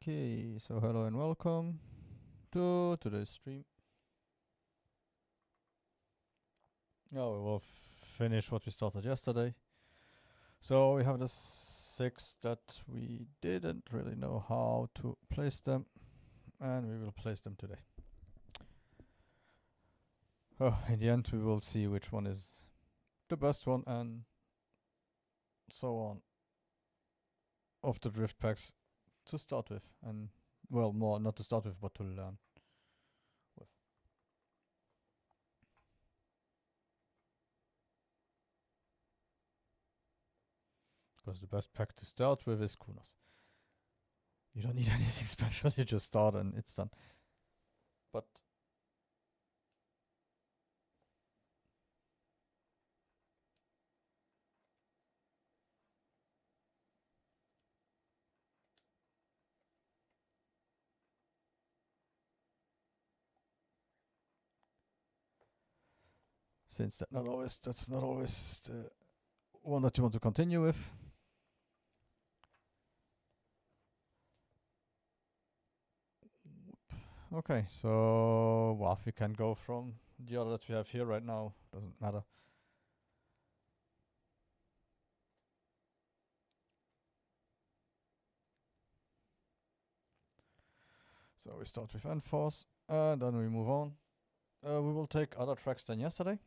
Okay, so hello and welcome to today's stream. Now we will finish what we started yesterday. So we have the 6 that we didn't really know how to place them, and we will place them today. In the end we will see which one is the best one and so on of the drift packs to start with, and well, more not to start with but to learn with. Because the best pack to start with is Kunos. You don't need anything special, you just start and it's done. But since that's not always the one that you want to continue with. Okay, so well, we can go from the other that we have here right now, doesn't matter. So we start with Enforce, and then we move on. We will take other tracks than yesterday.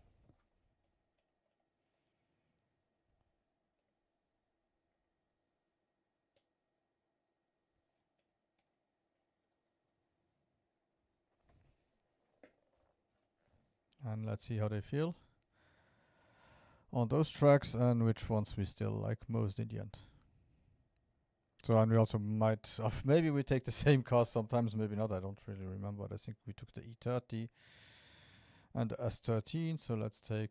And let's see how they feel on those tracks and which ones we still like most in the end. So, and we also might, maybe we take the same cars sometimes, maybe not, I don't really remember. I think we took the E30 and the S13, so let's take,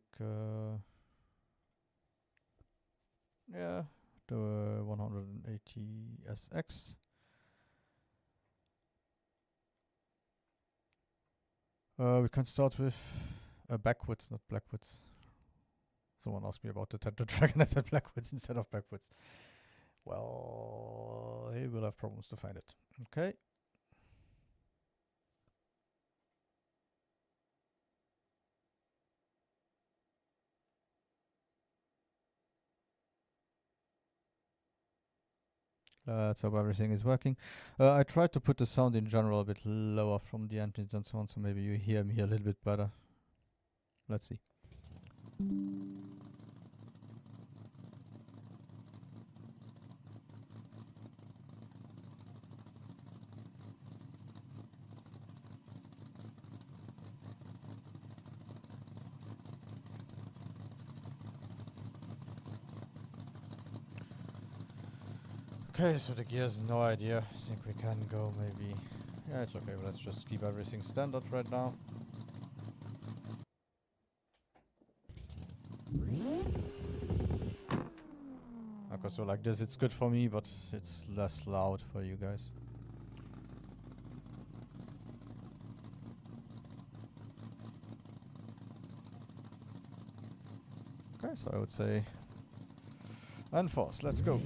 yeah, the 180 SX. We can start with backwards, not backwards. Someone asked me about the Tender track and I said backwards instead of backwards. Well, he will have problems to find it. Okay. Let's hope everything is working. I tried to put the sound in general a bit lower from the engines and so on, so maybe you hear me a little bit better. Let's see. Okay, so the gears, no idea. I think we can go maybe... Yeah, it's okay, let's just keep everything standard right now. Okay, so like this it's good for me, but it's less loud for you guys. Okay, so I would say... Enforce, let's go.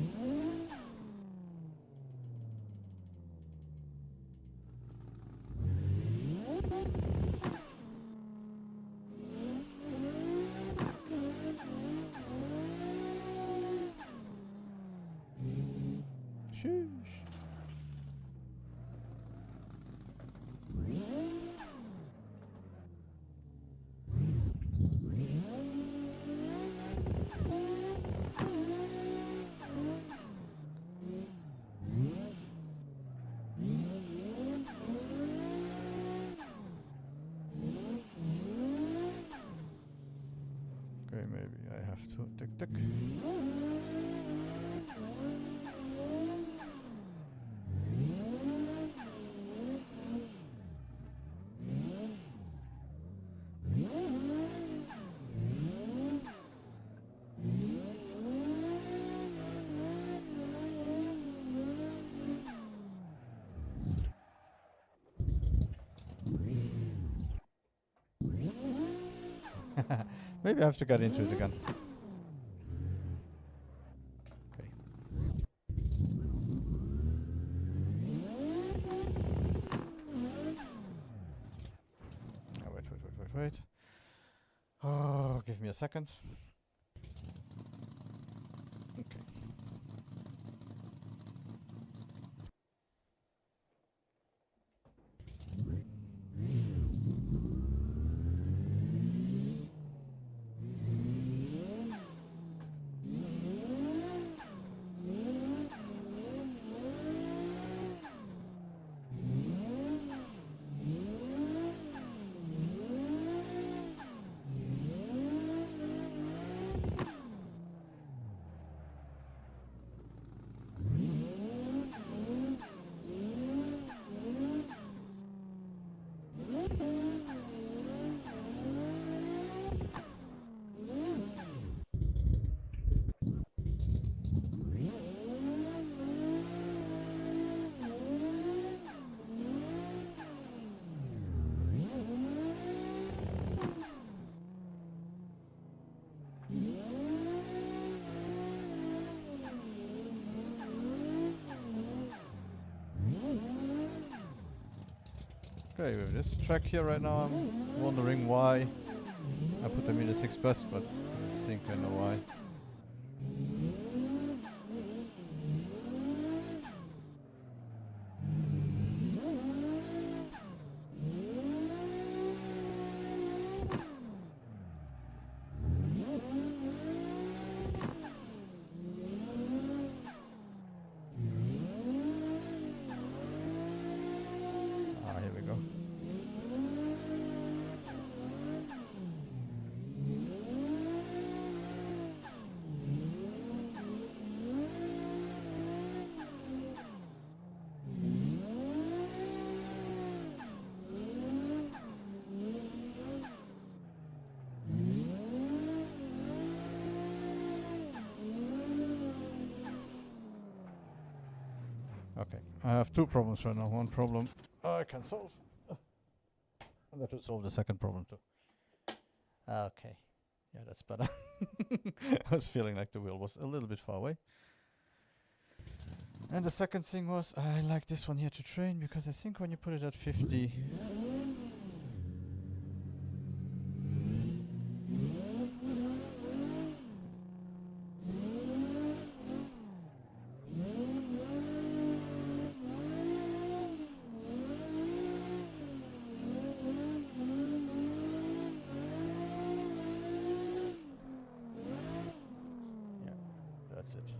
Okay, maybe I have to tick. Maybe I have to get into it again. Okay. wait. Oh, give me a second. Okay. Okay, with this track here right now, I'm wondering why I put them in the 6 best, but I think I know why. Here we go. Okay, I have 2 problems right now. One problem I can solve. And that should solve the second problem too. Okay. Yeah, that's better. I was feeling like the wheel was a little bit far away. And the second thing was, I like this one here to train, because I think when you put it at 50... That's it.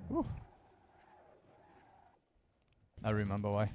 Whew. I remember why.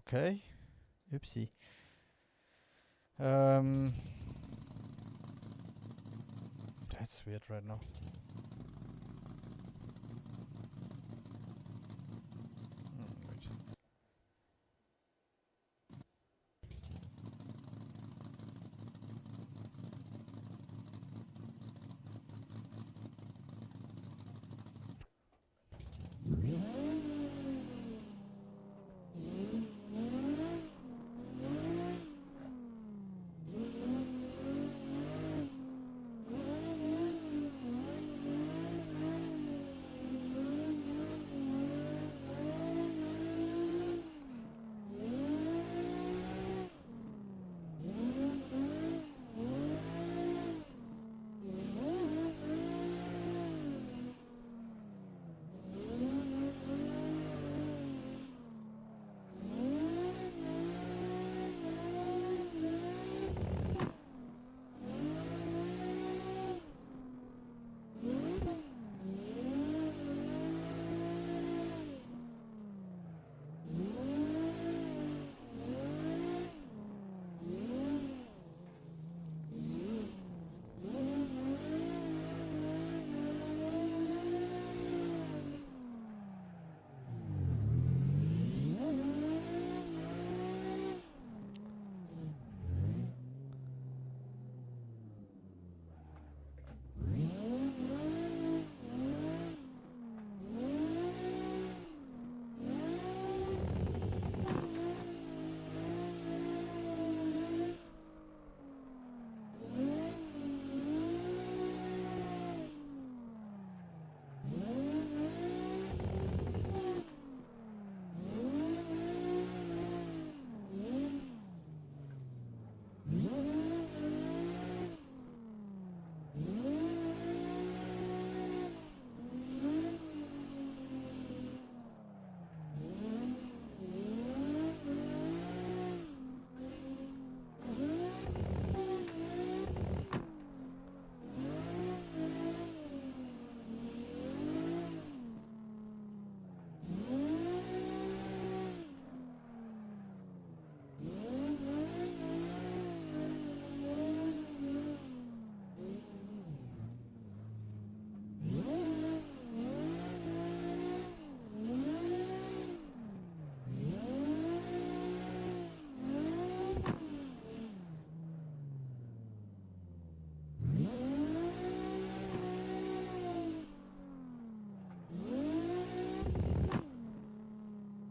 Okay. Oopsie. That's weird right now. Wait.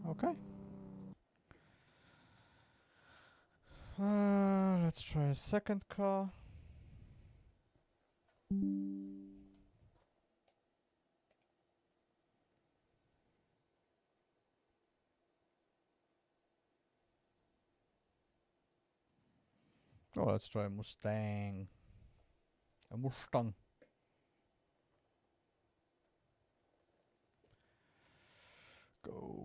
Okay. Let's try a second car. Oh, let's try a Mustang. A Mustang. Go.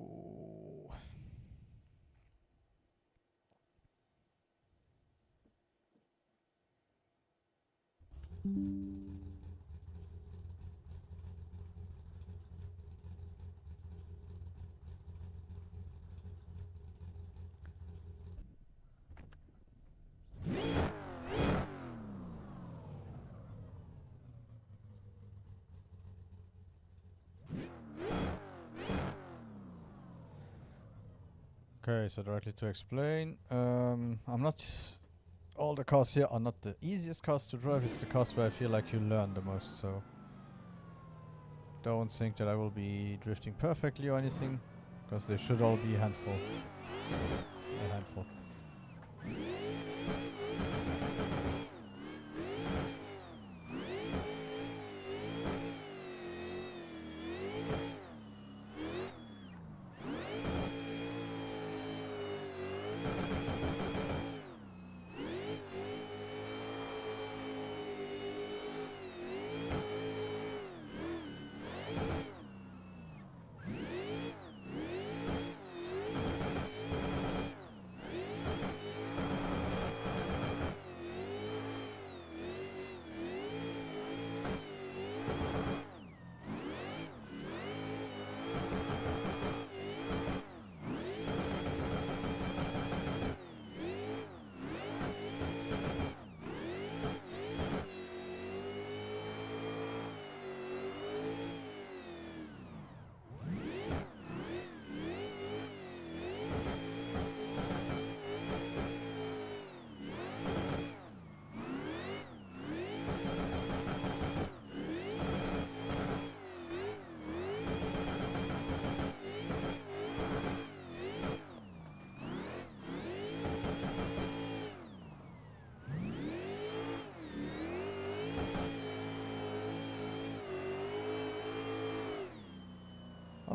Okay, so directly to explain, I'm not. All the cars here are not the easiest cars to drive. It's the cars where I feel like you learn the most. So don't think that I will be drifting perfectly or anything, because they should all be a handful. A handful.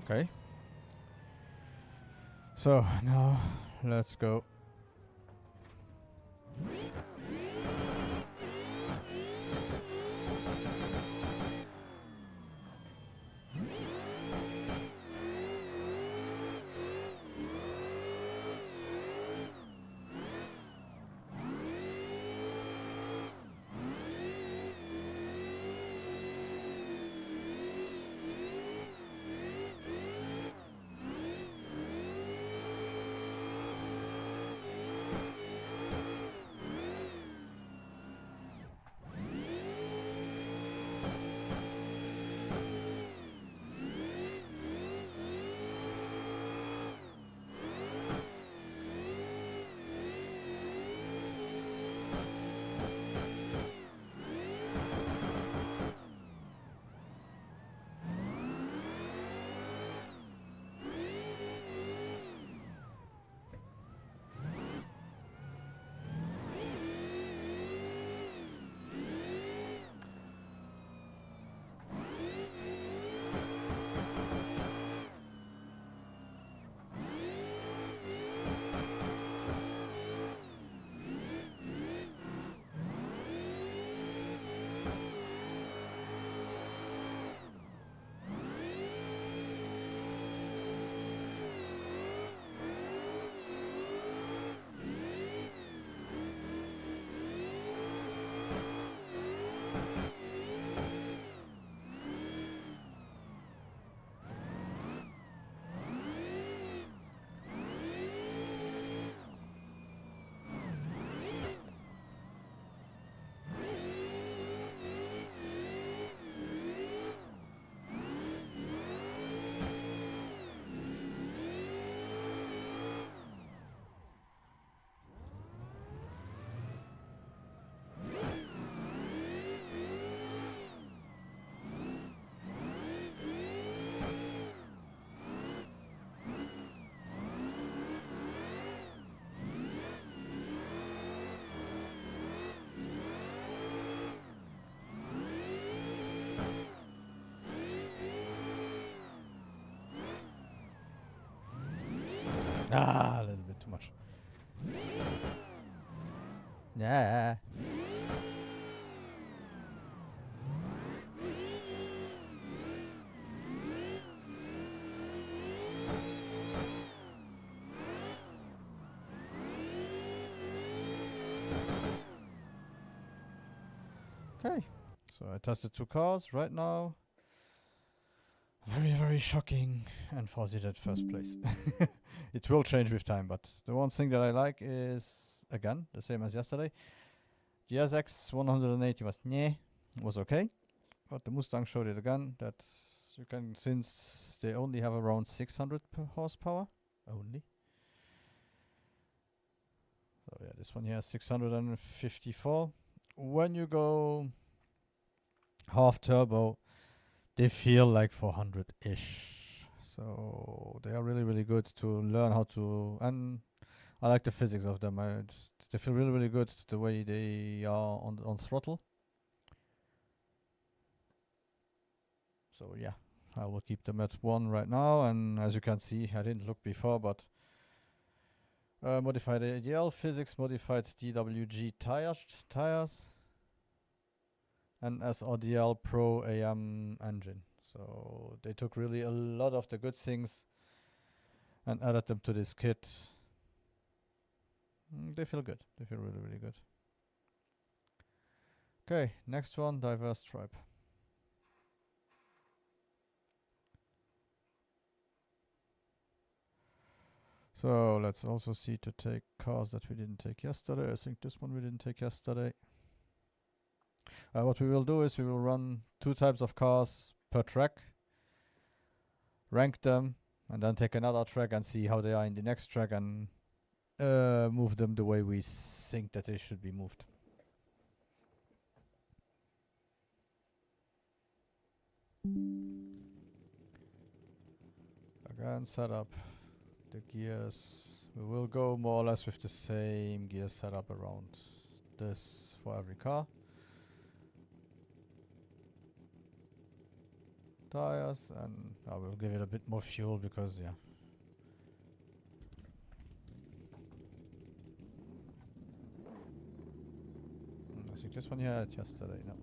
Okay. So now let's go. Ah, a little bit too much. Yeah. Okay. So I tested 2 cars right now. Very, very shocking and fuzzy at first place. It will change with time, but the one thing that I like is, again, the same as yesterday. The SX 180 was okay, but the Mustang showed it again that you can, since they only have around 600 horsepower, only. So yeah, this one here is 654. When you go half turbo, they feel like 400-ish. So they are really, really good to learn how to, and I like the physics of them. They feel really, really good the way they are on throttle. So yeah, I will keep them at 1 right now. And as you can see, I didn't look before, but modified ADL physics, modified DWG tires, and SRDL Pro AM engine. So they took really a lot of the good things and added them to this kit. They feel good. They feel really, really good. Okay, next one, diverse stripe. So let's also see to take cars that we didn't take yesterday. I think this one we didn't take yesterday. What we will do is we will run 2 types of cars per track, rank them, and then take another track and see how they are in the next track and move them the way we think that they should be moved. Again, set up the gears. We will go more or less with the same gear setup around this for every car. tires, and I will give it a bit more fuel because, yeah. I think this one here had yesterday, no.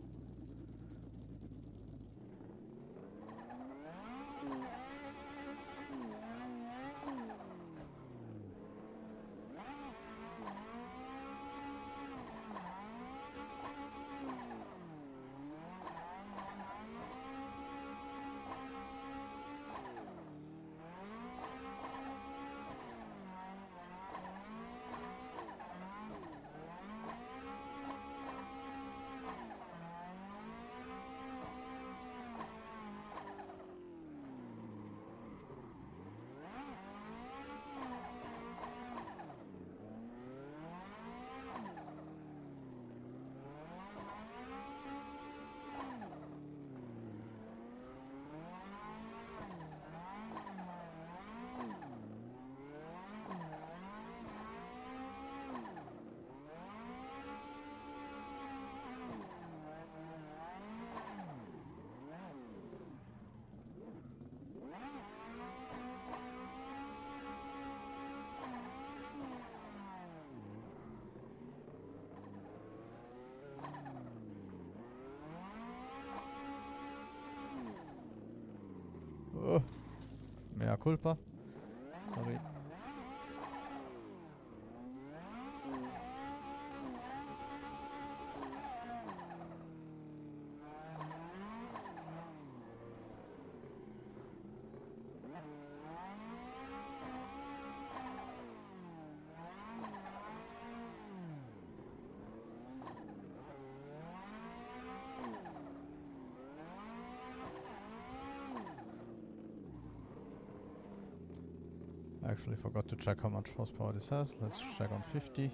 Oh, mea culpa. Sorry. I actually forgot to check how much horsepower this has. Let's check on 50.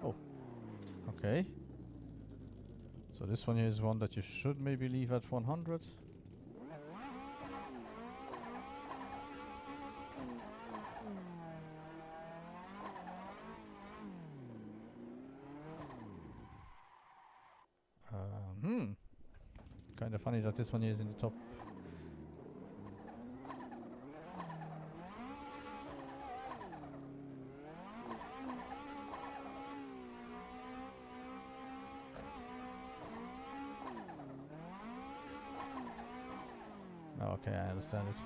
Oh, okay. So this one here is one that you should maybe leave at 100. Kind of funny that this one here is in the top. Okay, I understand it.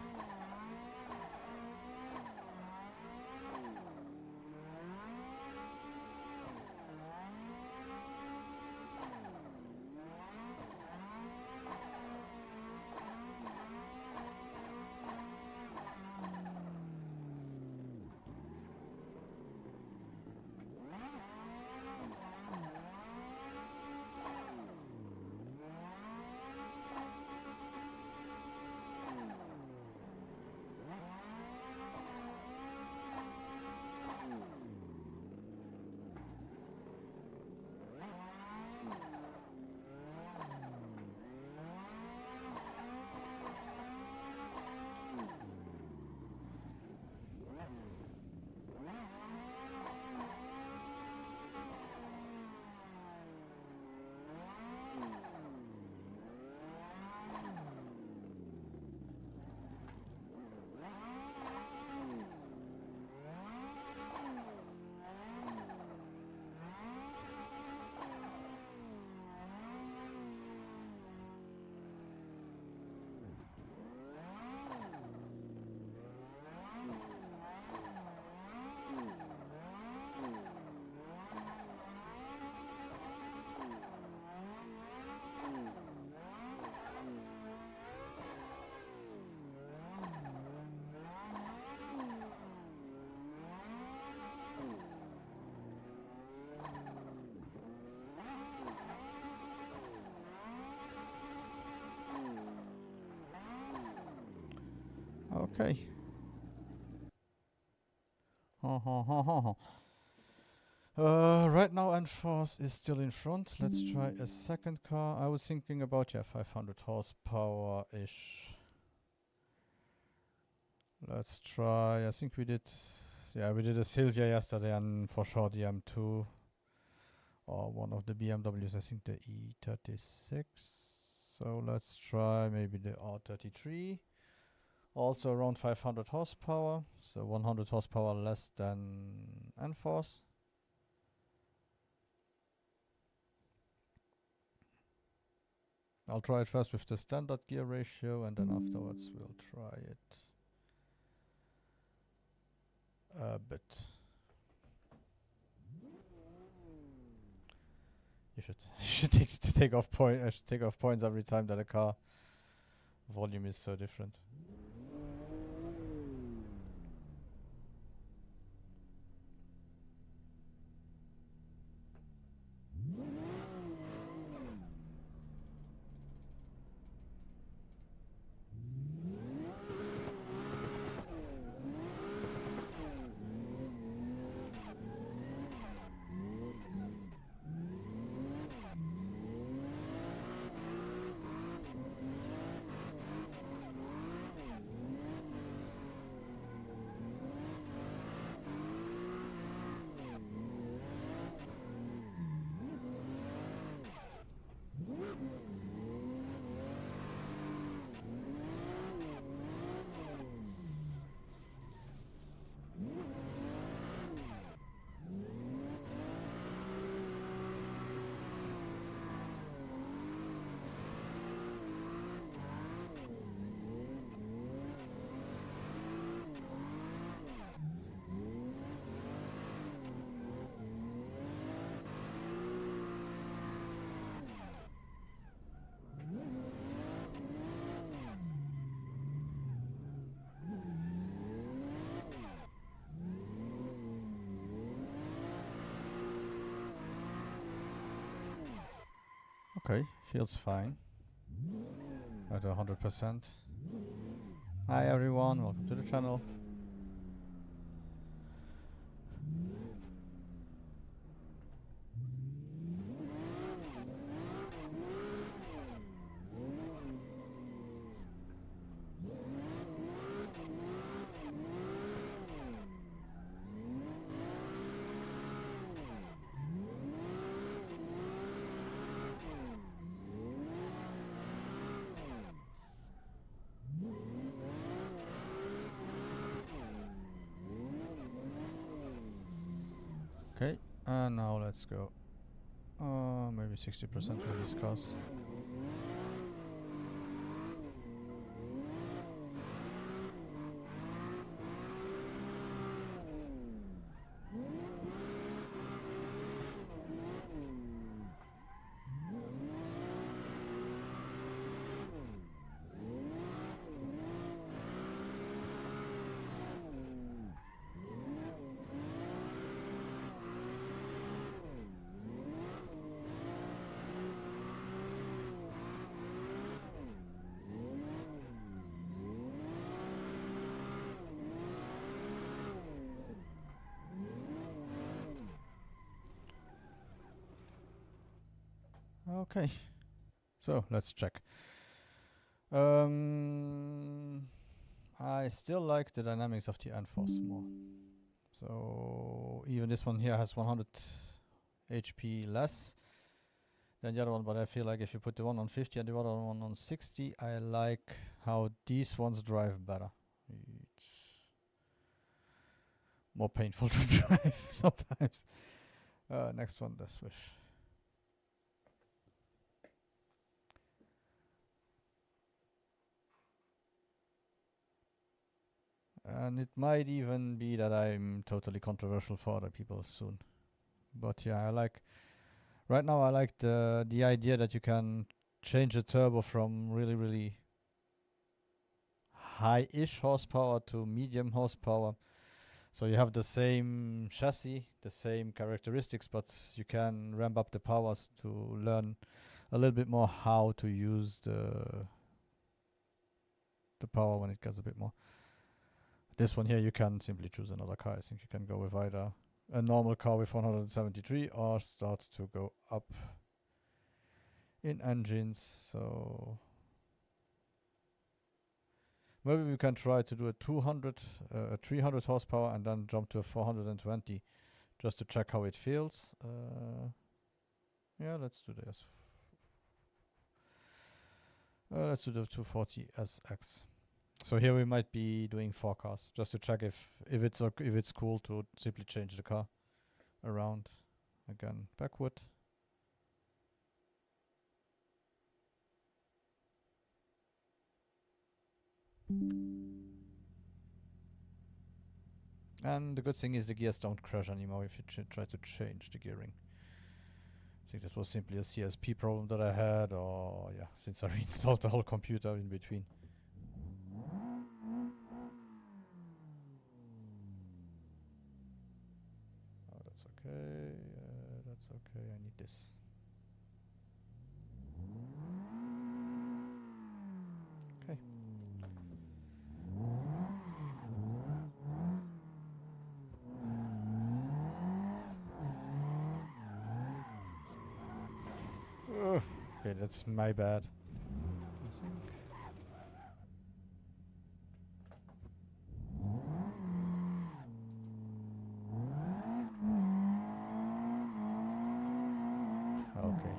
Okay. Right now Enforce is still in front. Let's try a second car. I was thinking about 500 horsepower-ish. Let's try, I think we did a Silvia yesterday, and for sure the M2 or one of the BMWs, I think the E36. So let's try maybe the R33. Also around 500 horsepower, so 100 horsepower less than Enforce. I'll try it first with the standard gear ratio, and then afterwards we'll try it a bit. You should take off points every time that a car volume is so different. Okay, feels fine. At 100%. Hi everyone, welcome to the channel. Okay, and now let's go. Maybe 60% we'll discuss. Okay, so let's check. I still like the dynamics of the Enforce more. So even this one here has 100 HP less than the other one, but I feel like if you put the one on 50 and the other one on 60, I like how these ones drive better. It's more painful to drive sometimes. Next one, the Swish. And it might even be that I'm totally controversial for other people soon. But yeah, right now I like the idea that you can change the turbo from really, really high-ish horsepower to medium horsepower. So you have the same chassis, the same characteristics, but you can ramp up the powers to learn a little bit more how to use the power when it gets a bit more. This one here, you can simply choose another car. I think you can go with either a normal car with 173 or start to go up in engines. So maybe we can try to do a 300 horsepower and then jump to a 420 just to check how it feels. Yeah, let's do this. Let's do the 240 SX. So here we might be doing 4 cars just to check if it's cool to simply change the car around again backward. And the good thing is the gears don't crash anymore if you try to change the gearing. I think that was simply a CSP problem that I had, or yeah, since I reinstalled the whole computer in between. Oh, that's okay. That's okay. I need this. Okay. Okay, that's my bad. I think. Okay.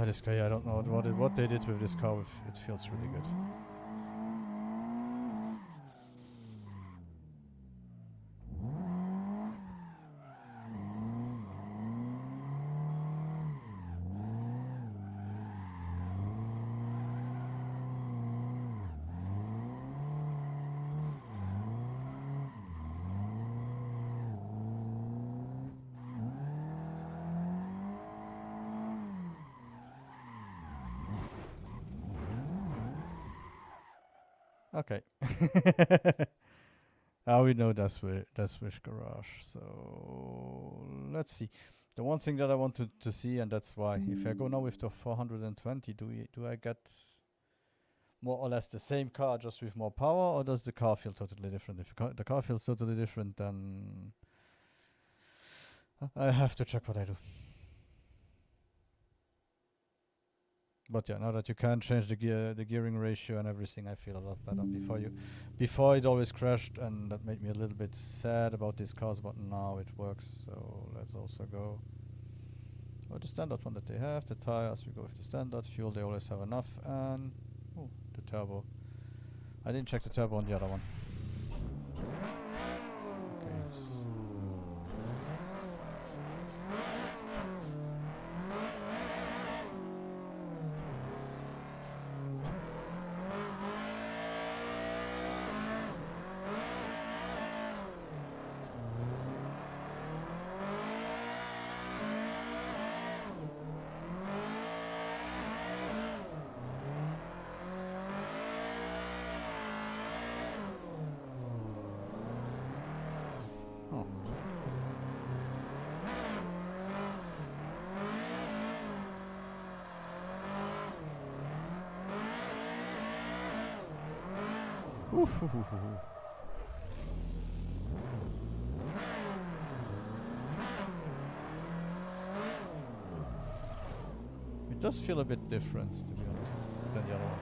This guy, I don't know what they did with this car. It feels really good. Okay. We know that's which garage. So let's see. The one thing that I wanted to see, and that's why, if I go now with the 420, do I get more or less the same car just with more power, or does the car feel totally different? If the car feels totally different, then I have to check what I do. But yeah, now that you can change the gearing ratio and everything, I feel a lot better. Before it always crashed, and that made me a little bit sad about these cars. But now it works. So let's also go. Oh, the standard one that they have. The tires, we go with the standard. Fuel, they always have enough. And oh, the turbo. I didn't check the turbo on the other one. Okay. does feel a bit different, to be honest, than the other one.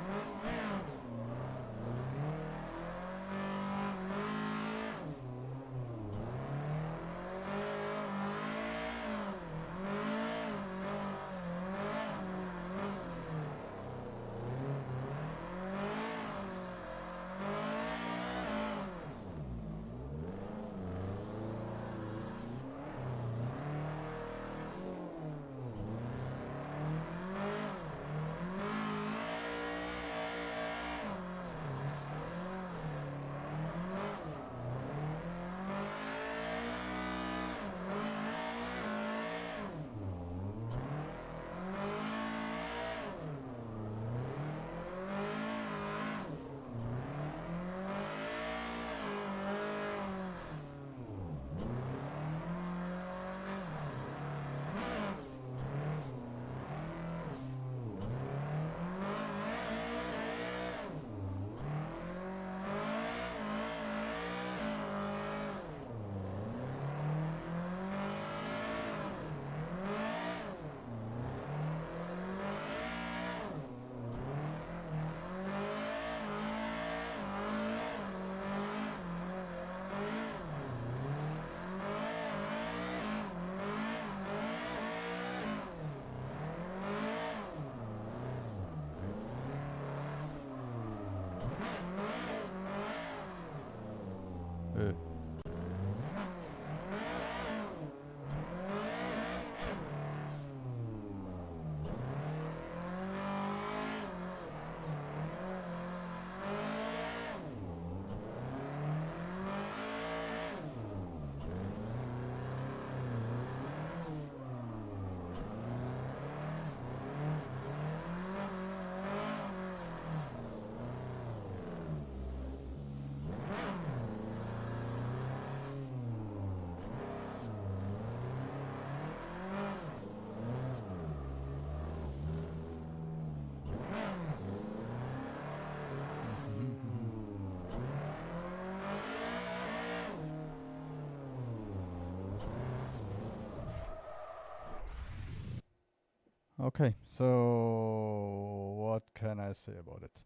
Okay, so what can I say about it?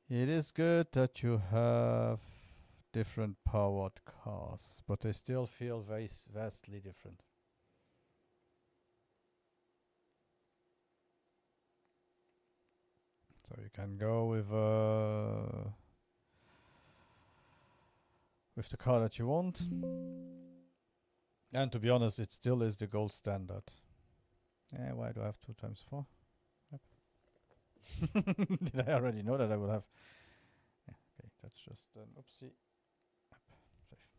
It is good that you have different powered cars, but they still feel vastly different. So you can go with the car that you want. And to be honest, it still is the gold standard. Why do I have 2x4? Yep. Did I already know that I would have? Yeah, okay, that's just an oopsie. Yep, safe.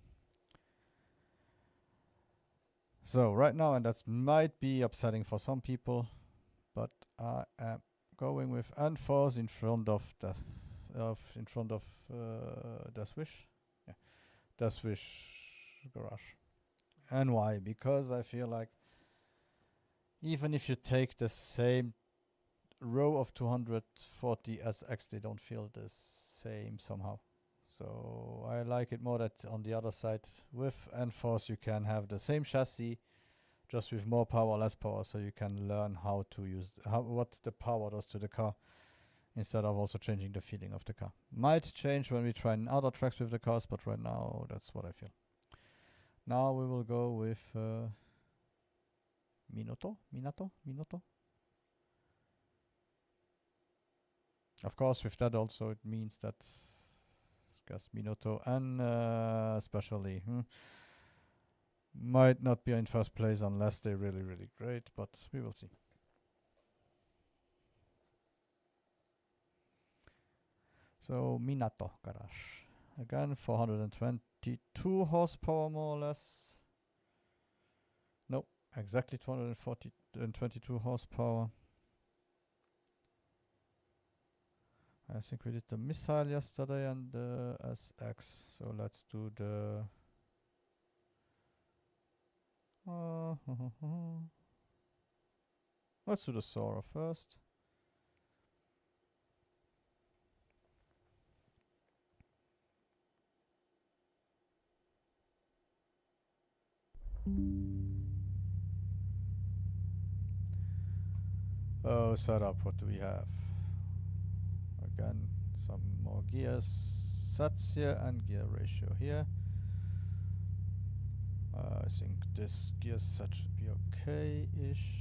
So right now, and that might be upsetting for some people, but I am going with unforce in front of the Swish. Yeah, the Swish garage. And why? Because I feel like even if you take the same row of 240 SX, they don't feel the same somehow. So I like it more that on the other side with Enforce you can have the same chassis, just with more power, less power, so you can learn how to use what the power does to the car, instead of also changing the feeling of the car. Might change when we try other tracks with the cars, but right now that's what I feel. Now we will go with Minato. Of course, with that also it means that Minato and especially might not be in first place unless they're really, really great, but we will see. So Minato garage. Again, 422 horsepower more or less. Nope, exactly 222 horsepower. I think we did the missile yesterday and the SX. So let's do the... let's do the Sora first. Oh, setup, what do we have? Again, some more gears, sets here, and gear ratio here. I think this gear set should be okay-ish.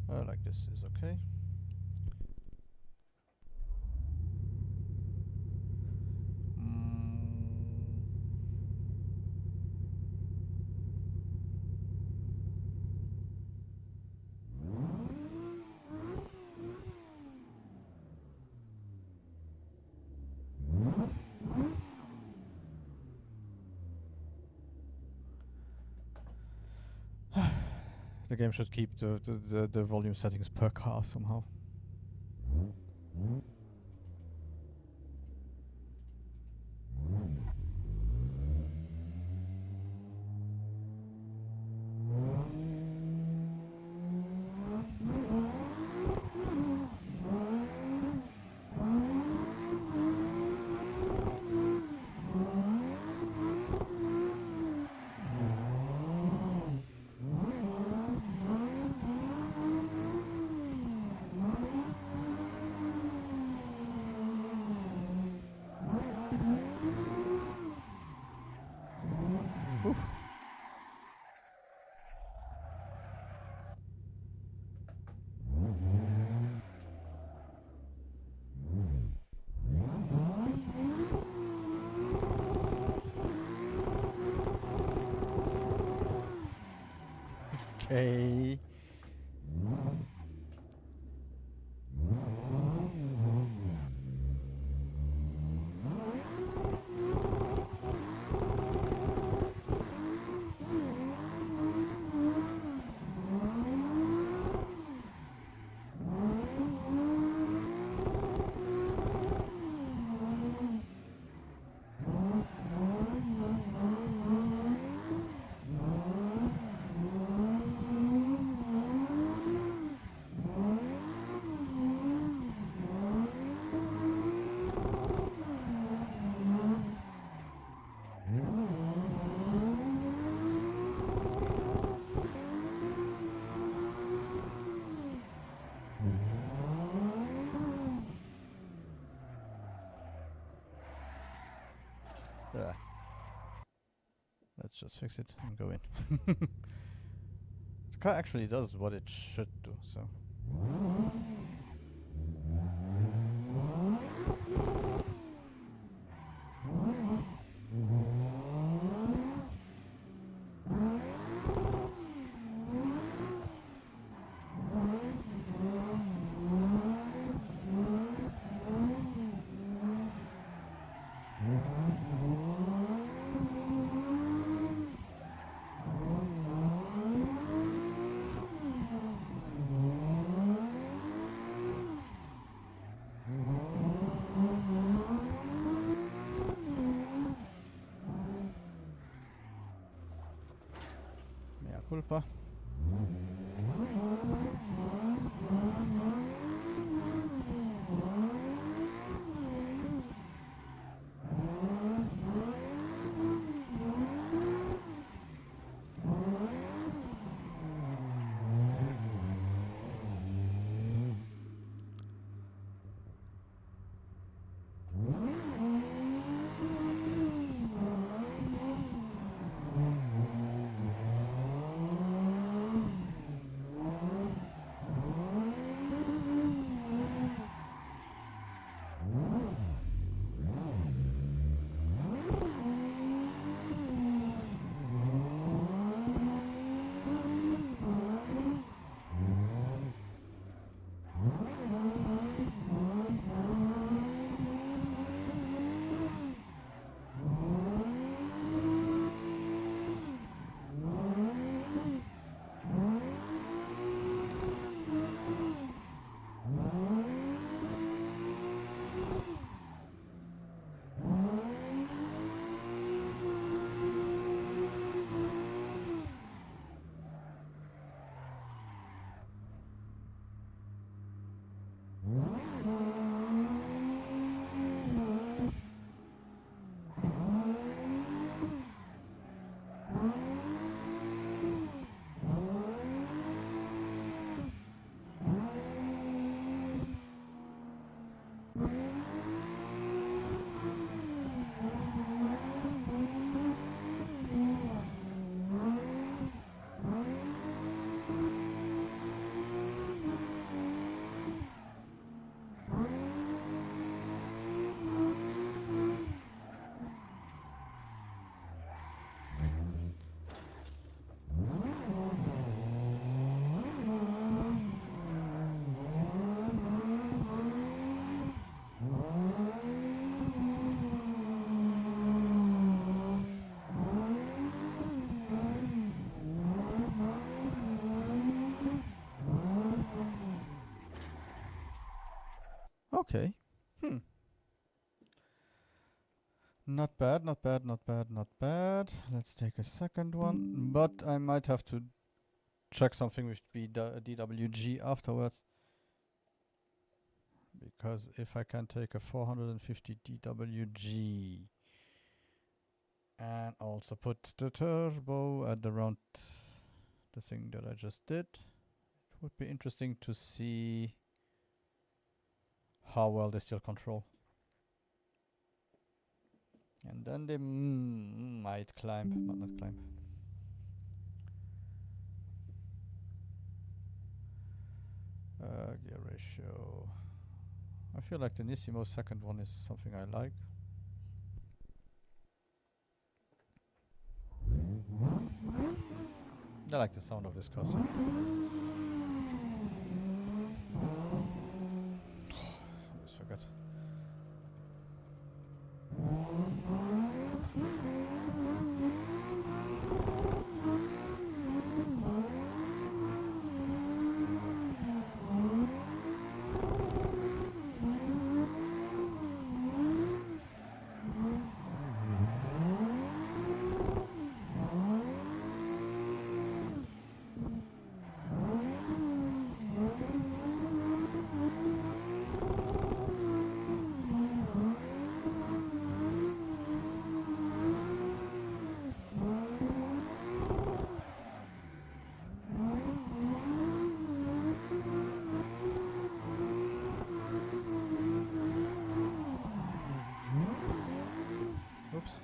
Like this is okay. The game should keep the volume settings per car somehow. Oof. Okay. Let's just fix it and go in. The car actually does what it should do, so. Mea culpa. Okay. Not bad, not bad, not bad, not bad. Let's take a second one. But I might have to check something with DWG afterwards. Because if I can take a 450 DWG and also put the turbo at around the thing that I just did, it would be interesting to see how well they still control. And then they might climb, but not climb. Gear ratio. I feel like the Nissimo second one is something I like. I like the sound of this car. I always forget. Oops.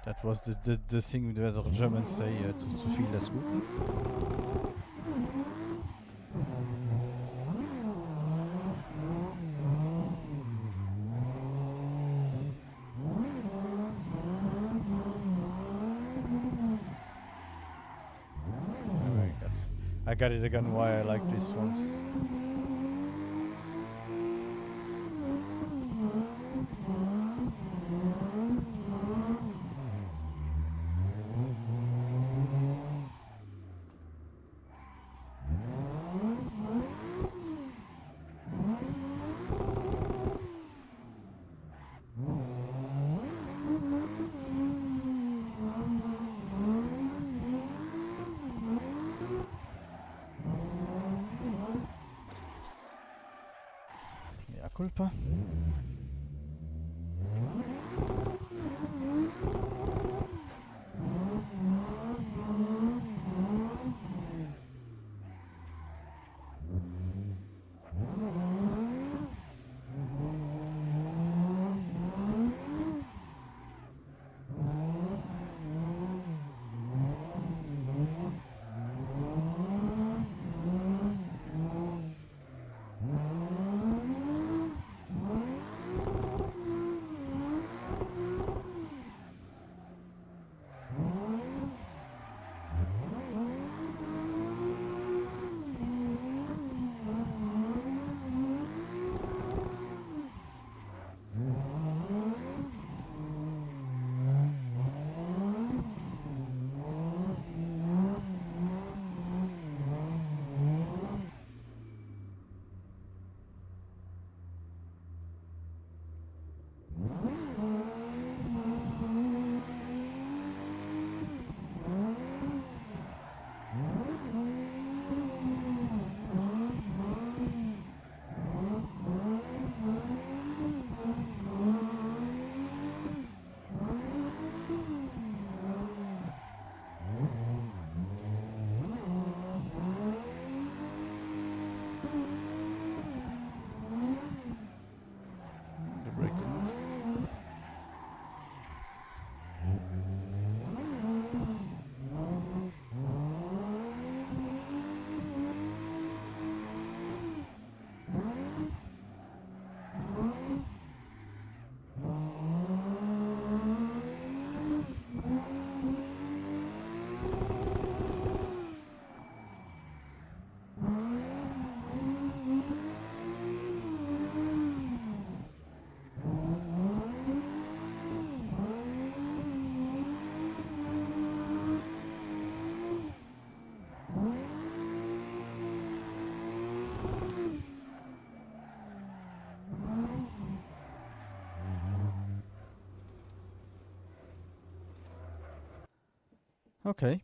That was the thing that the Germans say to feel less good. I got it again why I like these ones. Culpa. Okay.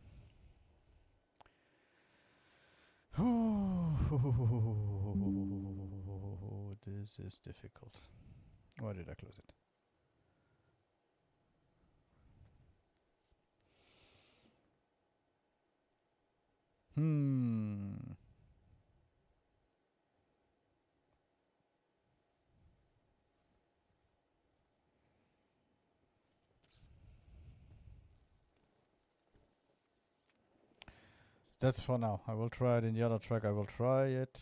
This is difficult. Why did I close it? That's for now. I will try it in the other track. I will try it.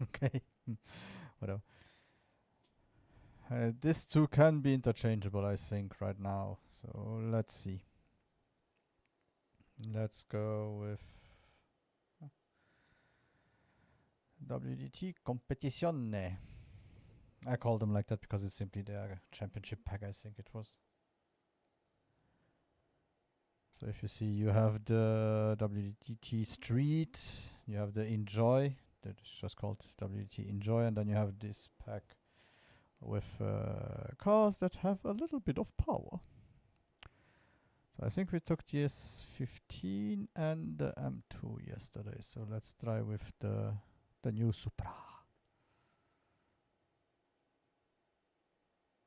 Okay. Whatever. This two can be interchangeable, I think, right now. So let's see. Let's go with WDT Competizione. I call them like that because it's simply their championship pack, I think it was. So if you see, you have the WDT Street, you have the Enjoy, that's just called WDT Enjoy, and then you have this pack with cars that have a little bit of power. So I think we took the S15 and the M2 yesterday. So let's try with the new Supra.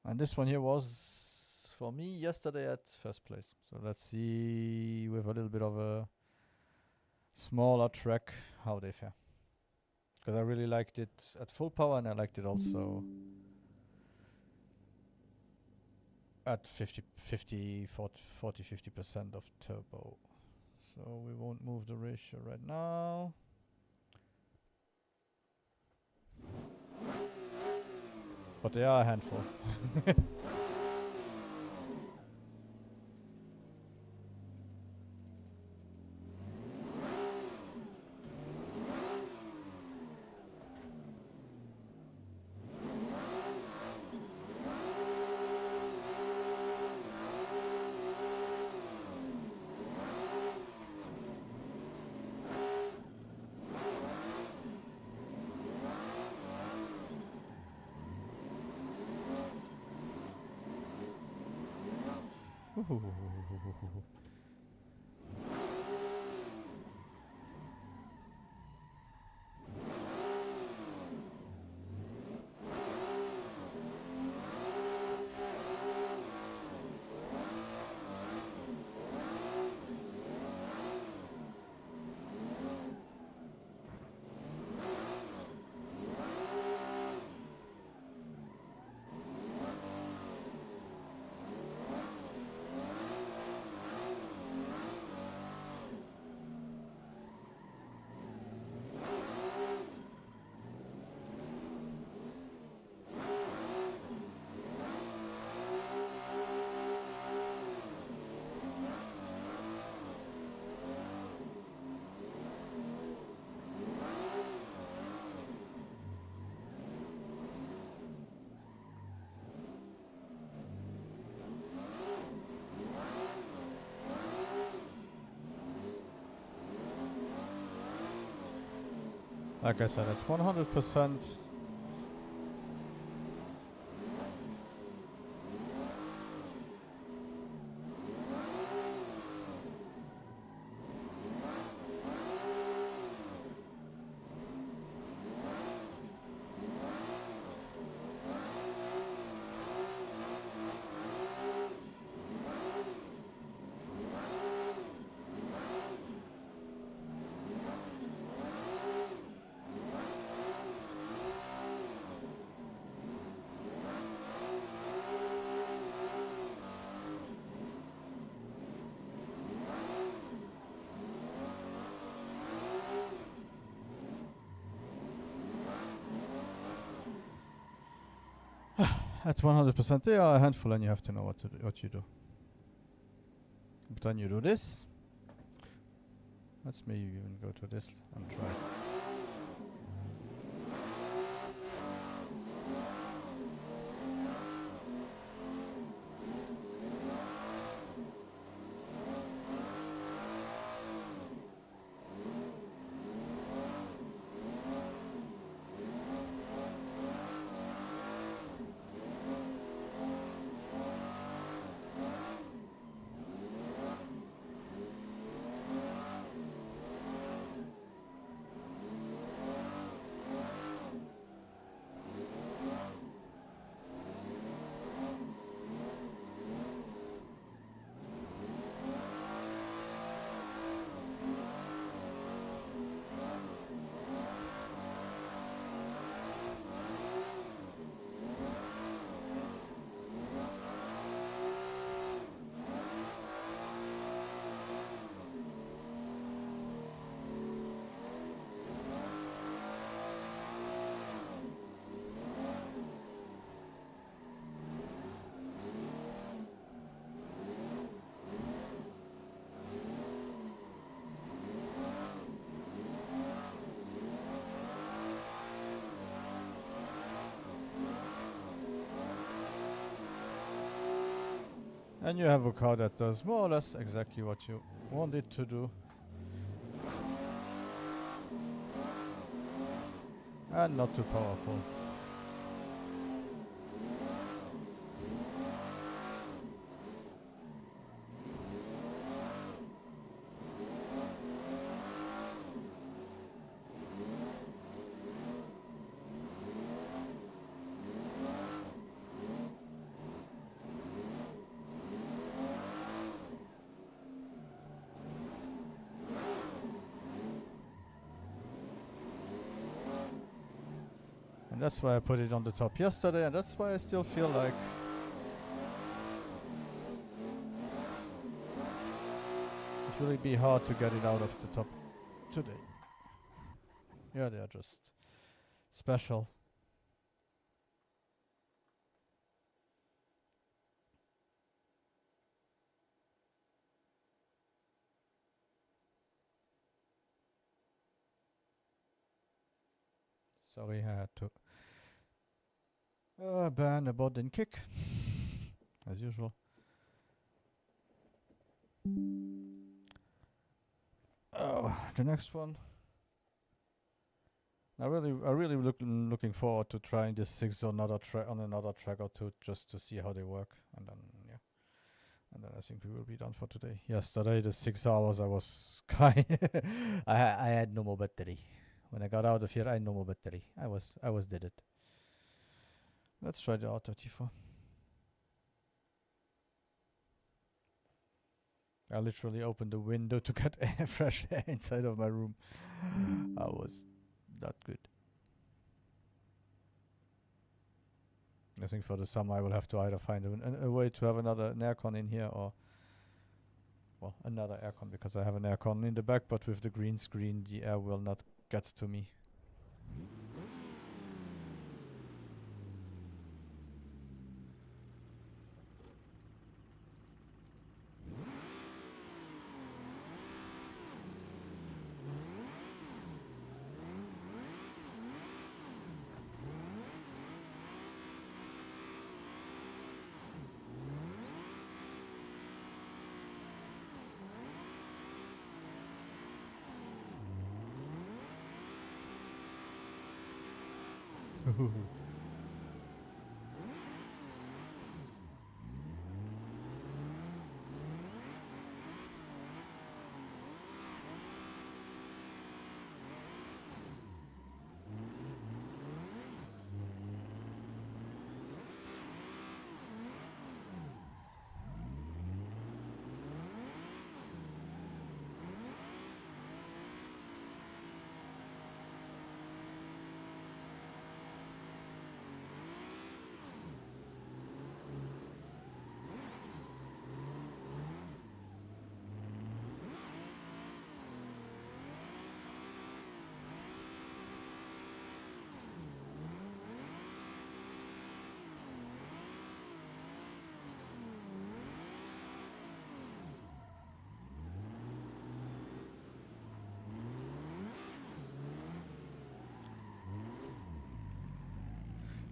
And this one here was, for me, yesterday at first place. So let's see with a little bit of a smaller track how they fare. Because I really liked it at full power and I liked it also at 40, 50% of turbo. So we won't move the ratio right now. But they are a handful. Like I said, at 100%. At 100%, they are a handful, and you have to know what you do. But then you do this. Let's maybe even go to this and try. And you have a car that does more or less exactly what you want it to do. And not too powerful. And that's why I put it on the top yesterday, and that's why I still feel like it will be hard to get it out of the top today. Yeah, they are just special. Sorry, I had to ban a button kick, as usual. Oh, the next one. I really looking forward to trying this 6 on another track or two, just to see how they work, and then yeah, and then I think we will be done for today. Yesterday, the 6 hours I was crying. I had no more battery. When I got out of here, I had no more battery. I was did it. Let's try the R34. I literally opened the window to get fresh air inside of my room. I was not good. I think for the summer I will have to either find a way to have another aircon in here, or well, another aircon, because I have an aircon in the back, but with the green screen the air will not get to me.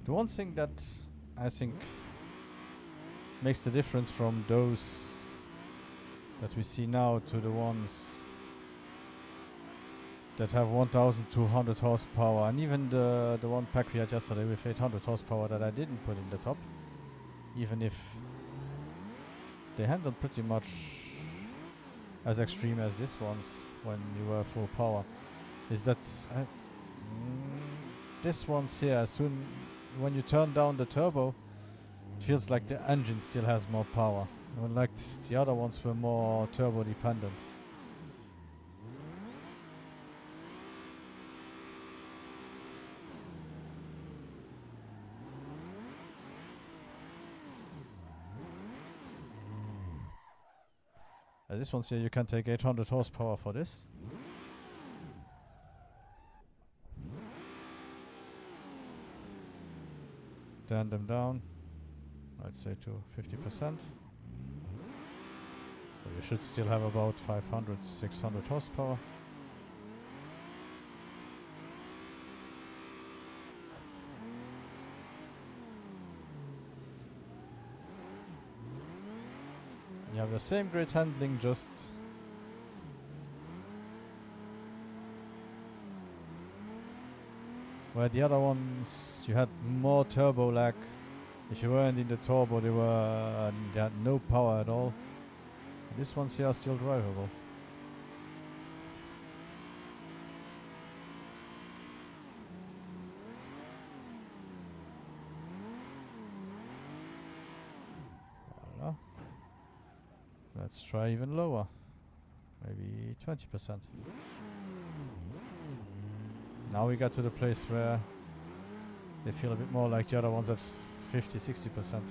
The one thing that I think makes the difference from those that we see now to the ones that have 1200 horsepower, and even the one pack we had yesterday with 800 horsepower that I didn't put in the top, even if they handle pretty much as extreme as this ones when you were full power, is that this one's here, as soon when you turn down the turbo, it feels like the engine still has more power, like the other ones were more turbo dependent. This one's here, you can take 800 horsepower for this. Turn them down, let's say to 50%. So you should still have about 500, 600 horsepower. have the same great handling, just where the other ones you had more turbo lag. If you weren't in the turbo, they had no power at all. And these ones here are still drivable. Voila. Let's try even lower. Maybe 20%. Now we got to the place where they feel a bit more like the other ones at 50-60%.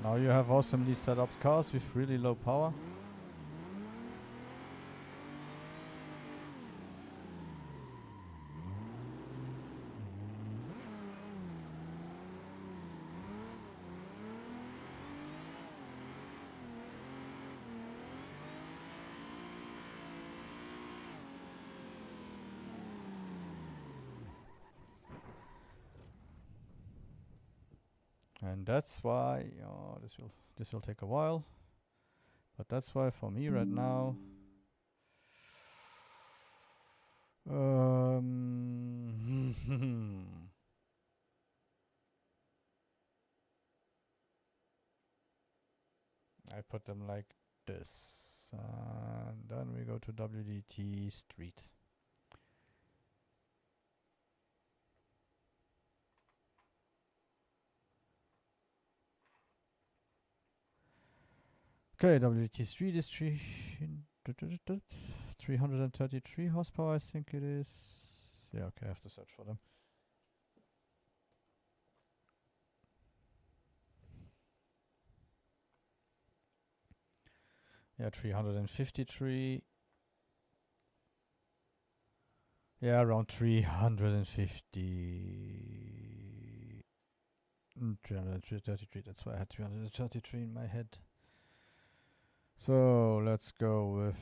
Now you have awesomely set up cars with really low power. And that's why this will take a while, but that's why for me right now I put them like this, and then we go to WDT Street. Okay, WT Street is 333 horsepower, I think it is. Yeah, okay, I have to search for them. Yeah, 353. Yeah, around 350. 333, that's why I had 333 in my head. So let's go with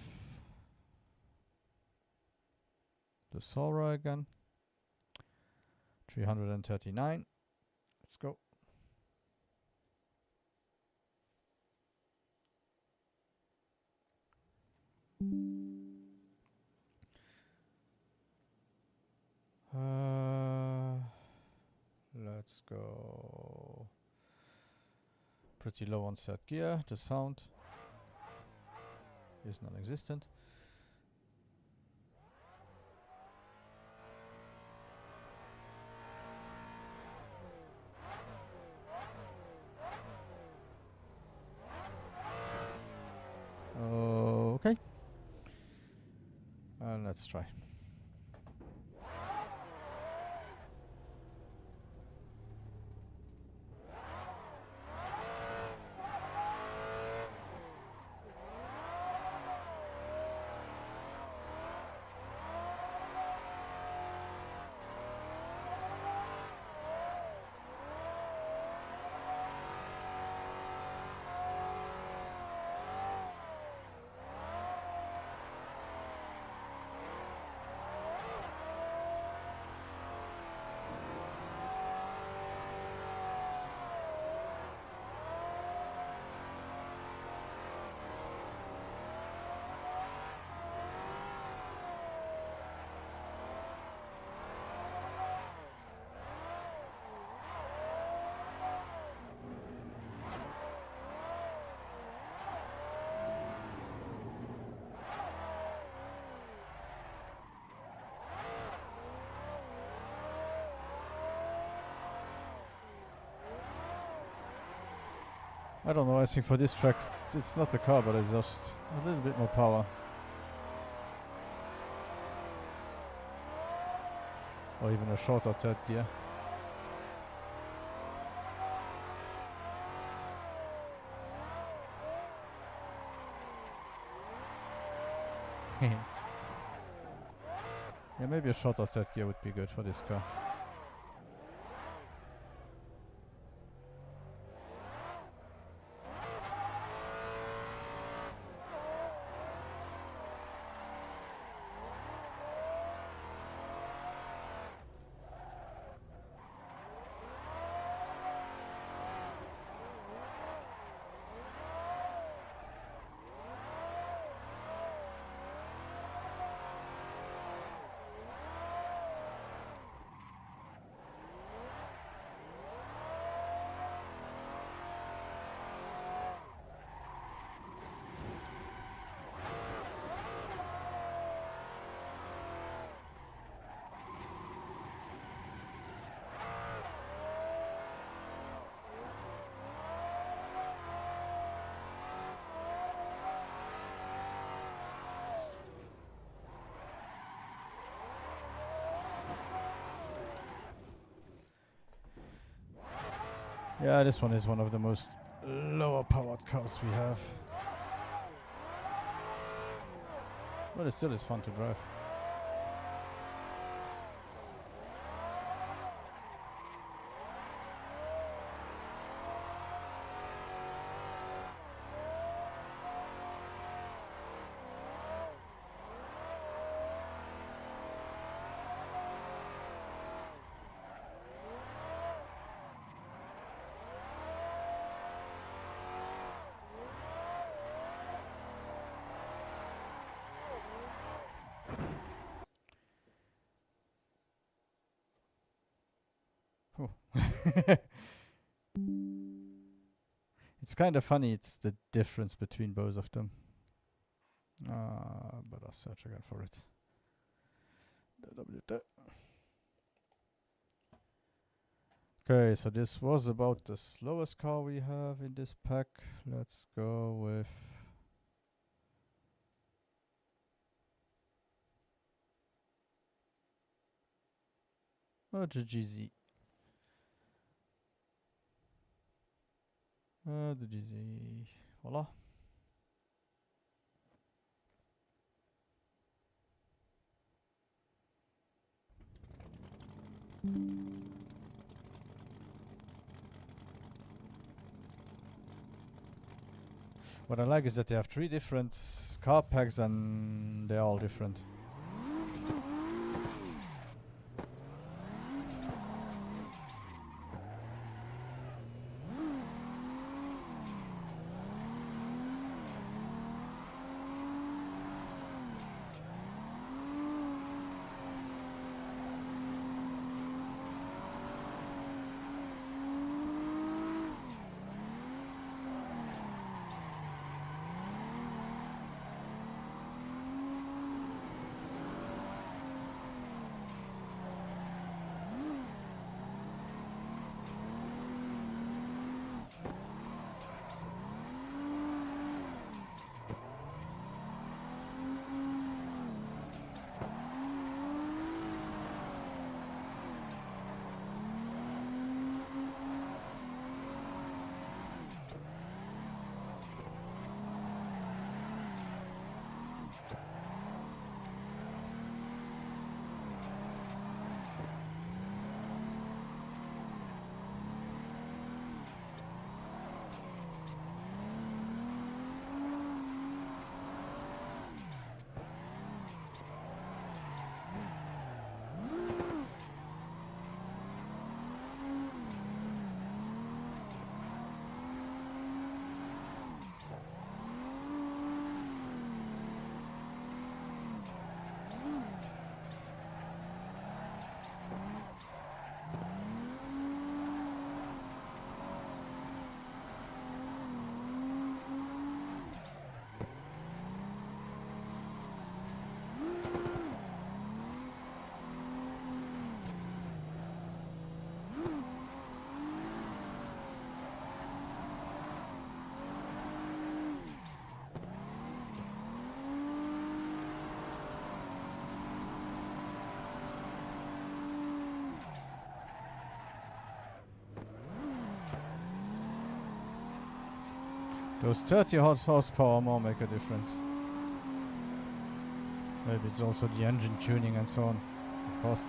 the Sora again. 339. Let's go. Let's go pretty low on third gear. The sound is non-existent. Okay. Let's try. I don't know, I think for this track it's not the car, but it's just a little bit more power. Or even a shorter third gear. Yeah, maybe a shorter third gear would be good for this car. Yeah, this one is one of the most lower powered cars we have. But it still is fun to drive. It's kind of funny, it's the difference between both of them. But I'll search again for it. Okay, so this was about the slowest car we have in this pack. Let's go with the GZ. The GZ. Voila. What I like is that they have 3 different car packs and they're all different. Those 30 horsepower more make a difference. Maybe it's also the engine tuning and so on, of course.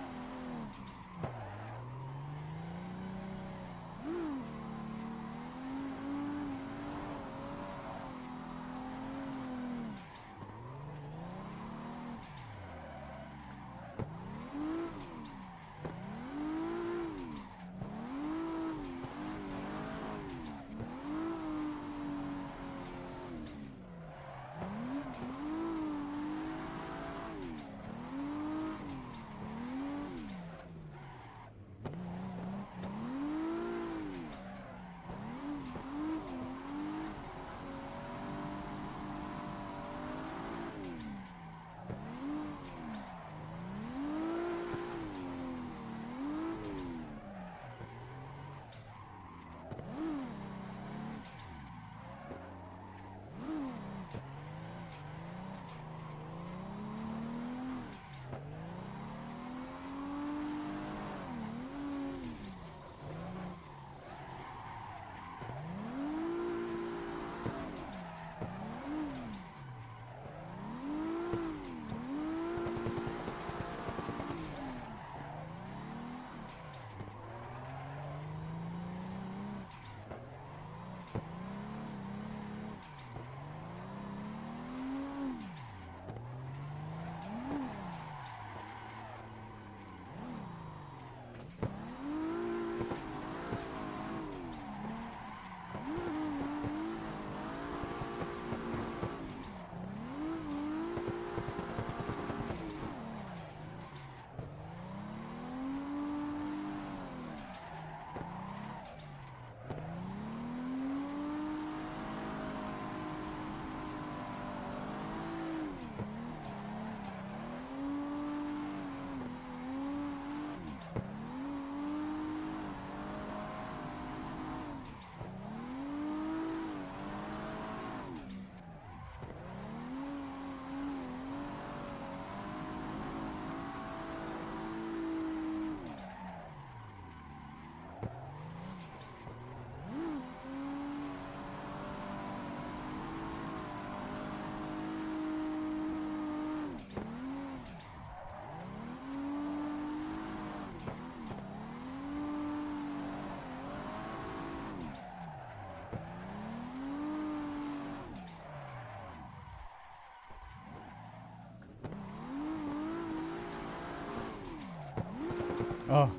Oh.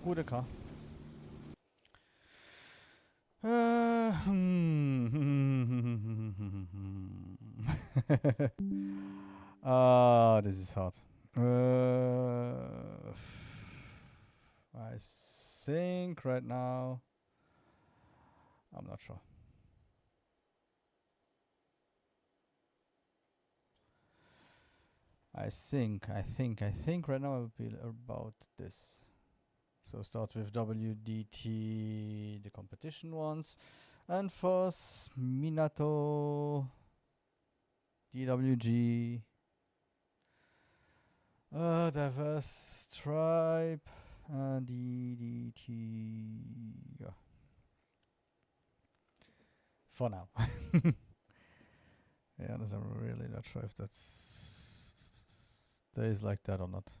Gute Car. This is hard. I think right now, I'm not sure. I think right now it would be about this. So start with WDT, the competition ones, and first Minato, DWG, diverse tribe, DDT. Yeah. For now. Yeah, I'm really not sure if that's stays like that or not.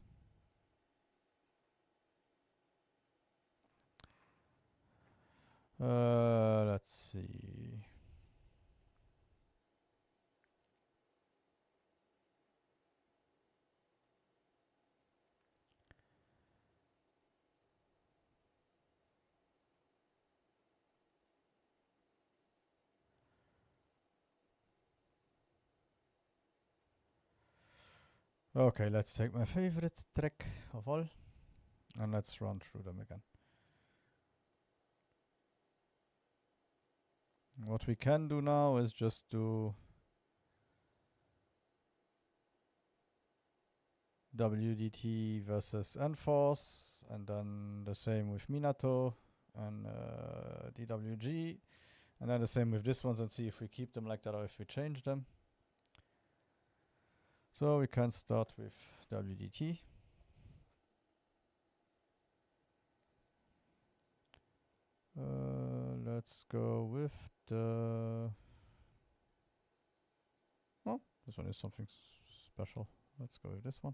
Let's see. Okay, let's take my favorite track of all and let's run through them again. What we can do now is just do WDT versus Enforce, and then the same with Minato and DWG, and then the same with this ones, and see if we keep them like that or if we change them. So we can start with WDT. let's go with the... Oh, this one is something special. Let's go with this one.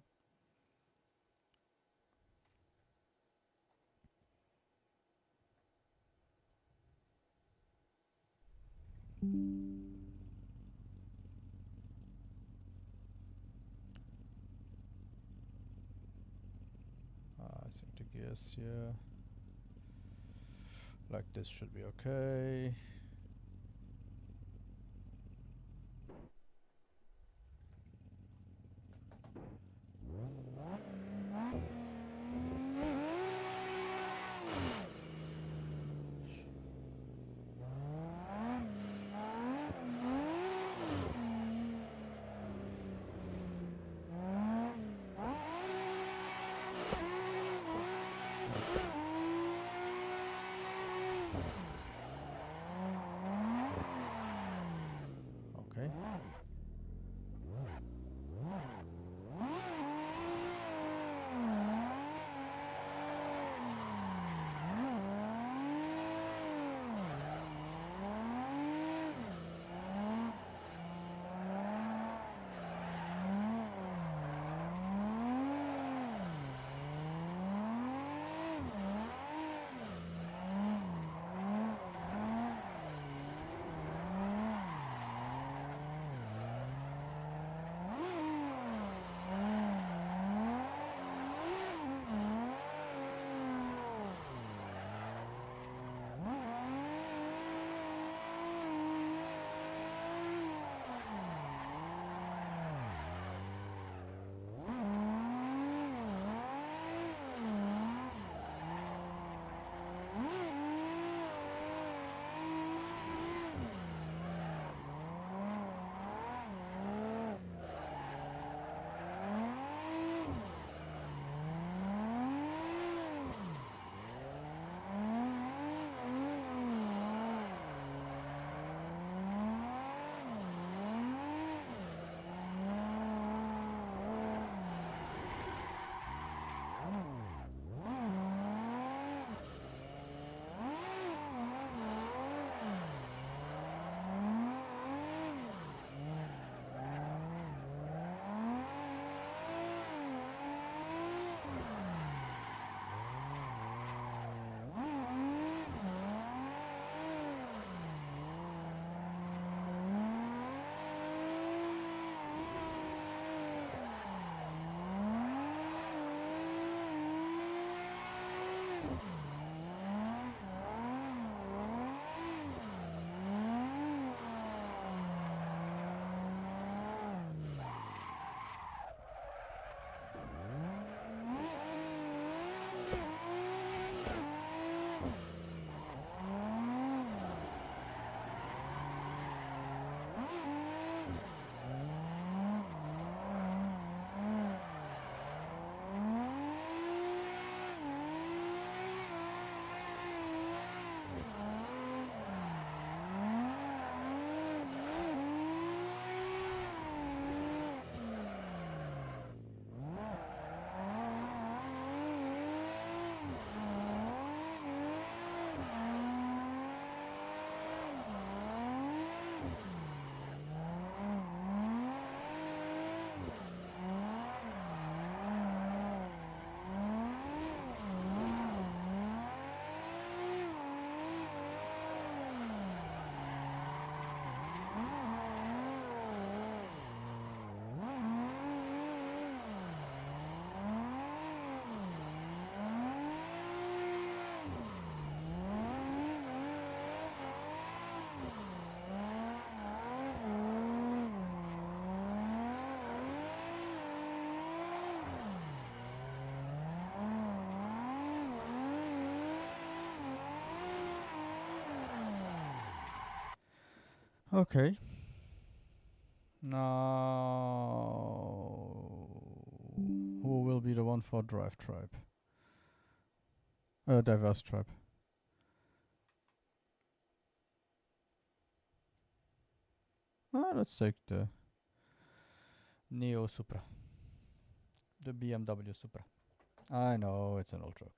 I think the gears here, like this, should be okay. Okay. Okay. Now, who will be the one for Drive Tribe? Diverse Tribe. Let's take the Neo Supra. The BMW Supra. I know, it's an old truck.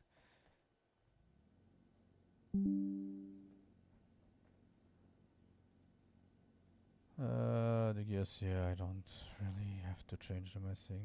gears, yeah, I don't really have to change them, I think.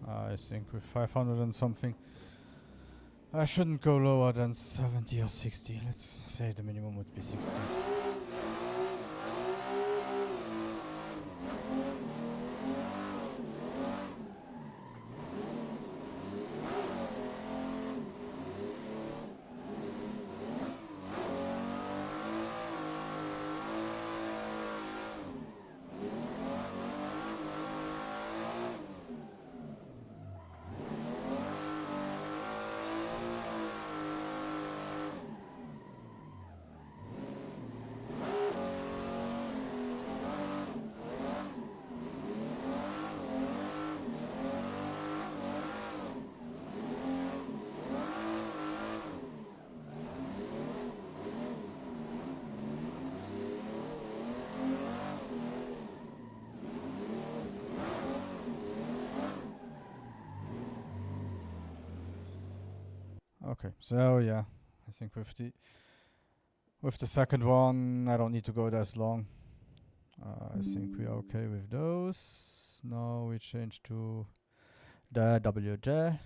I think with 500 and something, I shouldn't go lower than 70 or 60. Let's say the minimum would be 60. Okay, so yeah, I think with the second one, I don't need to go as long. I think we are okay with those. Now we change to the WJ.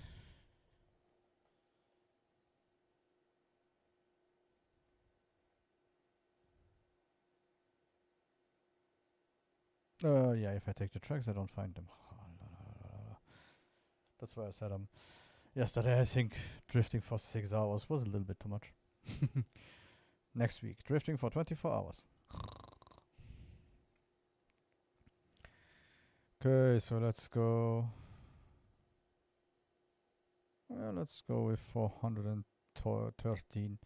Yeah, if I take the tracks, I don't find them. That's why I said yesterday. I think drifting for 6 hours was a little bit too much. Next week, drifting for 24 hours. Okay, so let's go. Well, let's go with 413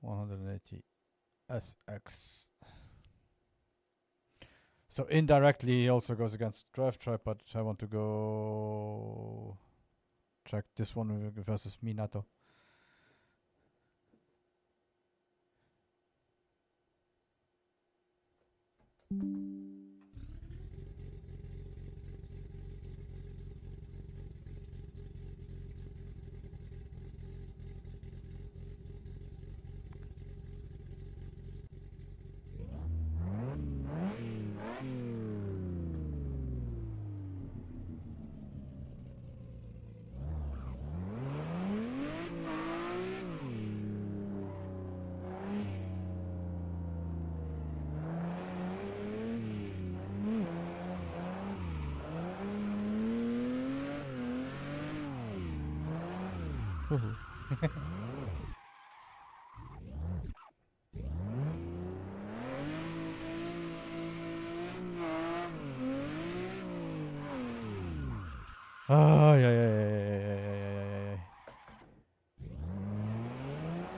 180 SX. So indirectly, he also goes against drive track, but I want to go check this one versus Minato. Woohoo. Ah, yeah.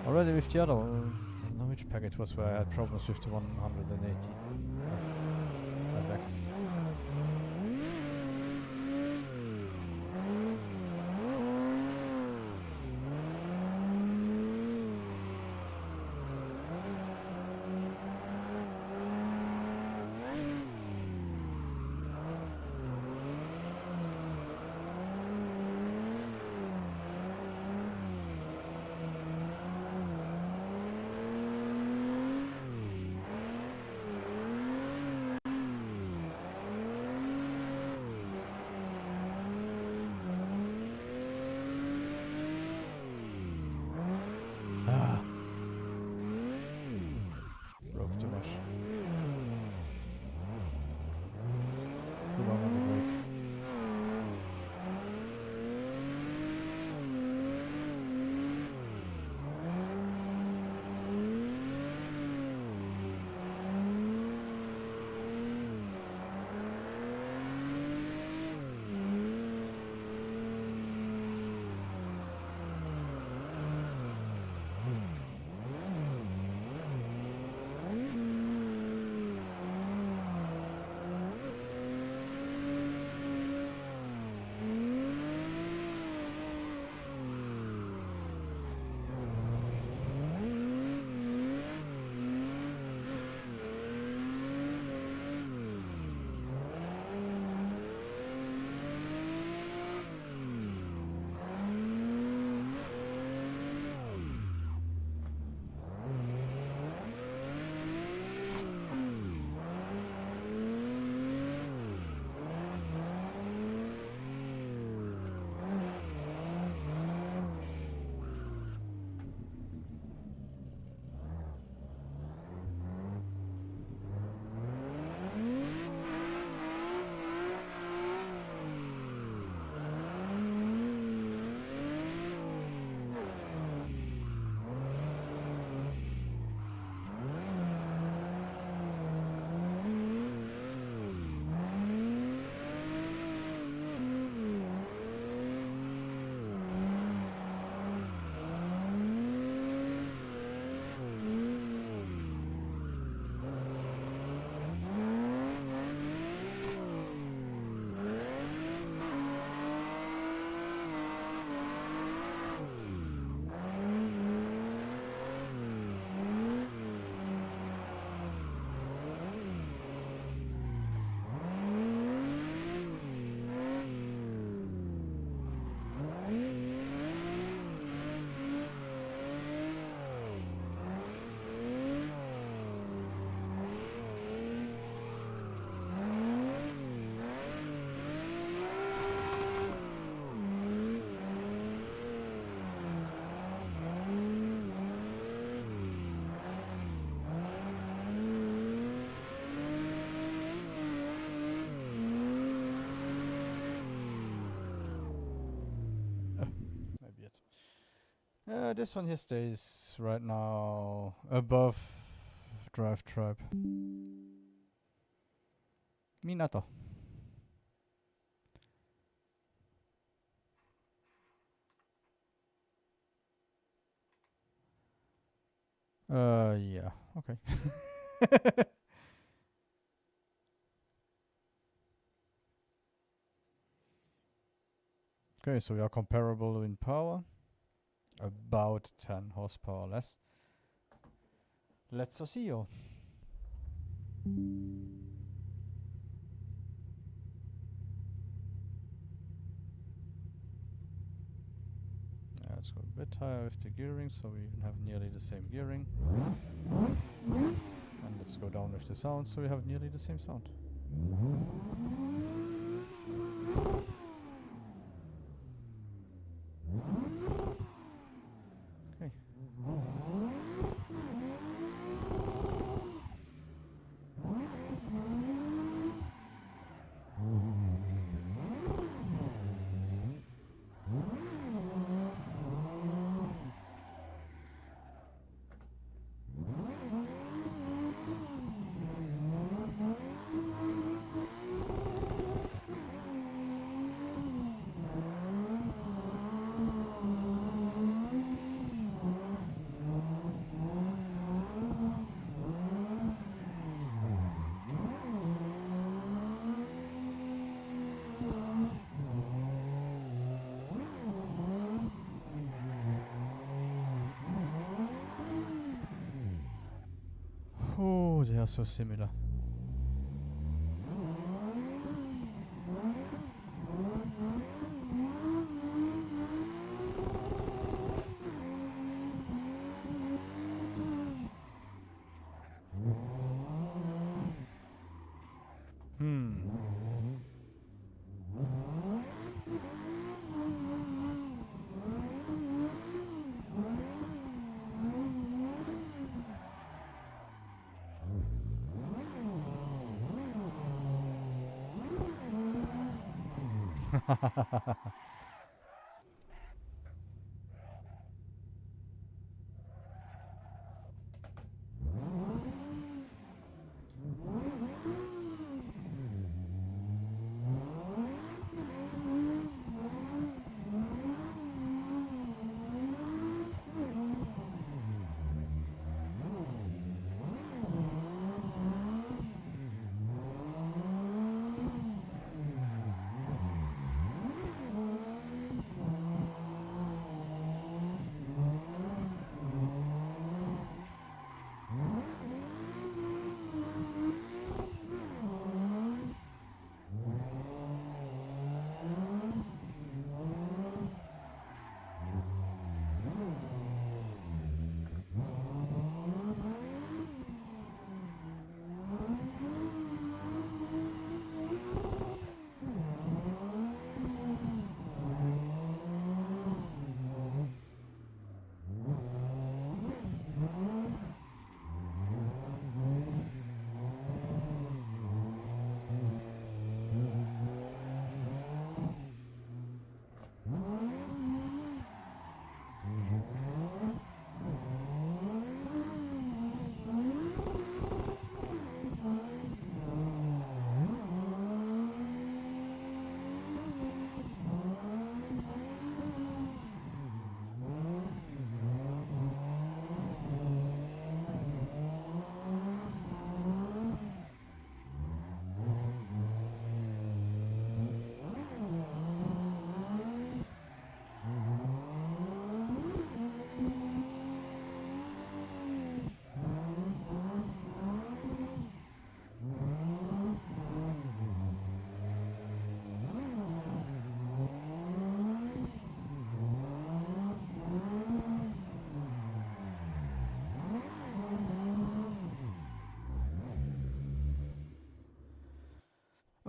Already with the other one, I don't know which pack it was where I had problems with the 180 as X. Broke too much. Too long on the brake. This one here stays right now above drive trap. Minato. Yeah, okay. Okay, so we are comparable in power. About 10 horsepower less. Let's see you. Yeah, let's go a bit higher with the gearing, so we even have nearly the same gearing. And let's go down with the sound, so we have nearly the same sound. Okay. they are so similar.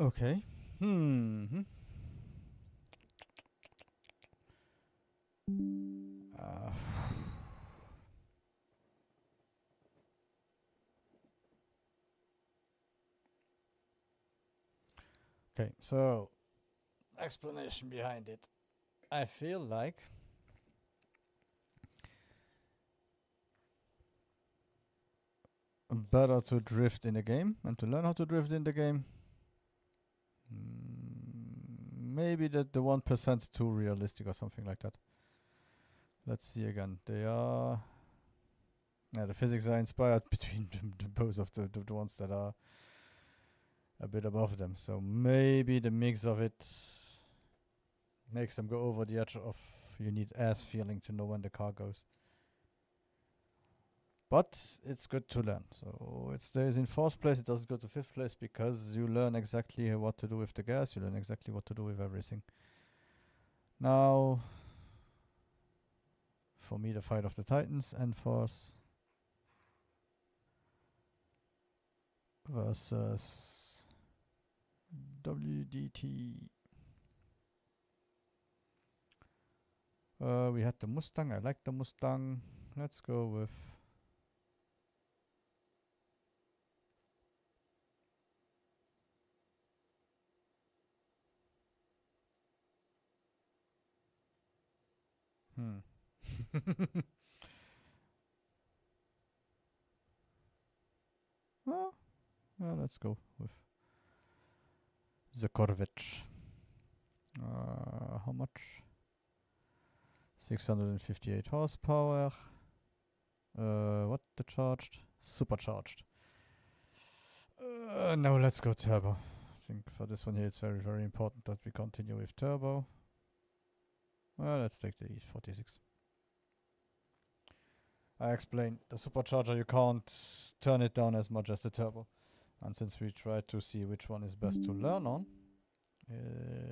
Okay. Uh, okay, so explanation behind it. I feel like better to drift in a game and to learn how to drift in the game. Maybe that the 1% too realistic or something like that. Let's see again. They are... Yeah, the physics are inspired between both of the ones that are a bit above them. So maybe the mix of it makes them go over the edge of you need ass feeling to know when the car goes. But it's good to learn. So it stays in 4th place, it doesn't go to 5th place because you learn exactly what to do with the gas, you learn exactly what to do with everything. Now, for me, the fight of the Titans, Enforce versus WDT. We had the Mustang. I like the Mustang. Let's go with well, let's go with the Corvette. How much? 658 horsepower. What the charged? Supercharged. Now let's go turbo. I think for this one here it's very, very important that we continue with turbo. Well, let's take the E46. I explained the supercharger, you can't turn it down as much as the turbo. And since we try to see which one is best to learn on,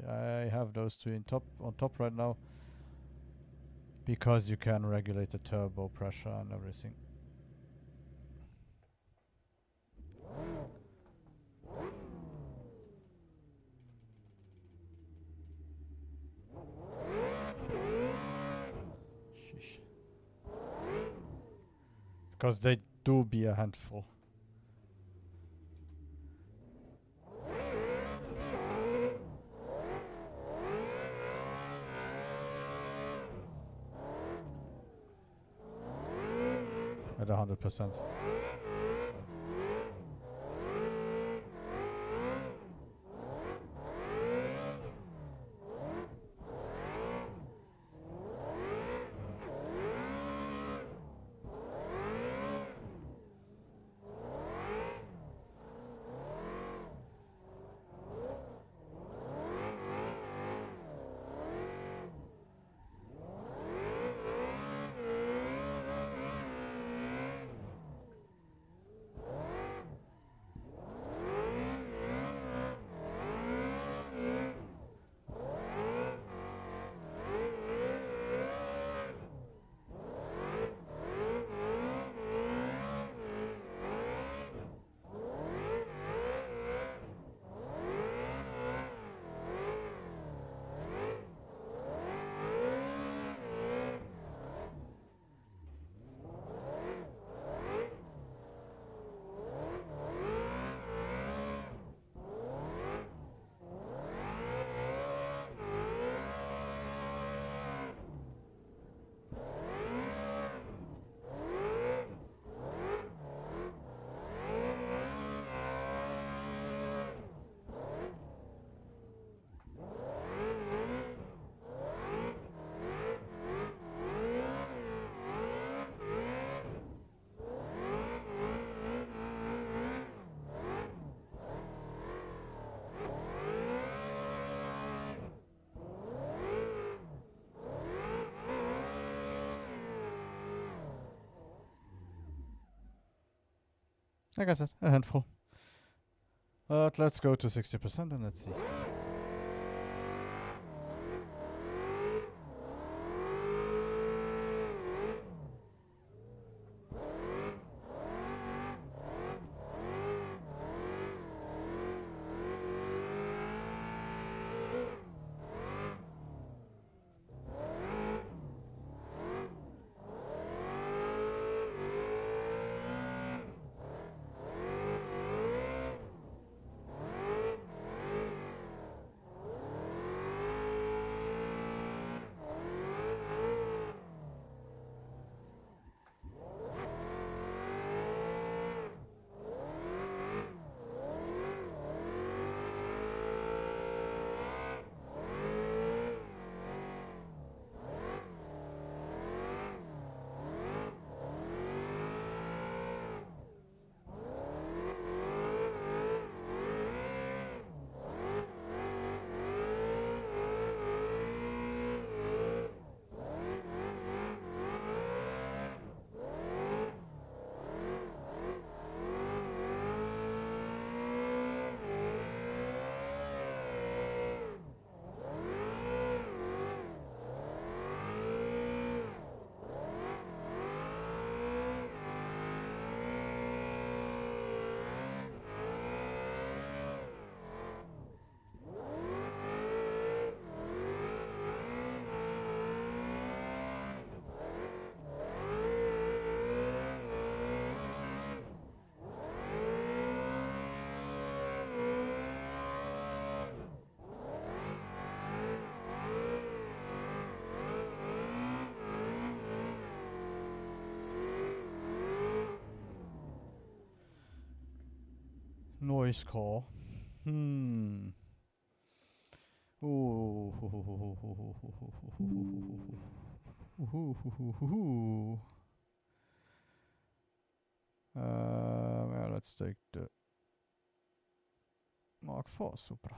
I have those two on top right now, because you can regulate the turbo pressure and everything. Sheesh. Because they do be a handful. At 100%. Like I said, a handful. But let's go to 60% and let's see. Noise core. Ooh. Yeah, let's take the Mark IV Supra.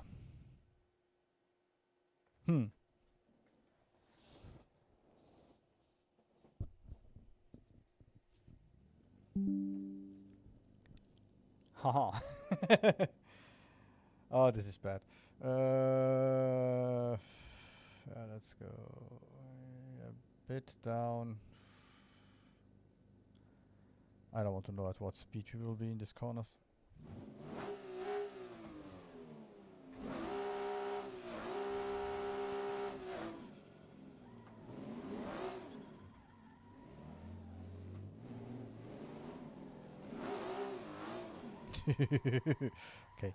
Haha. Oh, this is bad. Let's go a bit down. I don't want to know at what speed we will be in these corners. Okay.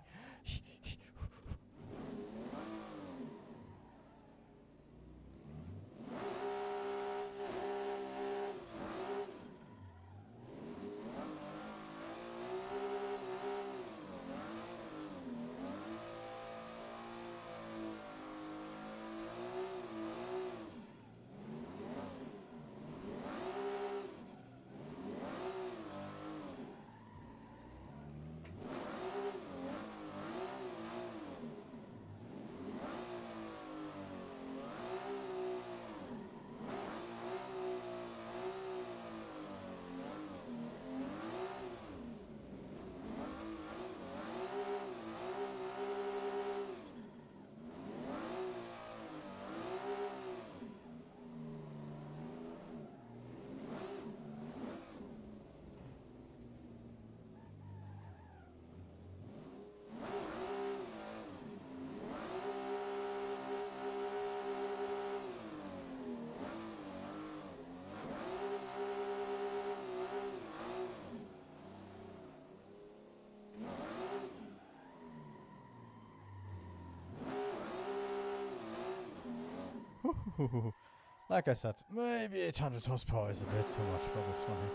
Like I said, maybe 800 horsepower is a bit too much for this one here.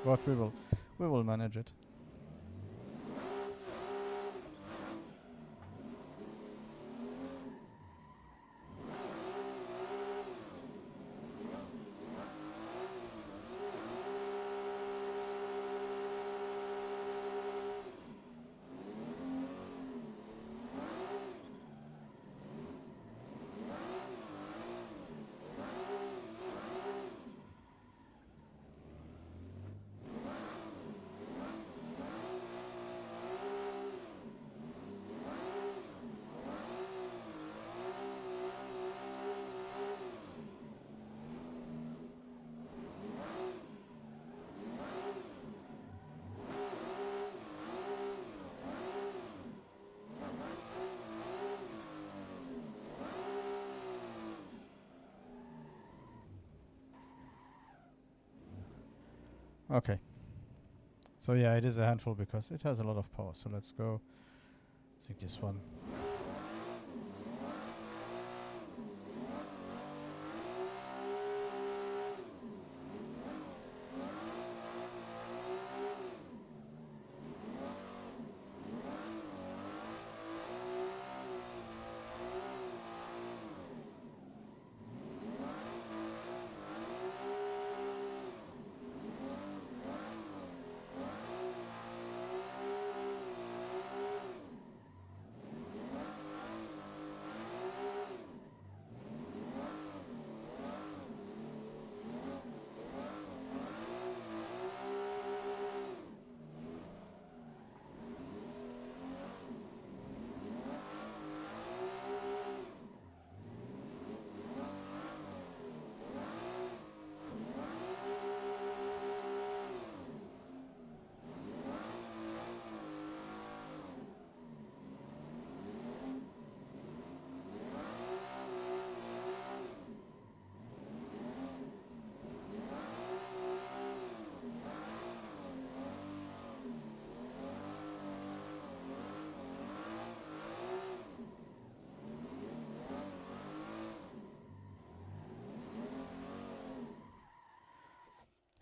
But we will manage it. Okay. So yeah, it is a handful because it has a lot of power. So let's go. I think this one.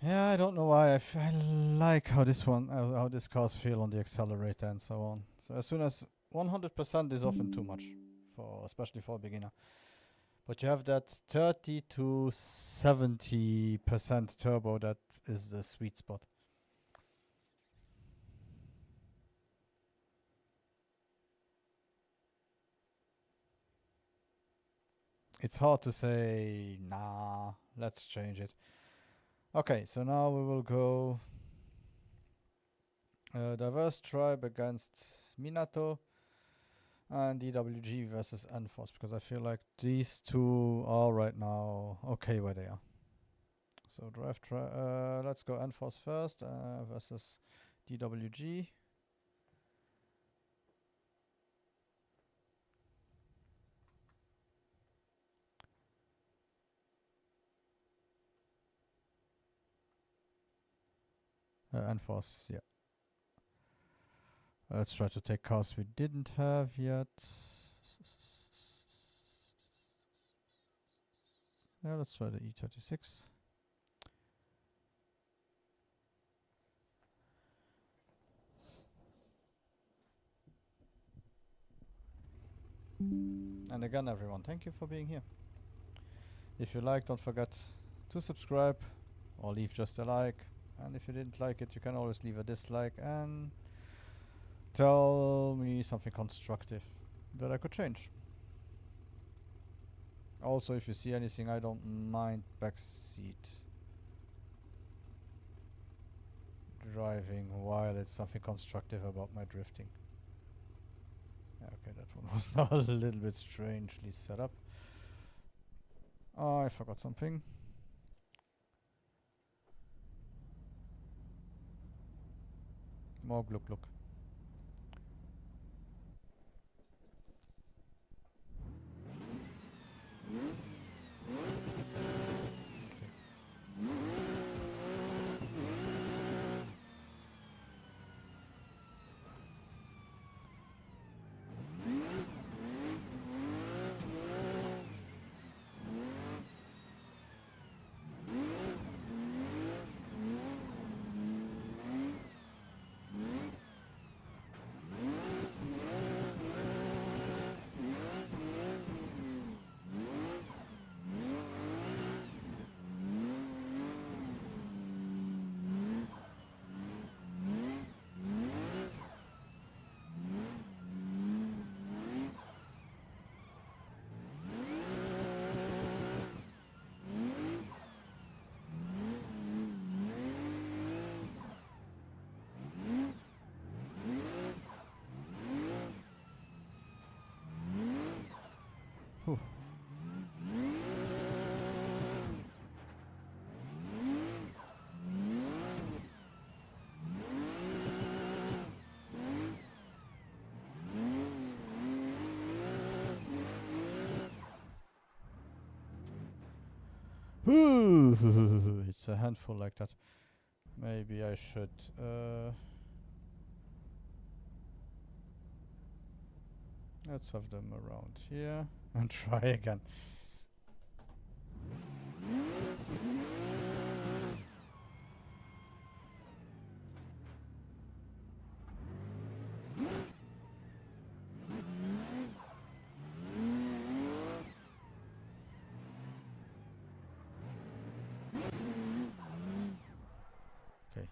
Yeah, I don't know why. I like how this one, how this cars feel on the accelerator and so on. So as soon as 100% is often too much, for especially for a beginner. But you have that 30 to 70% turbo. That is the sweet spot. It's hard to say, nah, let's change it. Okay, so now we will go Diverse Tribe against Minato, and DWG versus Enforce, because I feel like these two are right now okay where they are. So let's go Enforce first versus DWG. Enforce, yeah. Let's try to take cars we didn't have yet. Yeah, let's try the E36. And again, everyone, thank you for being here. If you like, don't forget to subscribe or leave just a like. And if you didn't like it, you can always leave a dislike and tell me something constructive that I could change. Also, if you see anything, I don't mind backseat driving while it's something constructive about my drifting. Okay, that one was now a little bit strangely set up. Oh, I forgot something. More gluck gluck. Whew. It's a handful like that. Maybe I should let's have them around here and try again. Okay.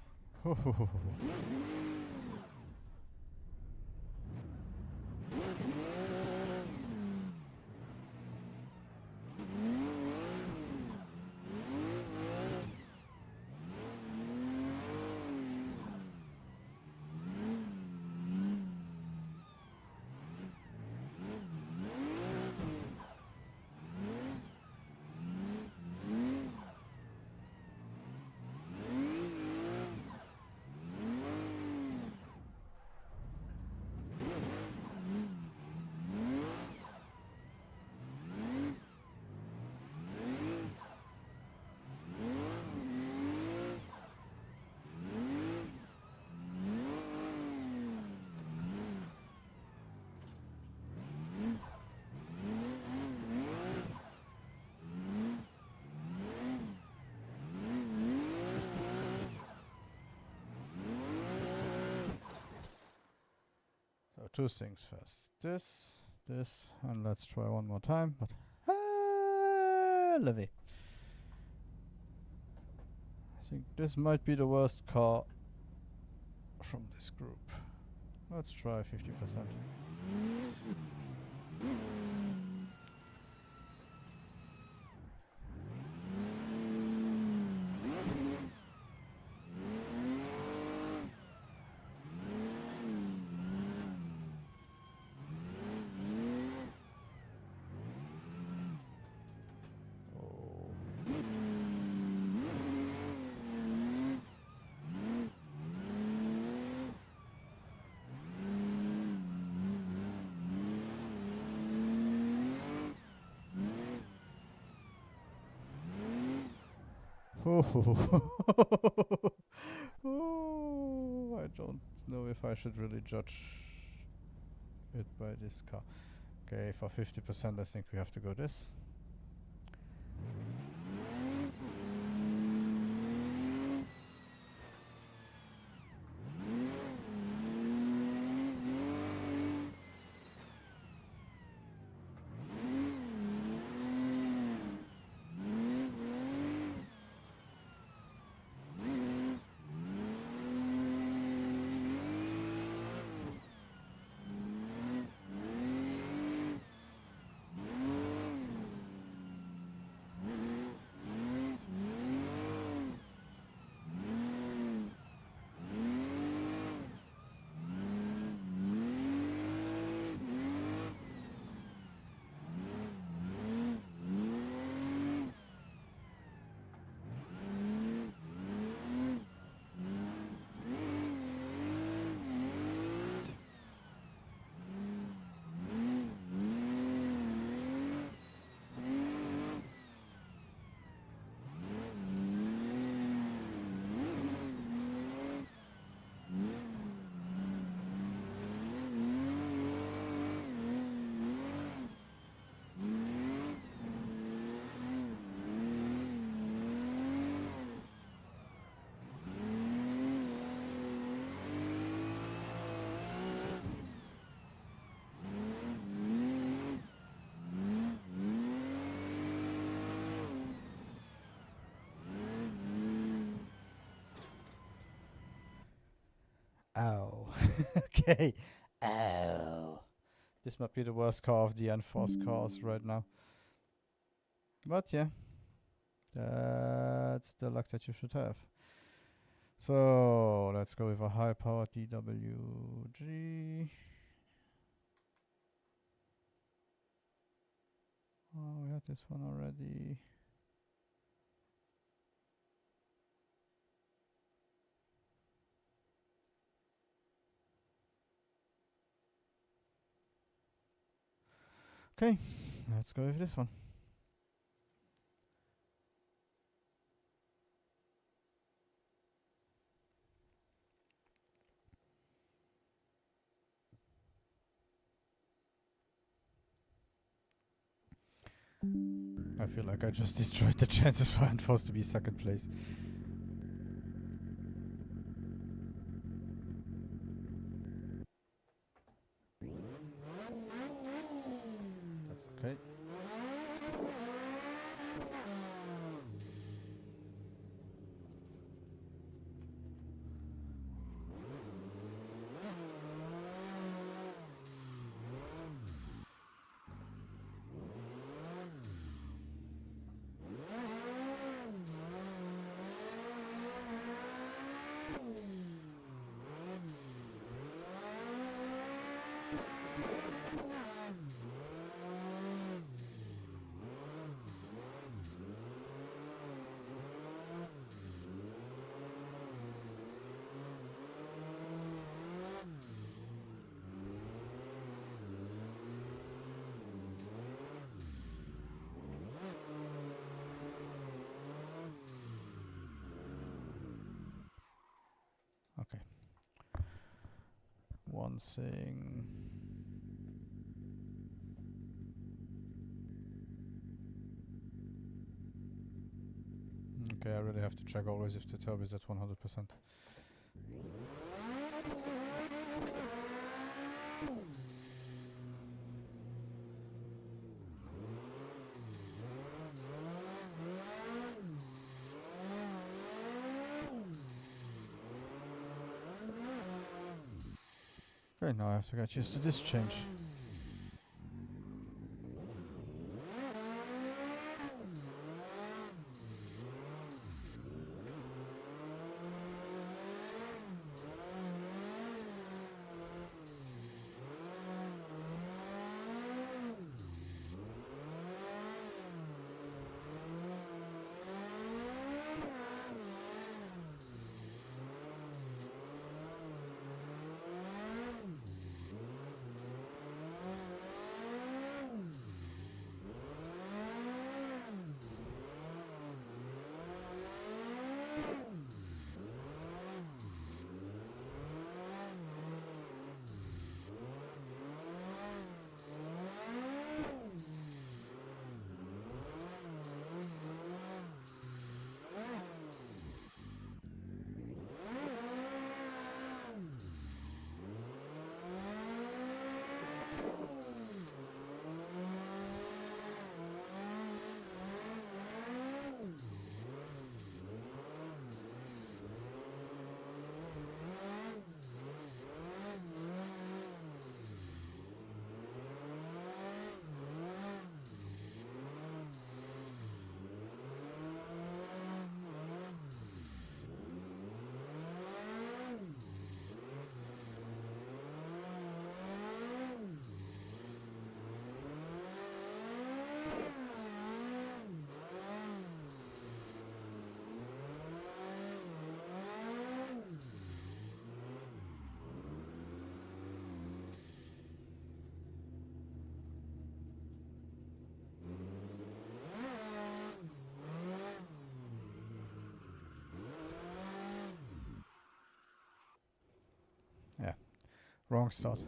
So two things first. This, and let's try one more time. But Levy. I think this might be the worst car from this group. Let's try 50%. Oh, I don't know if I should really judge it by this car. Okay, for 50% I think we have to go this. Ow. Okay. Ow. This might be the worst car of the enforced cars right now. But yeah, that's the luck that you should have. So let's go with a high powered DWG. Oh, we had this one already. Okay, let's go with this one. I feel like I just destroyed the chances for Enforce to be second place. That's okay. Okay. One thing. Okay, I really have to check always if the turbo is at 100%. Okay, now I have to get used to this change. Yeah, wrong start.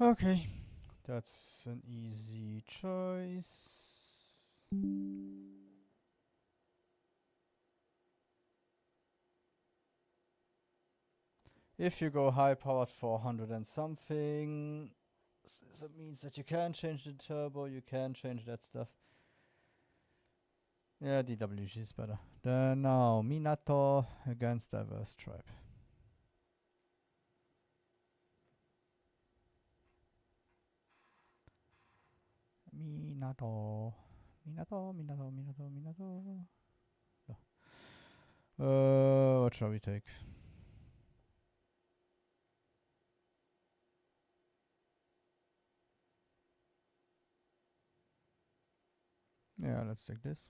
Okay, that's an easy choice. If you go high powered 400 and something, that means that you can change the turbo, you can change that stuff. Yeah, DWG is better. Then now, Minato against Diverse Tribe. Minato. No. What shall we take? Yeah, let's take this.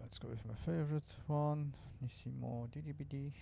Let's go with my favorite one, Nissimo DDBD.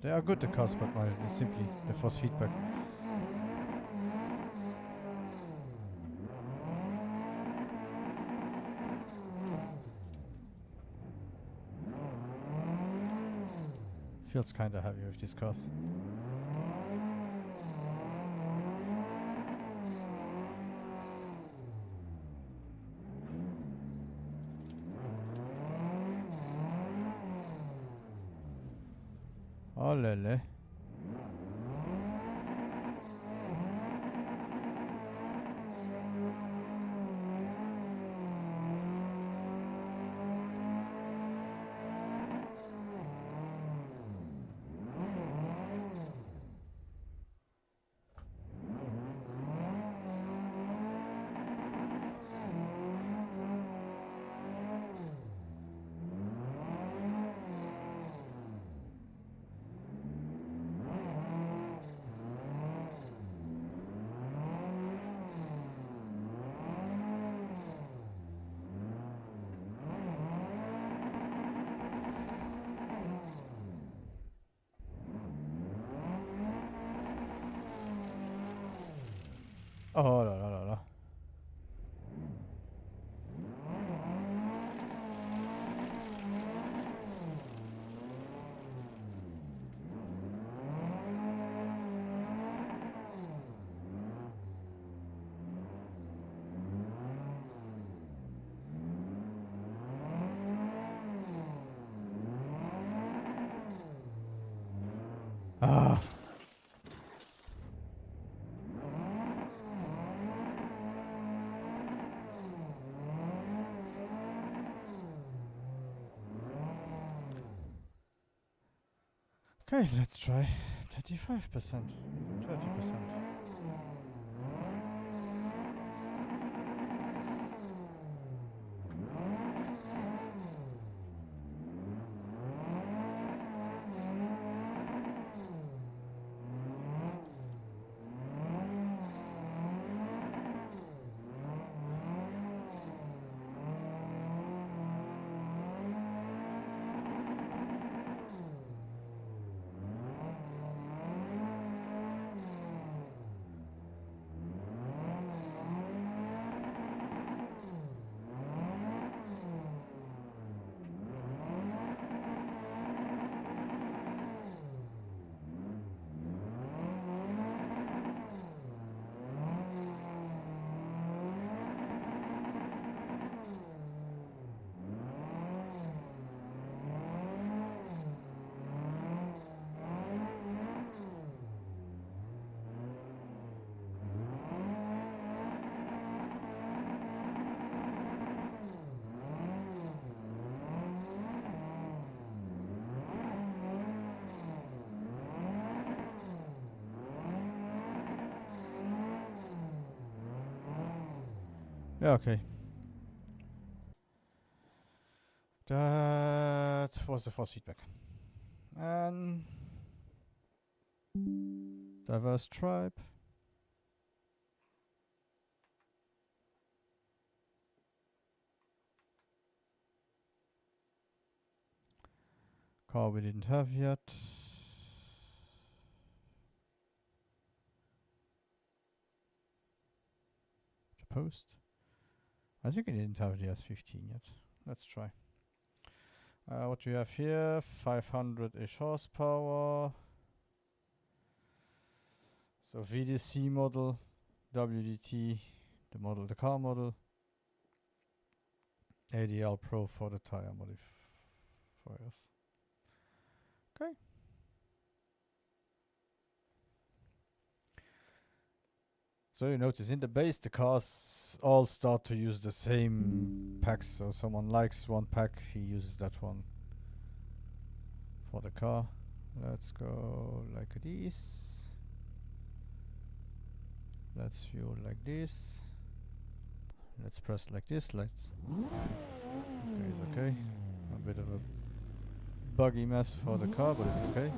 They are good, the cars, but simply the force feedback. Feels kinda heavy with these cars. Oh lele. Oh la la la la. Ah. Okay, let's try 35%, 30%. Yeah, okay. That was the force feedback. And diverse tribe. Car we didn't have yet. The post. I think I didn't have the S15 yet. Let's try. What do we have here? 500-ish horsepower. So VDC model, WDT, the car model. ADL Pro for the tire modifiers. Okay. So you notice in the base the cars all start to use the same packs. So someone likes one pack, he uses that one for the car. Let's go like this. Let's fuel like this. Let's press like this. Let's. Okay, it's okay. A bit of a buggy mess for the car, but it's okay.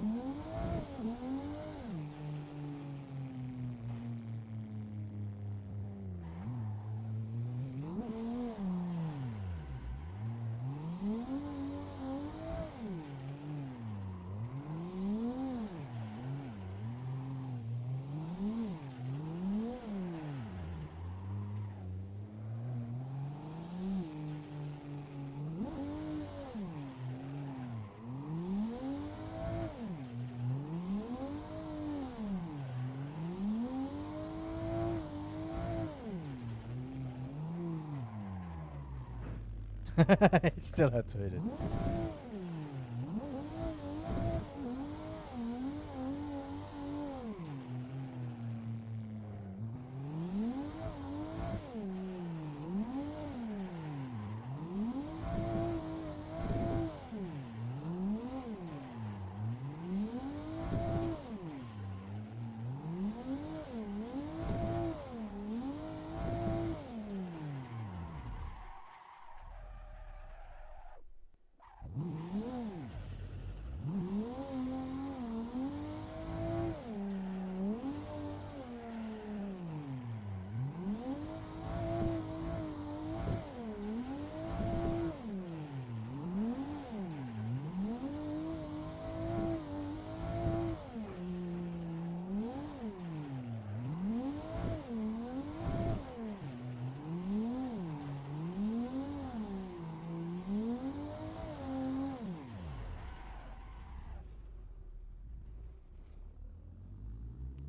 He still had to hit it.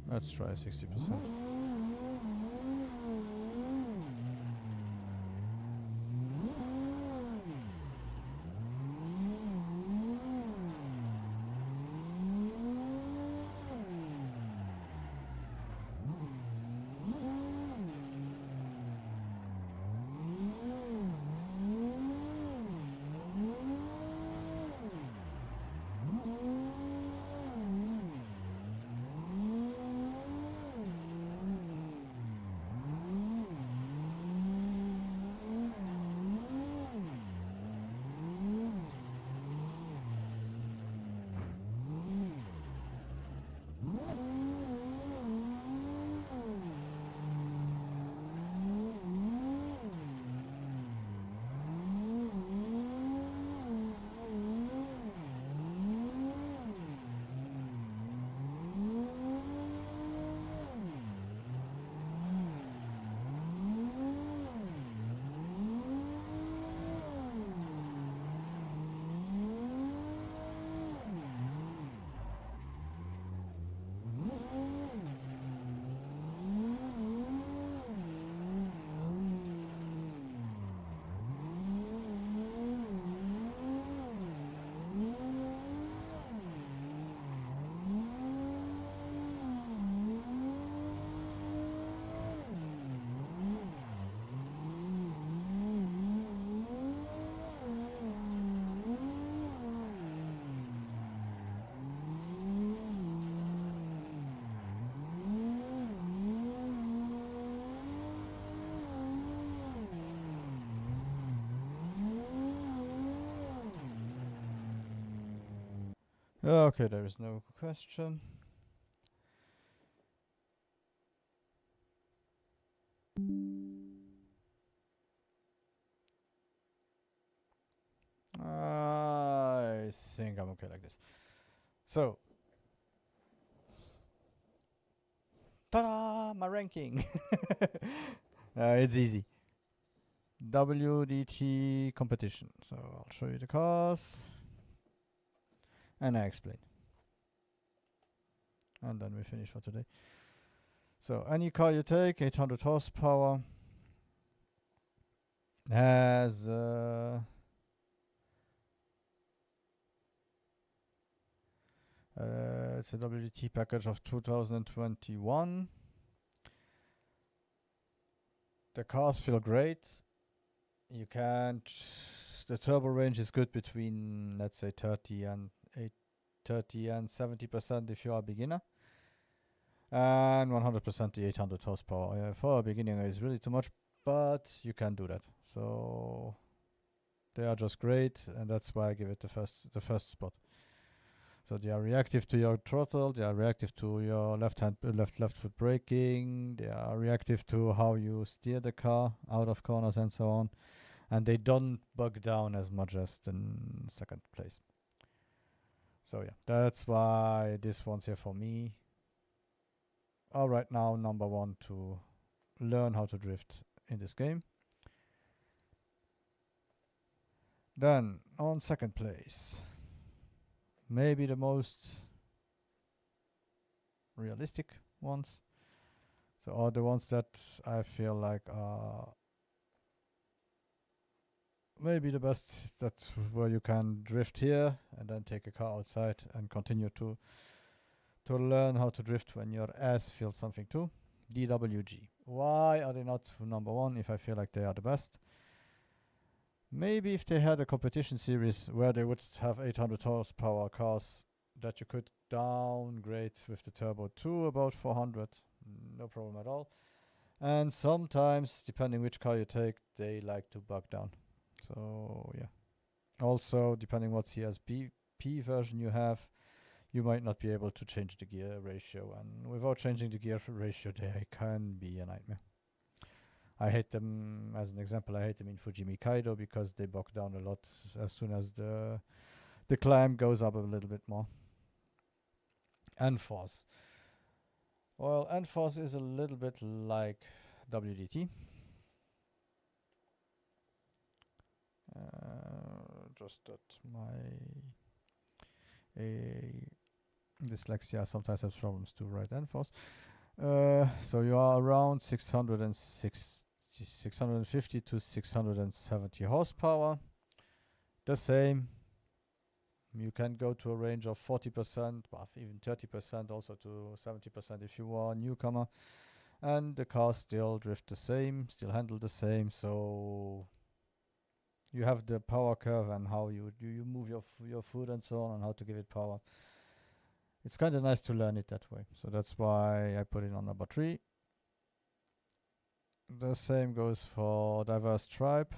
Let's try 60%. Okay, there is no question. I think I'm okay like this. So, ta-da! My ranking. It's easy. WDT competition. So I'll show you the cars, and I explain, and then we finish for today. So any car you take, 800 horsepower, has it's a WDT package of 2021. The cars feel great. You can't. The turbo range is good between, let's say, 30 and 70% if you are a beginner, and 100% the 800 horsepower. For a beginner is really too much, but you can do that. So they are just great, and that's why I give it the first spot. So they are reactive to your throttle. They are reactive to your left foot braking. They are reactive to how you steer the car out of corners and so on. And they don't bug down as much as the second place. So yeah, that's why this one's here for me. All right, now number one to learn how to drift in this game. Then on second place, maybe the most realistic ones. So are the ones that I feel like are maybe the best that's where you can drift here and then take a car outside and continue to learn how to drift when your ass feels something too. DWG. Why are they not number one if I feel like they are the best? Maybe if they had a competition series where they would have 800 horsepower cars that you could downgrade with the turbo to about 400, no problem at all. And sometimes, depending which car you take, they like to bug down. So yeah. Also, depending what CSBP version you have, you might not be able to change the gear ratio, and without changing the gear ratio, they can be a nightmare. I hate them, as an example, I hate them in Fujimi Kaido because they bog down a lot as soon as the climb goes up a little bit more. N-Force. Well, N-Force is a little bit like WDT. Just that my dyslexia sometimes has problems to write N-Force. So you are around 650 to 670 horsepower. The same. You can go to a range of 40%, but even 30%, also to 70% if you are a newcomer. And the cars still drift the same, still handle the same. So you have the power curve and how you move your foot and so on, and how to give it power. It's kind of nice to learn it that way. So that's why I put it on number 3. The same goes for Diverse Tribe.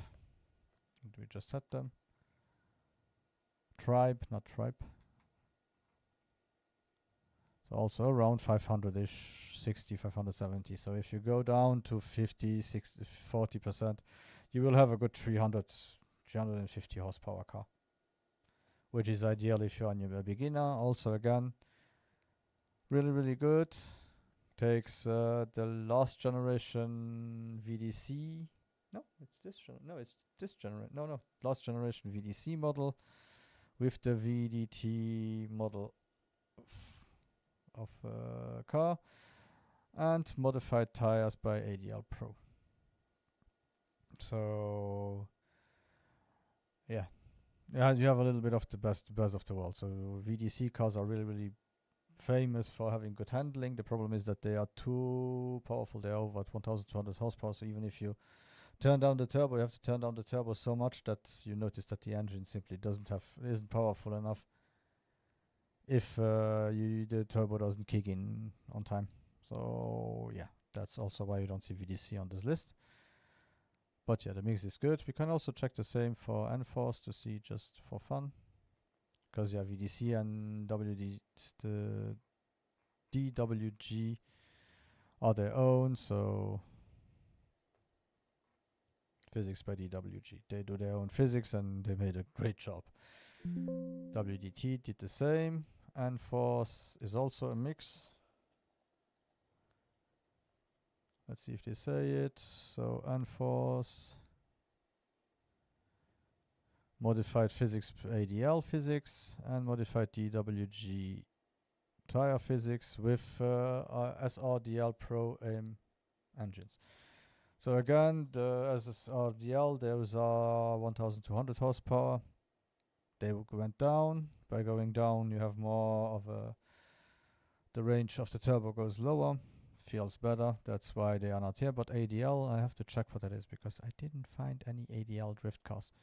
We just had them. Tribe, not Tribe. So also around 500-ish, 60, 570. So if you go down to 50, 60, 40%, you will have a good 350 horsepower car, which is ideal if you're a beginner. Also, again, really, really good. Takes the last generation VDC. No, it's this generation. No, last generation VDC model with the VDT model of car and modified tires by ADL Pro. So yeah, you have a little bit of the best of the world. So VDC cars are really, really famous for having good handling. The problem is that they are too powerful. They are over 1,200 horsepower. So even if you turn down the turbo, you have to turn down the turbo so much that you notice that the engine simply isn't powerful enough if the turbo doesn't kick in on time. So yeah, that's also why you don't see VDC on this list. But yeah, the mix is good. We can also check the same for N-Force to see, just for fun. Because yeah, VDC and the DWG are their own, so physics by DWG. They do their own physics and they made a great job. WDT did the same. N-Force is also a mix. Let's see if they say it. So N-Force, modified physics ADL physics, and modified DWG tire physics with SRDL Pro engines. So again, the SRDL, those are 1,200 horsepower. They went down. By going down, you have more of the range of the turbo goes lower. Feels better. That's why they are not here. But ADL, I have to check what that is because I didn't find any ADL drift cars.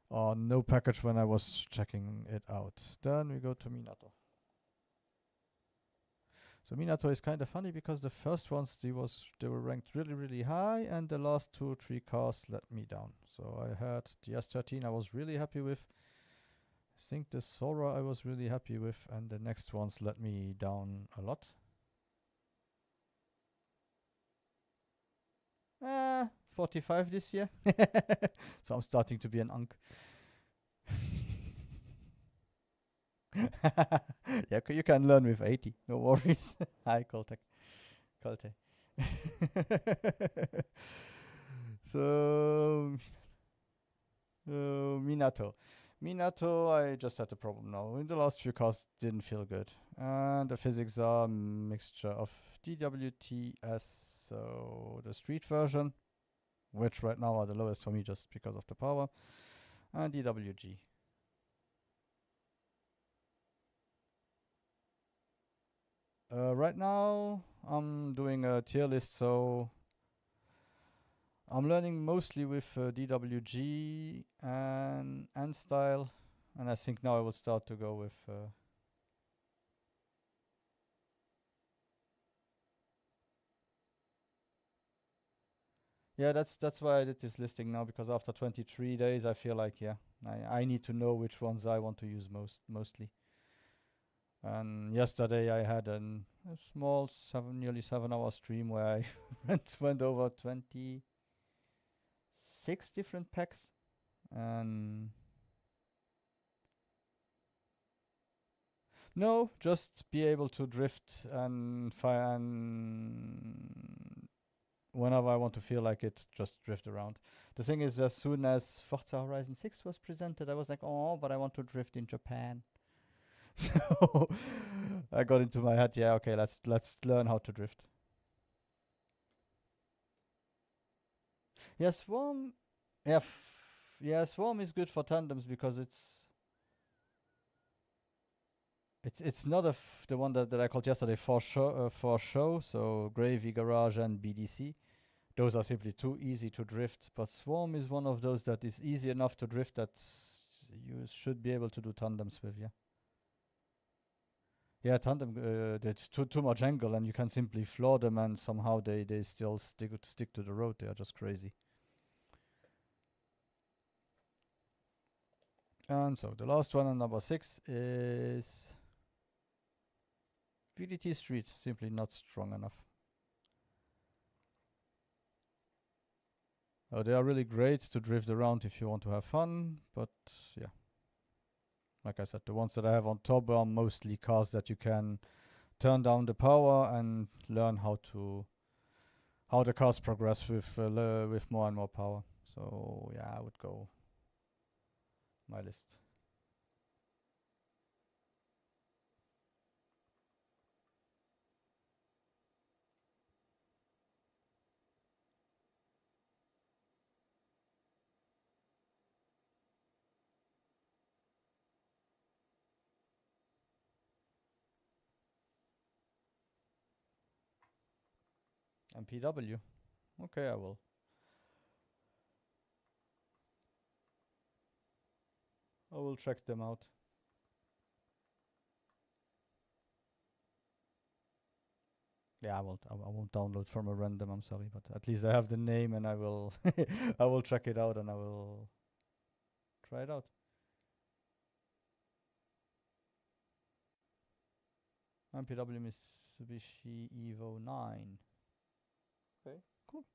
Or no package when I was checking it out. Then we go to Minato. So Minato is kind of funny because the first ones they were ranked really, really high, and the last 2 or 3 cars let me down. So I had the S13 I was really happy with. I think the Sora I was really happy with, and the next ones let me down a lot. 45 this year. So I'm starting to be an unk. Yeah, you can learn with 80, no worries. Hi, Coltec. So, Minato. I just had a problem now. In the last few cars, didn't feel good. And the physics are a mixture of DWTS, so the street version. which right now are the lowest for me just because of the power, and DWG. Right now I'm doing a tier list, so I'm learning mostly with DWG and style, and I think now I will start to go with yeah, that's why I did this listing now, because after 23 days I feel like, yeah, I need to know which ones I want to use mostly. And yesterday I had a small nearly 7 hour stream where I went over 26 different packs, and no, just be able to drift and fire, and whenever I want to feel like it, just drift around. The thing is, as soon as Forza Horizon 6 was presented, I was like, oh, but I want to drift in Japan. So I got into my head, yeah, okay, let's learn how to drift. Yeah, Swarm. Yeah, yeah, Swarm is good for tandems because it's not the one that I called yesterday for show. So Gravy, Garage, and BDC. Those are simply too easy to drift. But Swarm is one of those that is easy enough to drift that you should be able to do tandems with. Yeah. Yeah, tandem. There's too much angle, and you can simply floor them, and somehow they still stick to the road. They are just crazy. And so the last one on number 6 is VDT Street, simply not strong enough. They are really great to drift around if you want to have fun, but yeah. Like I said, the ones that I have on top are mostly cars that you can turn down the power and learn how the cars progress with more and more power. So yeah, I would go my list. MPW. Okay, I will. I will check them out. Yeah, I won't download from a random. I'm sorry, but at least I have the name, and I will I will check it out, and I will try it out. MPW Mitsubishi Evo 9. Okay, cool.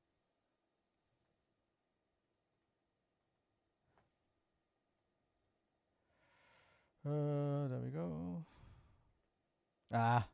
There we go. Ah,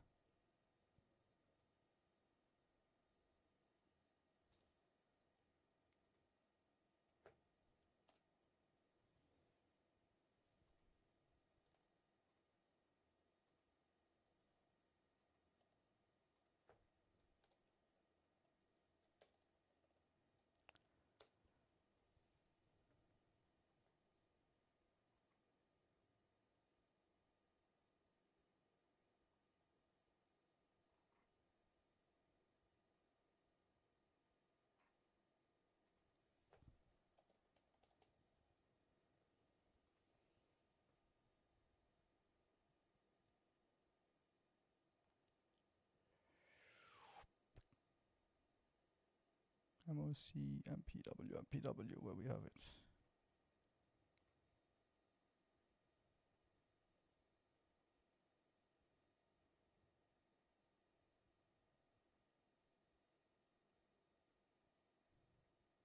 MOC MPW, where we have it.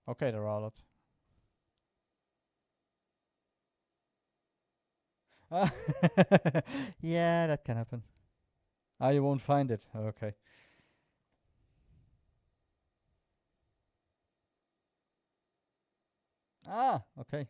Okay, there are a lot. Yeah, that can happen. Ah, you won't find it. Okay. Ah, okay.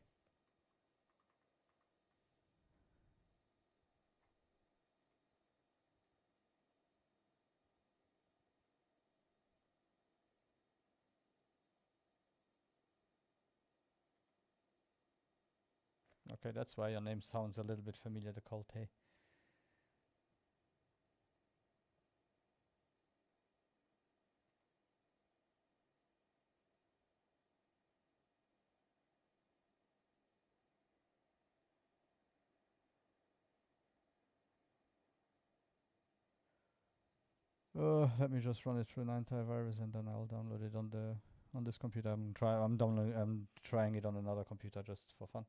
Okay, that's why your name sounds a little bit familiar, the Colte. Let me just run it through an antivirus and then I'll download it on this computer. I'm trying it on another computer just for fun.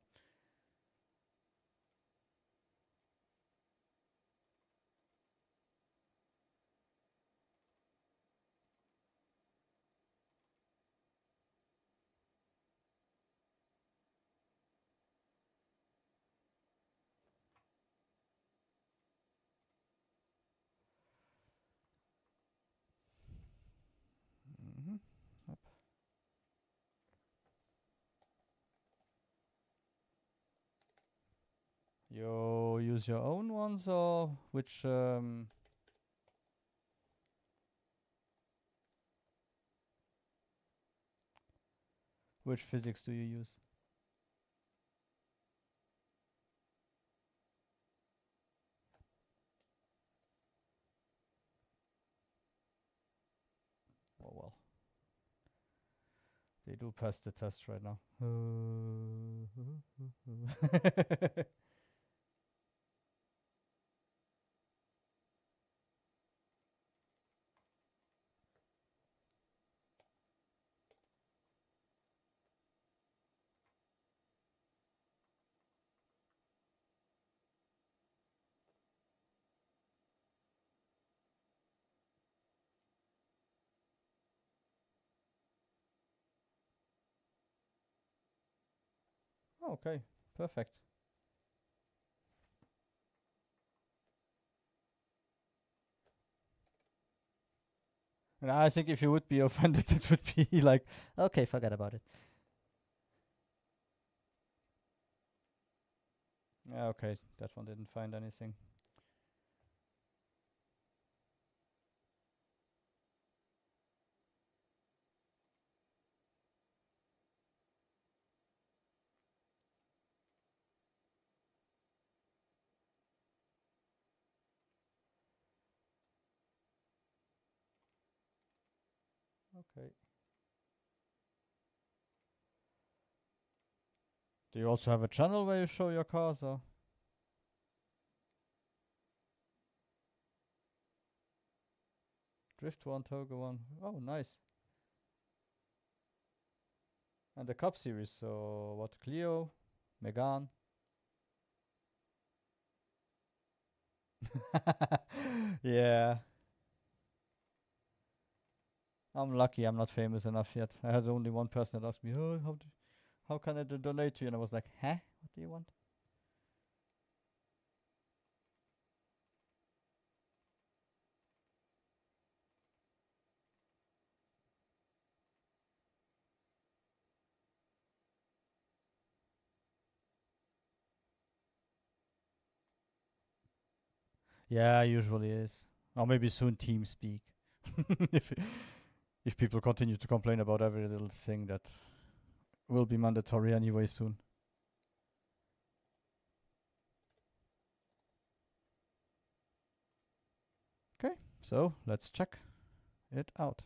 Yep. You use your own ones, or which physics do you use? Oh well. They do pass the test right now. Okay, perfect. And I think if you would be offended, it would be like, okay, forget about it. Yeah, okay, that one didn't find anything. Okay. Do you also have a channel where you show your cars, or? Drift one, Togo one. Oh, nice. And the Cup series, so what? Clio, Megane. Yeah. I'm lucky I'm not famous enough yet. I had only one person that asked me, oh, how can I donate to you? And I was like, huh? What do you want? Yeah, usually is. Or maybe soon TeamSpeak. if if people continue to complain about every little thing, that will be mandatory anyway soon. Okay, so let's check it out.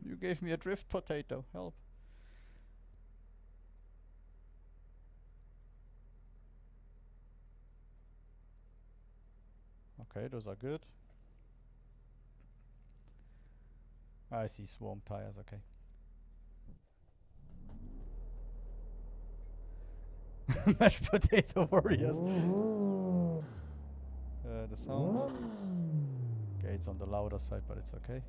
You gave me a drift potato. Help. Okay, those are good. I see swarm tires, okay. Mashed potato warriors. The sound. Okay, it's on the louder side, but it's okay.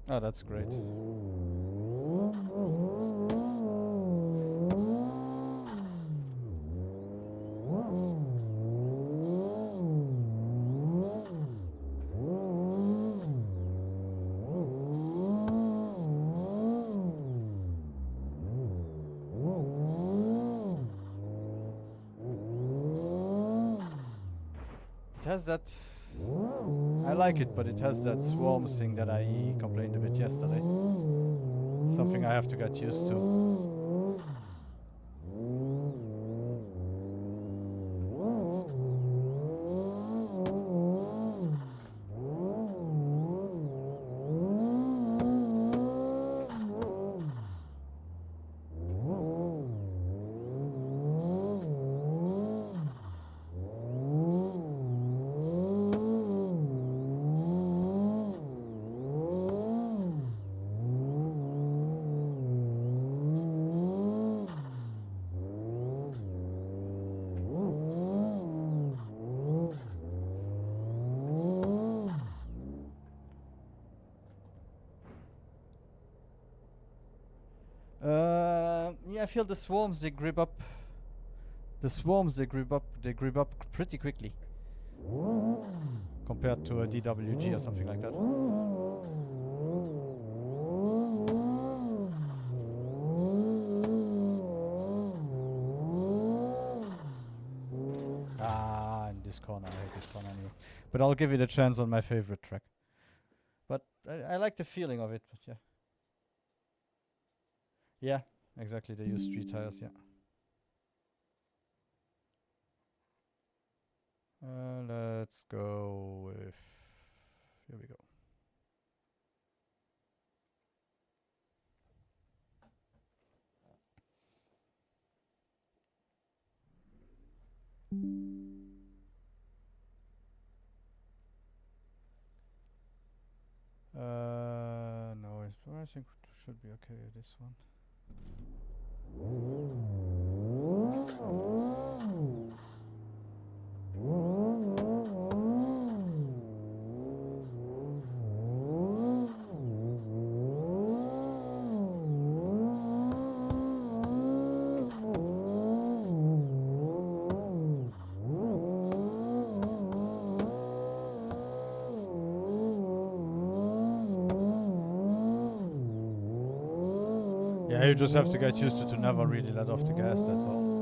Oh, that's great. It has that... I like it, but it has that swarm thing that I complained a bit yesterday. Something I have to get used to. Yeah, I feel the swarms, they grip up. The swarms, they grip up pretty quickly. Compared to a DWG or something like that. Ah, in this corner, I hate this corner anyway. But I'll give it a chance on my favorite track. But I like the feeling of it, but yeah. Yeah, exactly, they use street tires, yeah. Let's go with... Here we go. No, I think it should be okay with this one. Yeah, you just have to get used to never really let off the gas, that's all.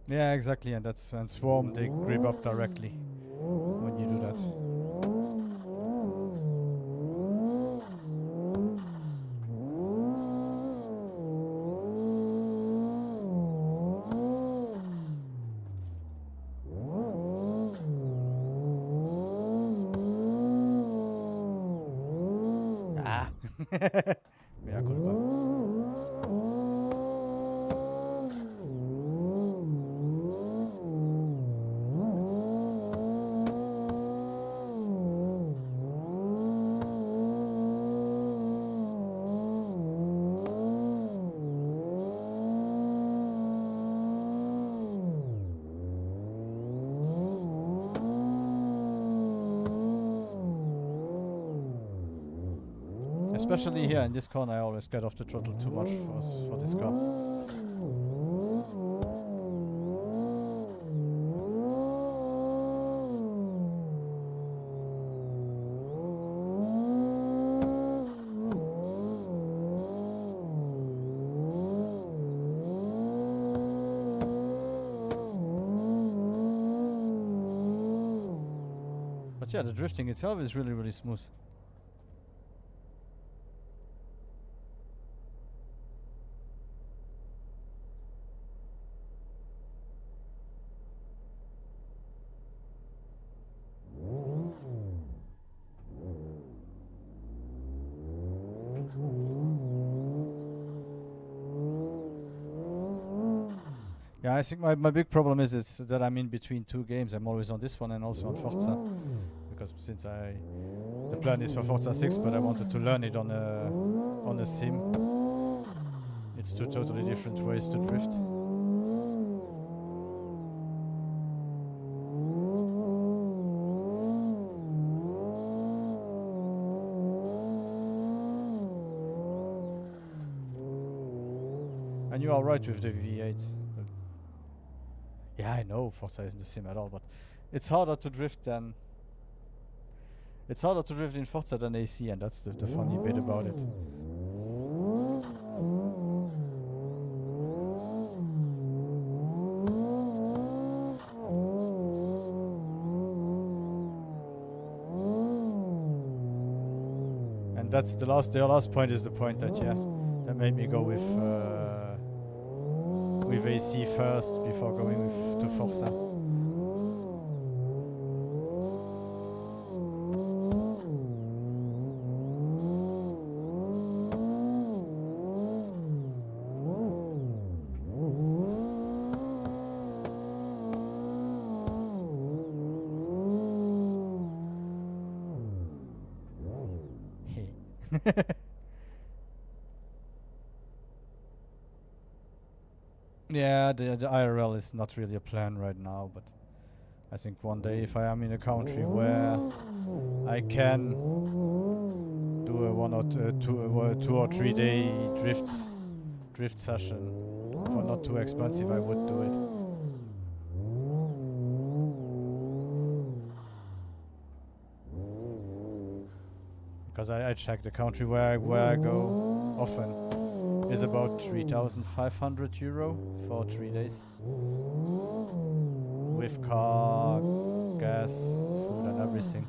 Yeah, exactly, and that's when swarm, they grip up directly when you do that. Ah! Mea culpa. Especially here in this corner, I always get off the throttle too much for this car. yeah, the drifting itself is really, really smooth. Yeah, I think my big problem is that I'm in between two games. I'm always on this one and also on Forza, because since the plan is for Forza 6, but I wanted to learn it on a sim. It's two totally different ways to drift. And you are right with the V8s. Yeah, I know Forza isn't a sim at all, but it's harder to drift than... It's harder to drift in Forza than AC, and that's the funny bit about it. And that's the last point is the point that, yeah, that made me go with AC first before going to Forza. Yeah, the IRL is not really a plan right now, but I think one day if I am in a country where I can do a 2 or 3 day drift session for not too expensive, I would do it. Because I check the country where I go often is about 3,500 euro for 3 days. With car, gas, food and everything.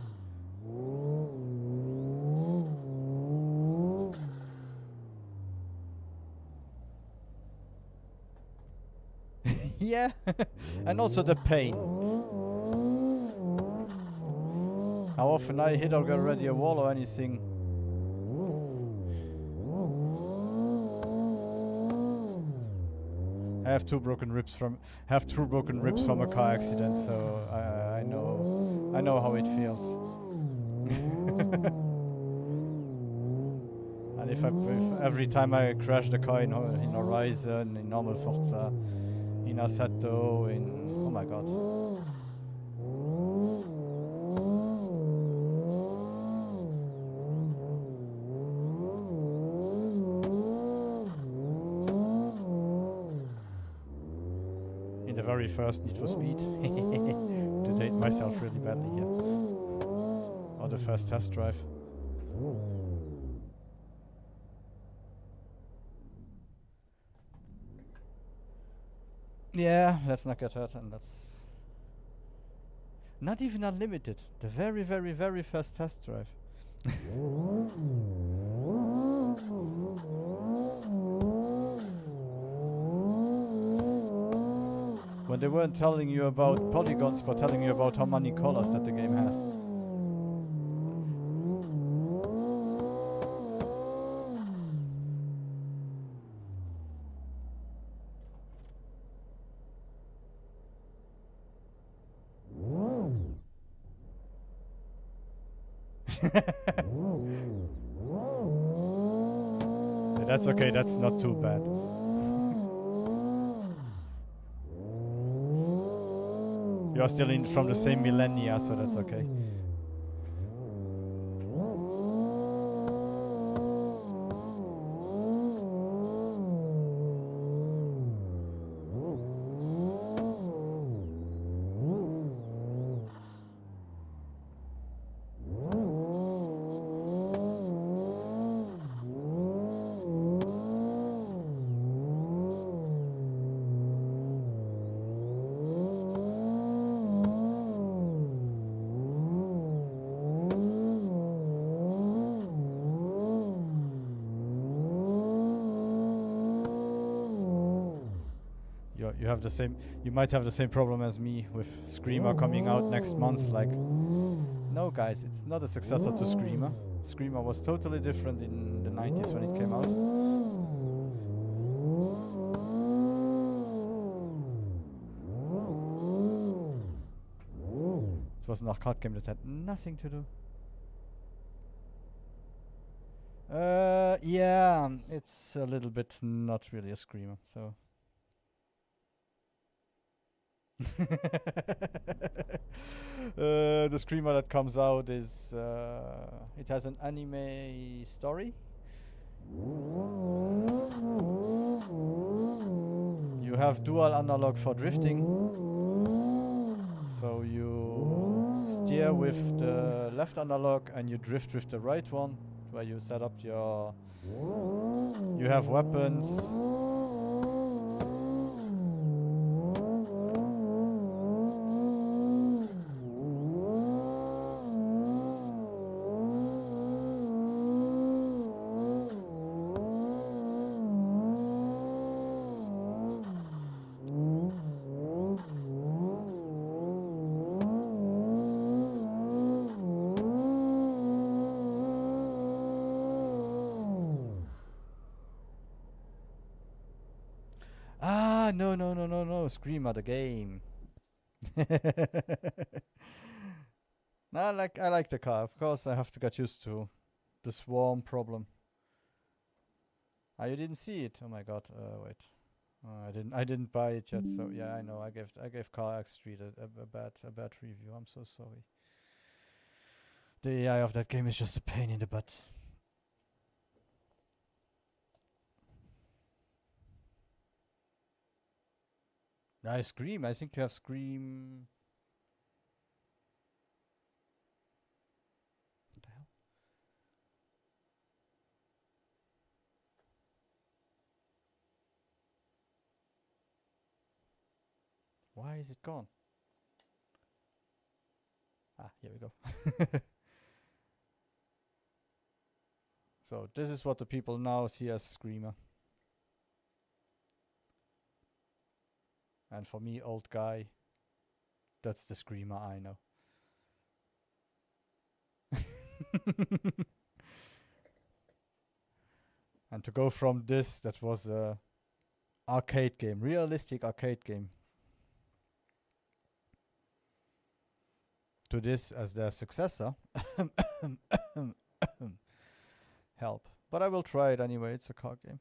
Yeah, and also the pain. How often I hit already a wall or anything. I have two broken ribs from a car accident, so I know how it feels. And if every time I crash the car in Horizon, in normal Forza, in Assetto, oh my god. In the very first Need for Speed, to date myself really badly here, or the first test drive. Yeah, let's not get hurt, and that's not even unlimited. The very, very, very first test drive. When they weren't telling you about polygons, but telling you about how many colors that the game has. That's okay, that's not too bad. You're still from the same millennia, so that's okay. have the same. You might have the same problem as me with Screamer coming out next month. Like, no, guys, it's not a successor to Screamer. Screamer was totally different in the 90s when it came out. It was an arcade game that had nothing to do. Yeah, it's a little bit not really a Screamer, so. The Screamer that comes out is it has an anime story. You have dual analog for drifting, so you steer with the left analog and you drift with the right one, where you set up your. You have weapons. Ah, no, Screamer the game. I like the car. Of course, I have to get used to the swarm problem. Ah, you didn't see it? Oh my god. Wait. I didn't buy it yet. So yeah, I know. I gave Car X Street a bad review. I'm so sorry. The AI of that game is just a pain in the butt. Scream. I think you have Scream. What the hell? Why is it gone? Ah, here we go. So this is what the people now see as Screamer. And for me, old guy, that's the Screamer I know. And to go from this, that was a arcade game, realistic arcade game, to this as their successor. Help. But I will try it anyway, it's a car game.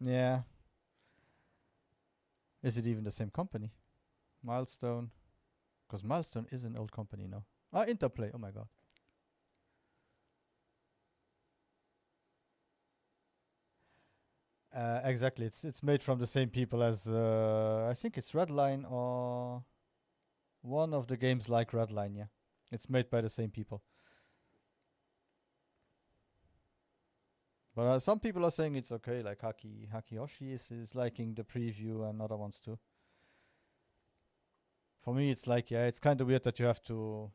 Yeah. Is it even the same company? Milestone. Because Milestone is an old company now. Ah, Interplay. Oh my god. Exactly. It's made from the same people as I think it's Redline or one of the games like Redline. Yeah, it's made by the same people. But some people are saying it's okay. Like Hakiyoshi is liking the preview and other ones too. For me, it's like, yeah, it's kind of weird that you have to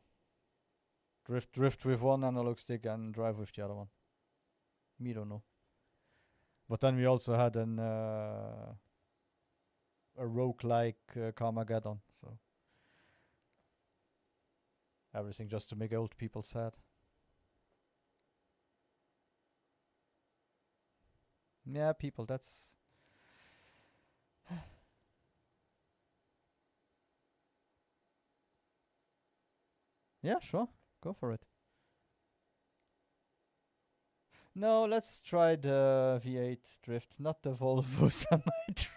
drift with one analog stick and drive with the other one. Me don't know. But then we also had a roguelike Carmageddon, so everything just to make old people sad. Yeah, people, that's... Yeah, sure. Go for it. No, let's try the V8 drift, not the Volvo semi-truck.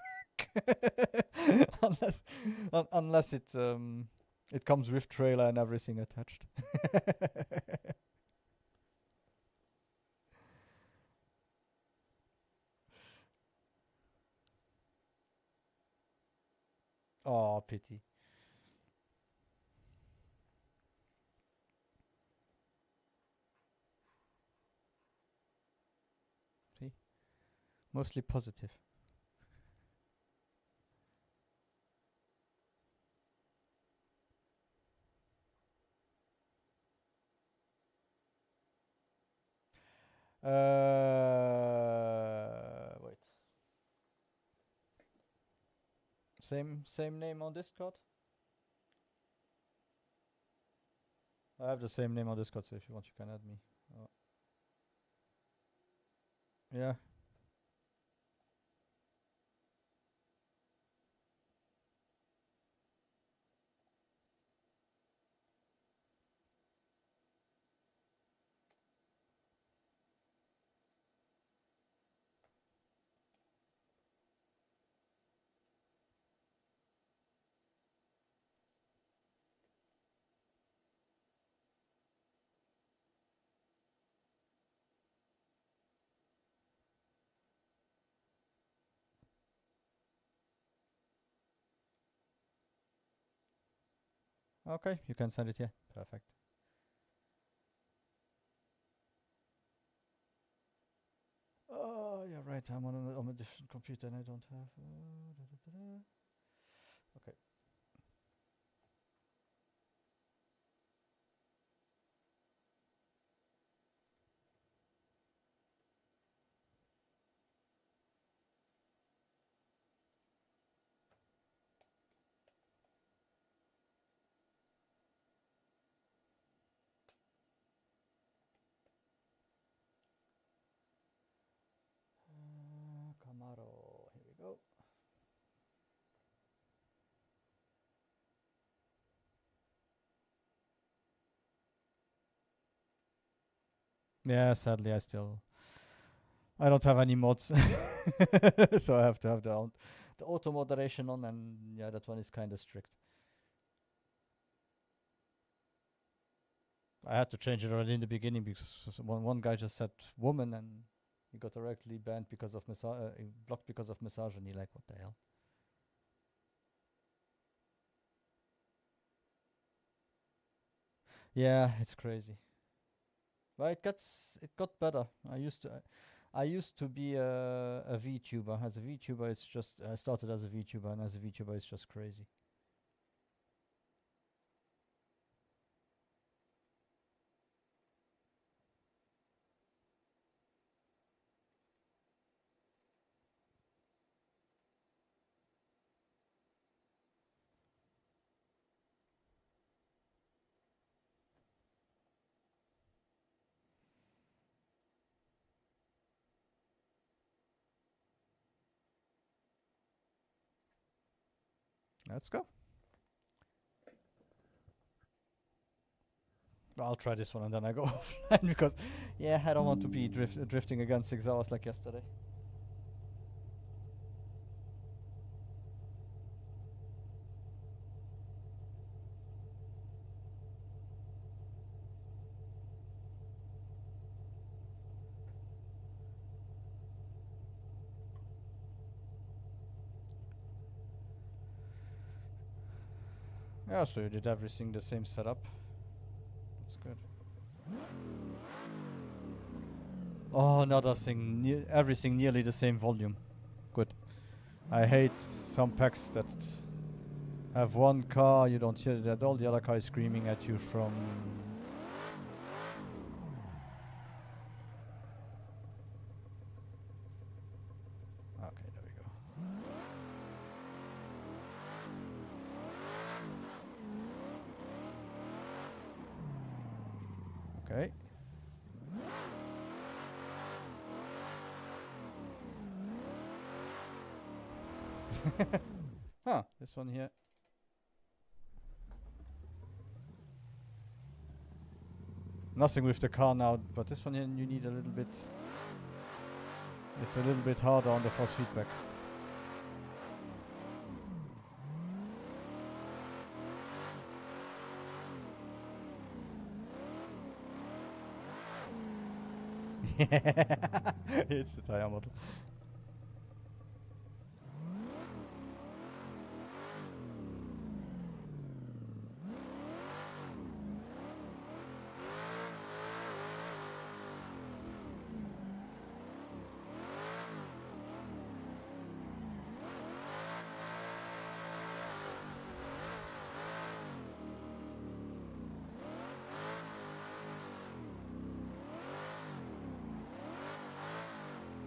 unless it comes with trailer and everything attached. Oh, pity. See? Mostly positive. Wait. Same name on Discord? I have the same name on Discord, so if you want, you can add me. Yeah. Okay, you can send it here. Perfect. Oh, you're right. I'm on a different computer and I don't have. Okay. Camaro. Here we go. Yeah, sadly, I don't have any mods, so I have to have the auto moderation on, and yeah, that one is kind of strict. I had to change it already in the beginning because one guy just said woman and he got directly banned because of blocked because of misogyny. Like, what the hell? Yeah, it's crazy. But it got better. I used to be a VTuber. As a VTuber, it's just I started as a VTuber, and as a VTuber, it's just crazy. Let's go. I'll try this one and then I go offline because, yeah, I don't want to be drifting again 6 hours like yesterday. Yeah, so you did everything the same setup. That's good. Oh, another thing. Everything nearly the same volume. Good. I hate some packs that have one car, you don't hear that all the other car is screaming at you from... Okay, there we go. Okay. Huh, this one here. Nothing with the car now, but this one here you need a little bit... It's a little bit harder on the force feedback. It's the tire model.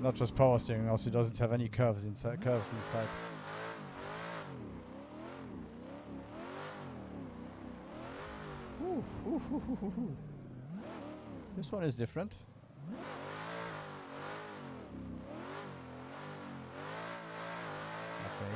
Not just power steering, also it doesn't have any curves inside. Ooh, ooh, ooh, ooh, ooh, ooh. This one is different. Okay.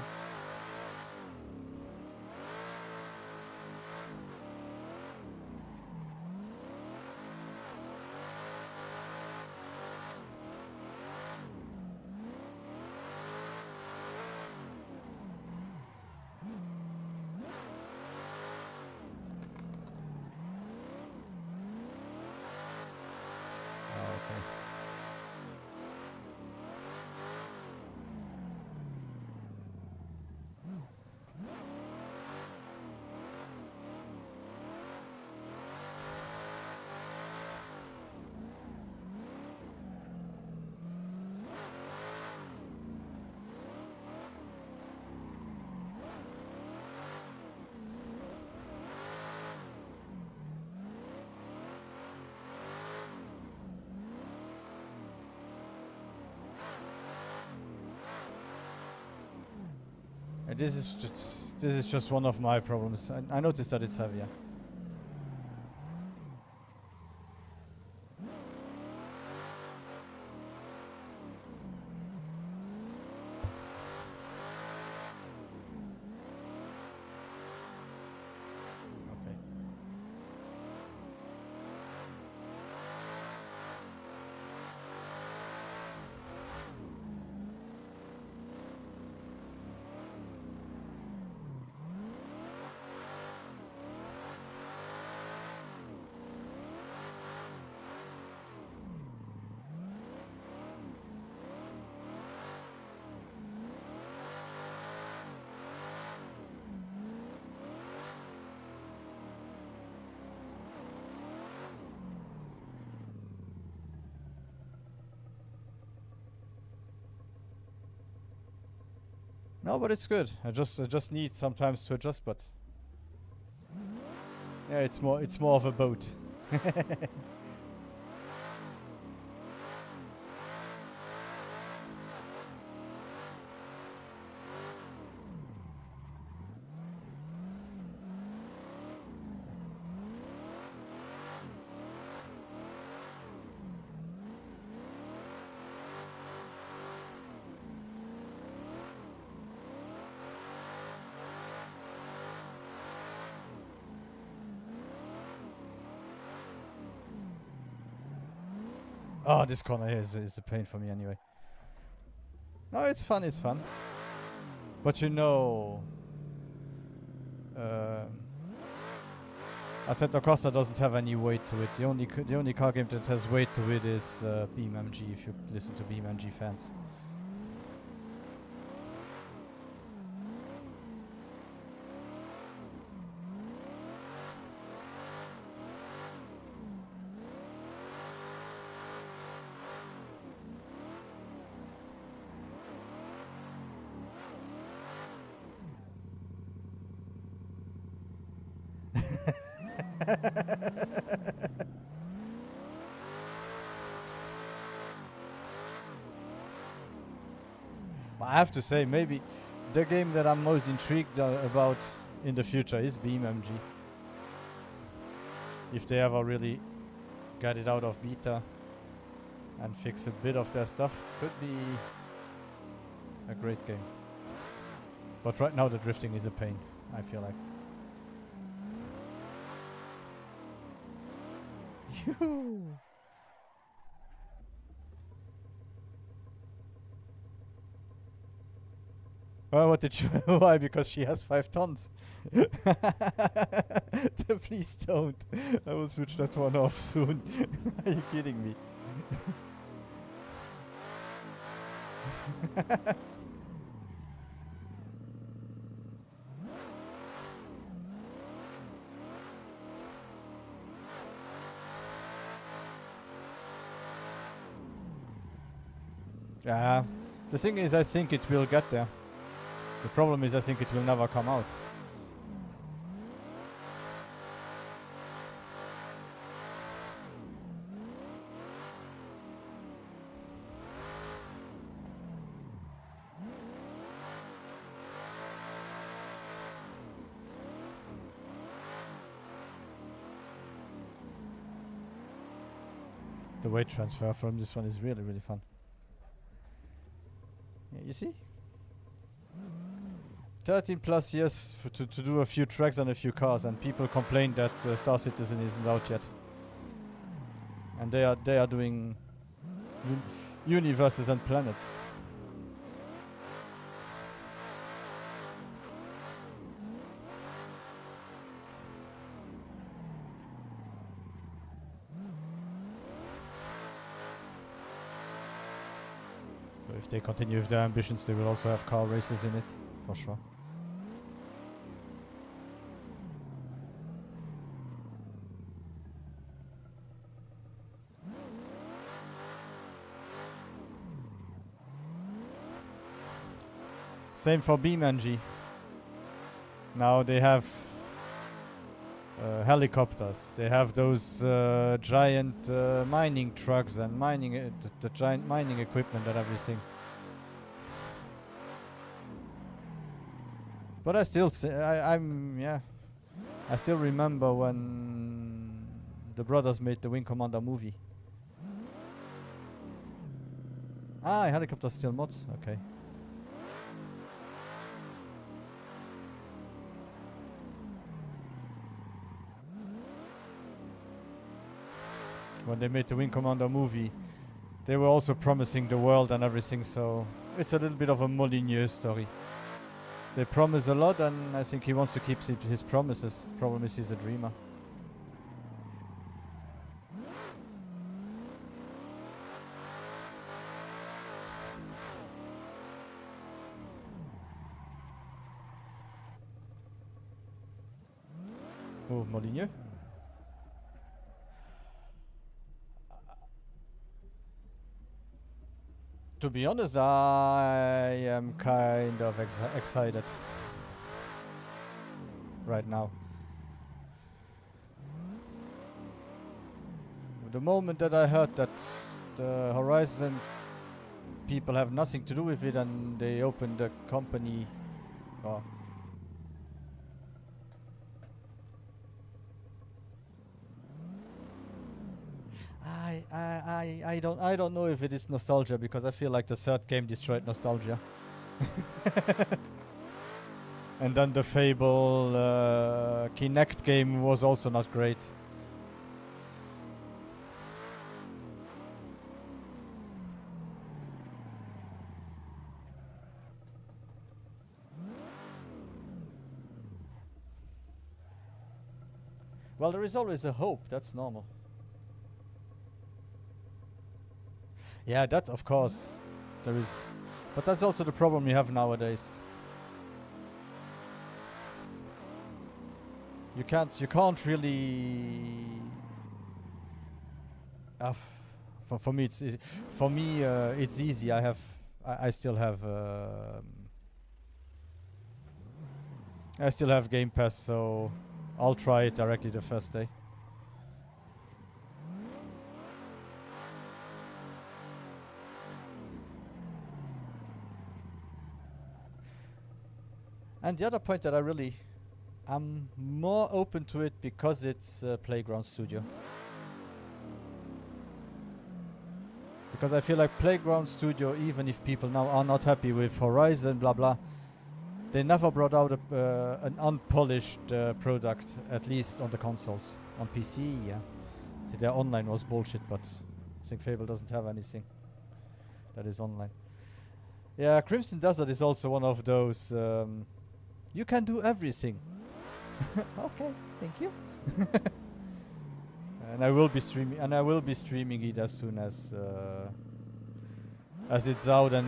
This is just one of my problems. I noticed that it's heavier. Okay. No, but it's good. I just need sometimes to adjust, but yeah, it's more of a boat. Oh, this corner here is a pain for me anyway. No, it's fun, it's fun. But you know, Assetto Corsa doesn't have any weight to it. The only car game that has weight to it is BeamMG, if you listen to BeamMG fans. I have to say, maybe the game that I'm most intrigued about in the future is BeamMG. If they ever really get it out of beta and fix a bit of their stuff, could be a great game. But right now the drifting is a pain, I feel like. Oh, what did you? Why? Because she has 5 tons. Please don't. I will switch that one off soon. Are you kidding me? Yeah. The thing is, I think it will get there. The problem is, I think it will never come out. the weight transfer from this one is really, really fun. Yeah, you see? 13 plus years to do a few tracks on a few cars, and people complain that Star Citizen isn't out yet. And they are doing universes and planets. So if they continue with their ambitions, they will also have car races in it, for sure. Same for BeamNG. Now they have helicopters. They have those giant mining trucks and mining the giant mining equipment and everything. But I still I still remember when the brothers made the Wing Commander movie. Ah, helicopters still mods. Okay. When they made the Wing Commander movie, they were also promising the world and everything, so it's a little bit of a Molyneux story. They promise a lot, and I think he wants to keep his promises. Problem is he's a dreamer. Oh, Molyneux? To be honest, I am kind of excited right now. The moment that I heard that the Horizon people have nothing to do with it and they opened the company, I don't know if it is nostalgia, because I feel like the third game destroyed nostalgia. And then the Fable Kinect game was also not great. Well, there is always a hope, that's normal. Yeah, that's of course there is, but that's also the problem you have nowadays. You can't really. For me, it's easy. For me, it's easy. I still have Game Pass, so I'll try it directly the first day. And the other point that I'm more open to it because it's Playground Studio. Because I feel like Playground Studio, even if people now are not happy with Horizon, blah blah, they never brought out an unpolished product, at least on the consoles. On PC, yeah. Their online was bullshit, but I think Fable doesn't have anything that is online. Yeah, Crimson Desert is also one of those... you can do everything. Okay, thank you. And I will be streaming it as soon as it's out and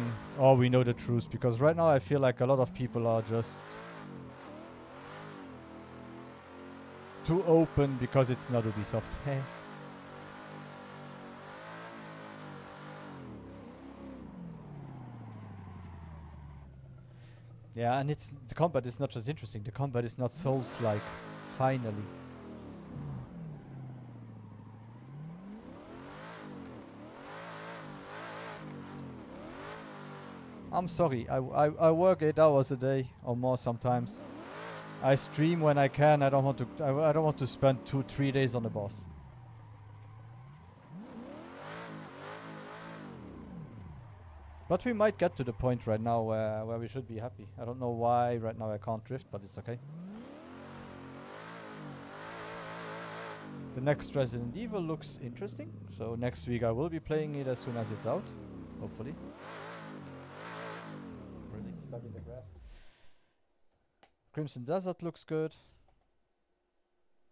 we know the truth, because right now I feel like a lot of people are just too open because it's not Ubisoft. Hey. Yeah, and the combat is not just interesting, the combat is not Souls-like, finally. I'm sorry, I work 8 hours a day or more sometimes. I stream when I can. I don't want to spend 2-3 days on the boss. But we might get to the point right now where we should be happy. I don't know why right now I can't drift, but it's okay. The next Resident Evil looks interesting, so next week I will be playing it as soon as it's out, hopefully. Really stuck in the grass. Crimson Desert looks good.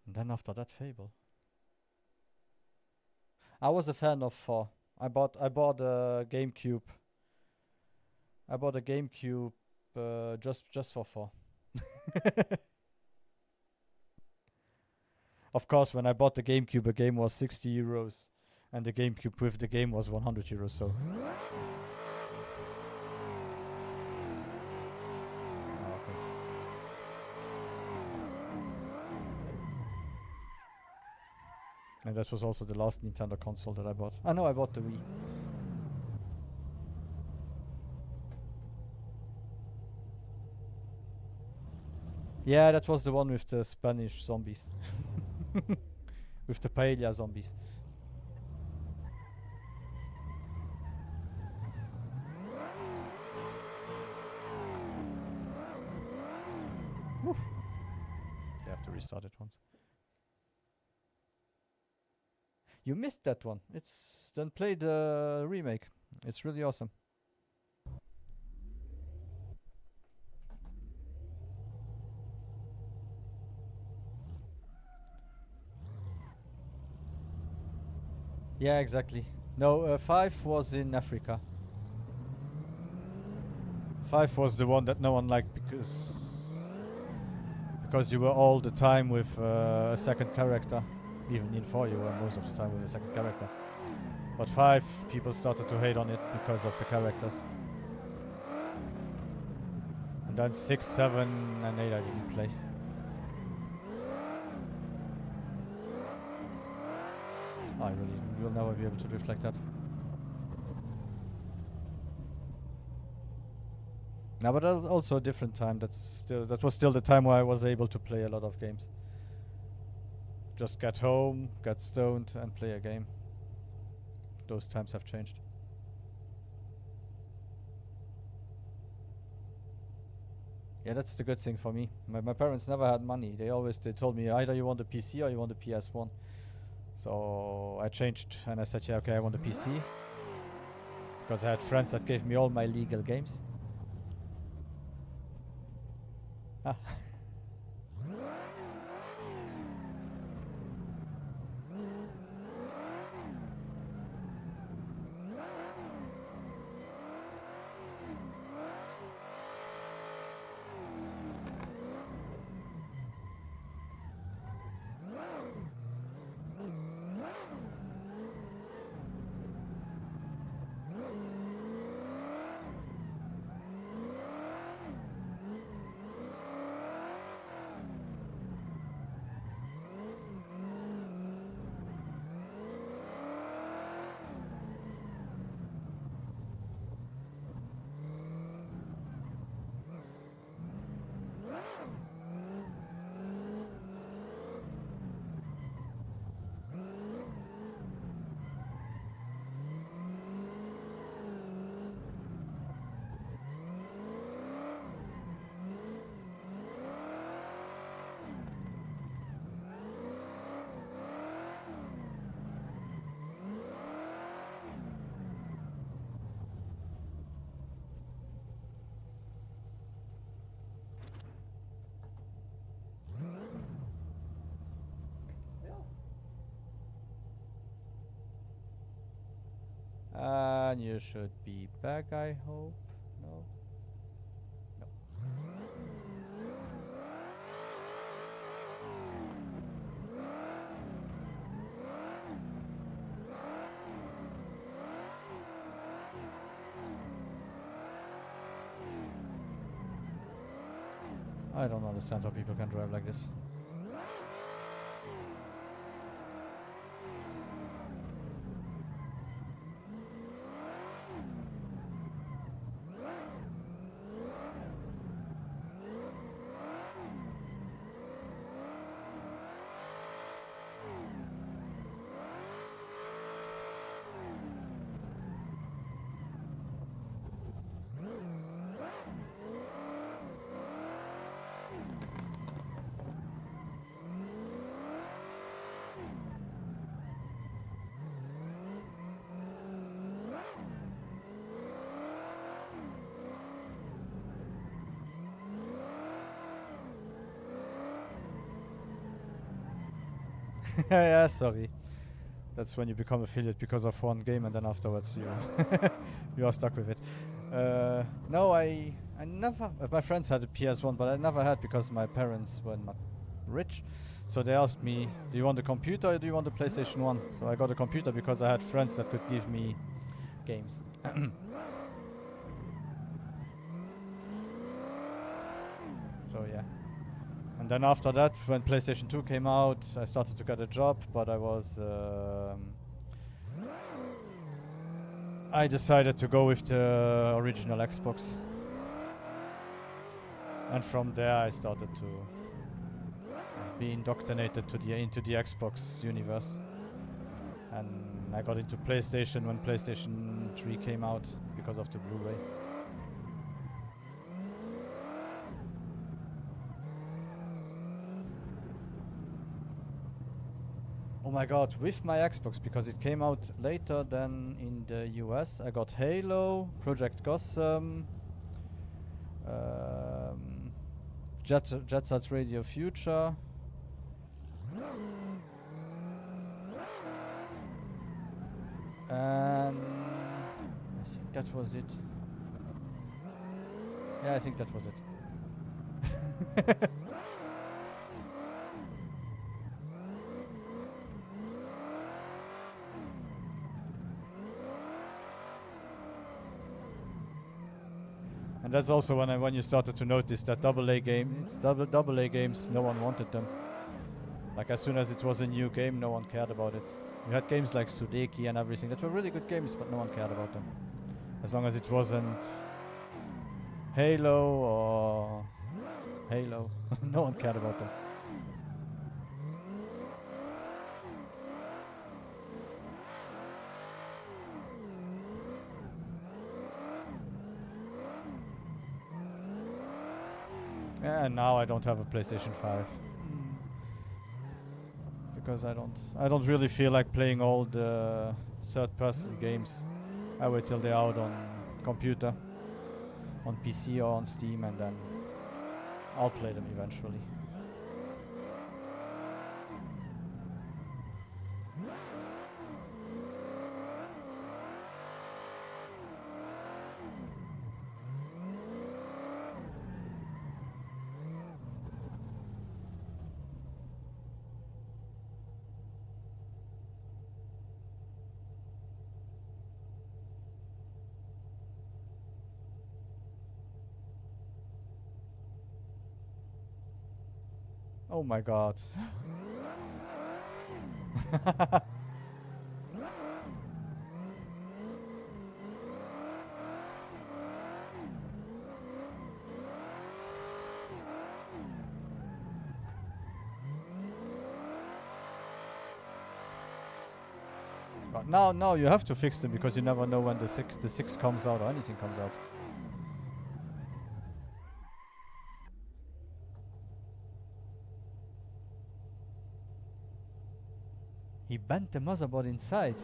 And then after that, Fable. I was a fan of 4. I bought a GameCube. I bought a GameCube just for 4. Of course, when I bought the GameCube, a game was 60 euros, and the GameCube with the game was 100 euros. So. And that was also the last Nintendo console that I bought. I know I bought the Wii. Yeah, that was the one with the Spanish zombies. With the paella zombies. Woof. They have to restart it once. You missed that one. Then play the remake. It's really awesome. Yeah, exactly. No, 5 was in Africa. 5 was the one that no one liked because you were all the time with a second character. Even in 4 you were most of the time with a second character. But 5 people started to hate on it because of the characters. And then 6, 7 and 8 I didn't play. I really will never be able to drift like that. No, but that was also a different time. That was still the time where I was able to play a lot of games. Just get home, get stoned, and play a game. Those times have changed. Yeah, that's the good thing for me. My parents never had money. They told me either you want a PC or you want a PS1. So I changed and I said, yeah, okay, I want a PC. Because I had friends that gave me all my legal games. Ah. And you should be back, I hope. No? No. I don't understand how people can drive like this. Yeah, sorry. That's when you become affiliate because of one game, and then afterwards you you are stuck with it. No, I never. My friends had a PS1, but I never had because my parents were not rich. So they asked me, "Do you want a computer or do you want a PlayStation 1?" So I got a computer because I had friends that could give me games. So yeah. And then after that, when PlayStation 2 came out, I started to get a job, but I decided to go with the original Xbox. And from there I started to be indoctrinated into the Xbox universe. And I got into PlayStation when PlayStation 3 came out because of the Blu-ray. Oh my god, with my Xbox, because it came out later than in the US, I got Halo, Project Gotham, Jet Set Radio Future, and I think that was it. Yeah, I think that was it. And that's also when you started to notice that AA games, no one wanted them. Like as soon as it was a new game, no one cared about it. You had games like Sudeki and everything that were really good games, but no one cared about them. As long as it wasn't Halo or Halo, no one cared about them. Yeah, and now I don't have a PlayStation 5. Because I don't really feel like playing all the third-person games. I wait till they're out on computer, on PC or on Steam, and then I'll play them eventually. Oh my god. But now you have to fix them because you never know when the six comes out or anything comes out. He bent the motherboard inside.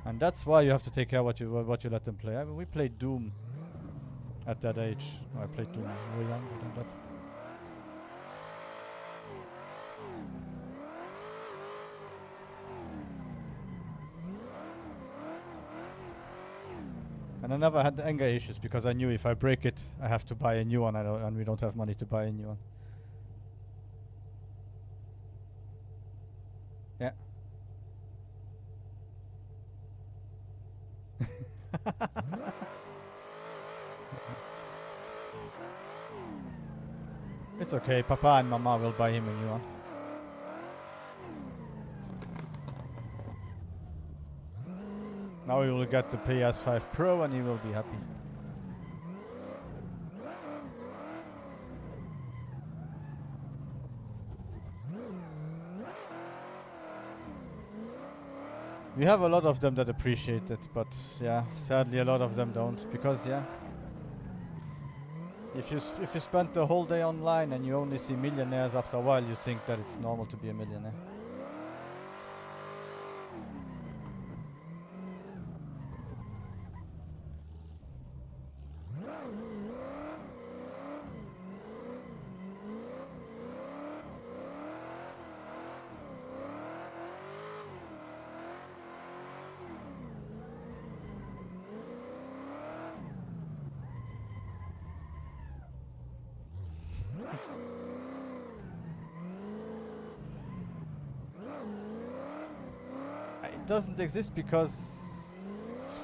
And that's why you have to take care what you let them play. I mean, we played Doom at that age. I played Doom way younger than that. And I never had anger issues because I knew if I break it, I have to buy a new one, and we don't have money to buy a new one. Yeah. It's okay, Papa and Mama will buy him a new one. Now he will get the PS5 Pro and he will be happy. We have a lot of them that appreciate it, but yeah, sadly a lot of them don't, because yeah, if you spend the whole day online and you only see millionaires, after a while you think that it's normal to be a millionaire. doesn't exist because,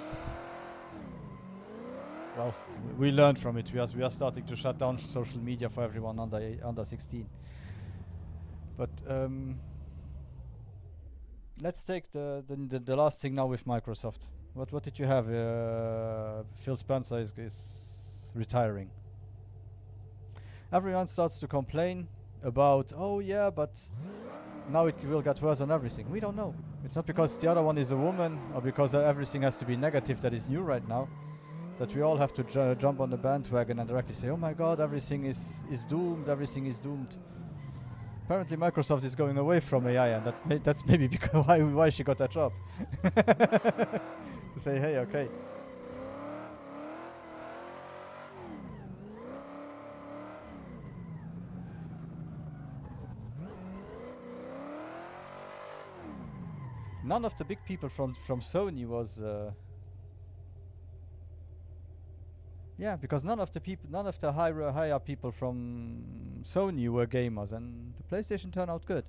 well, we learned from it. We are starting to shut down social media for everyone under 16. But let's take the last thing now with Microsoft. What did you have? Phil Spencer is retiring. Everyone starts to complain about, oh yeah, but now it will get worse on everything. We don't know. It's not because the other one is a woman or because everything has to be negative that is new right now that we all have to jump on the bandwagon and directly say, oh my god, everything is doomed, everything is doomed. Apparently Microsoft is going away from AI, and that's maybe because why she got that job. To say, hey, okay. None of the big people from Sony was yeah, because none of the higher people from Sony were gamers, and the PlayStation turned out good.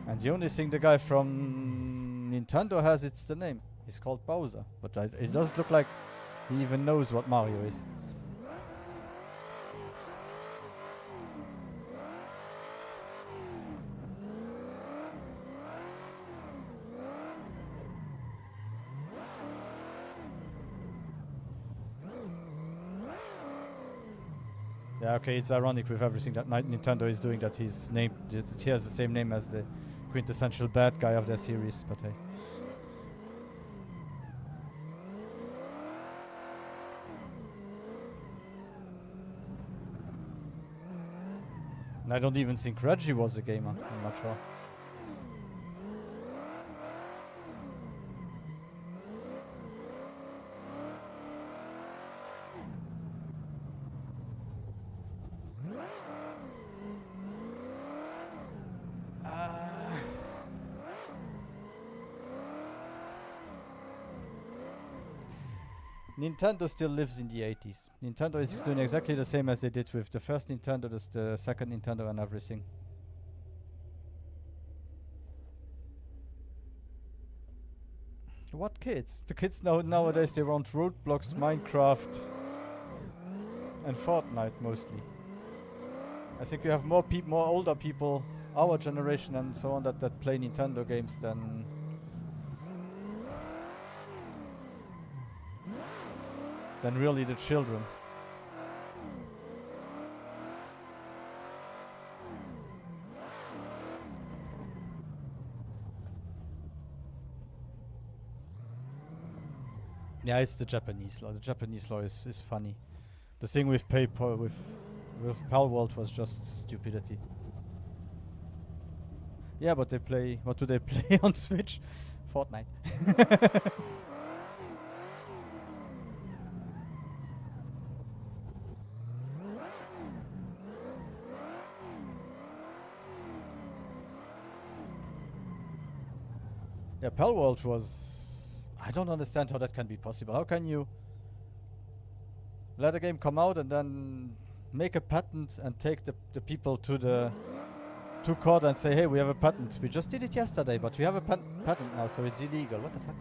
And the only thing the guy from Nintendo has, it's the name. He's called Bowser, but it doesn't look like he even knows what Mario is. Yeah, okay, it's ironic with everything that Nintendo is doing that he has the same name as the quintessential bad guy of their series, but hey. And I don't even think Reggie was a gamer, I'm not sure. Nintendo still lives in the 80s. Nintendo is doing exactly the same as they did with the first Nintendo, the second Nintendo and everything. What kids? The kids nowadays, they want Roblox, Minecraft and Fortnite mostly. I think you have more older people, our generation and so on, that play Nintendo games than really the children. Yeah, it's the Japanese law. The Japanese law is funny. The thing with PayPal, with Palworld was just stupidity. Yeah, but they play. What do they play on Switch? Fortnite. Yeah, Palworld was... I don't understand how that can be possible. How can you let a game come out and then make a patent and take the people to court and say, hey, we have a patent. We just did it yesterday, but we have a patent now, so it's illegal. What the fuck?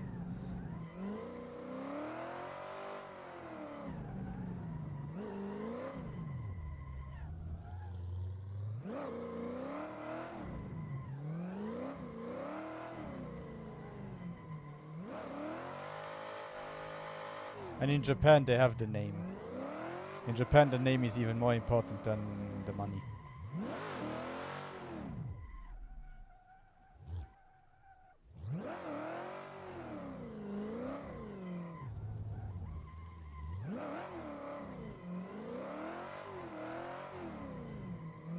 And in Japan, they have the name. In Japan, the name is even more important than the money.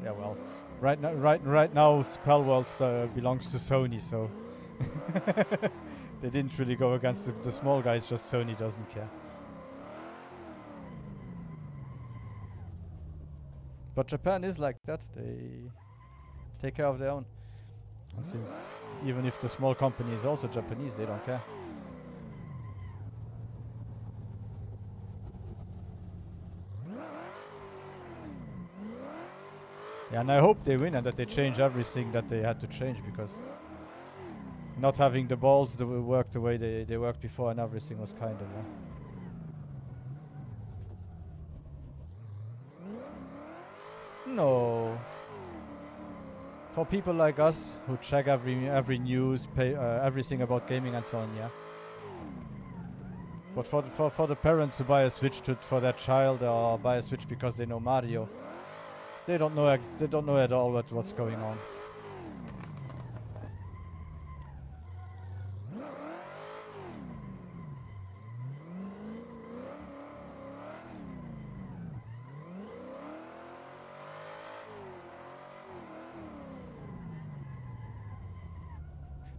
Yeah, well, right now, Palworld belongs to Sony, so they didn't really go against the small guys. Just Sony doesn't care. But Japan is like that. They take care of their own. And since even if the small company is also Japanese, they don't care. Yeah, and I hope they win and that they change everything that they had to change, because not having the balls to work the way they worked before and everything was kind of... No. For people like us who check every news, pay everything about gaming and so on, yeah. But for the parents who buy a Switch for their child, or buy a Switch because they know Mario, they don't know at all what's going on.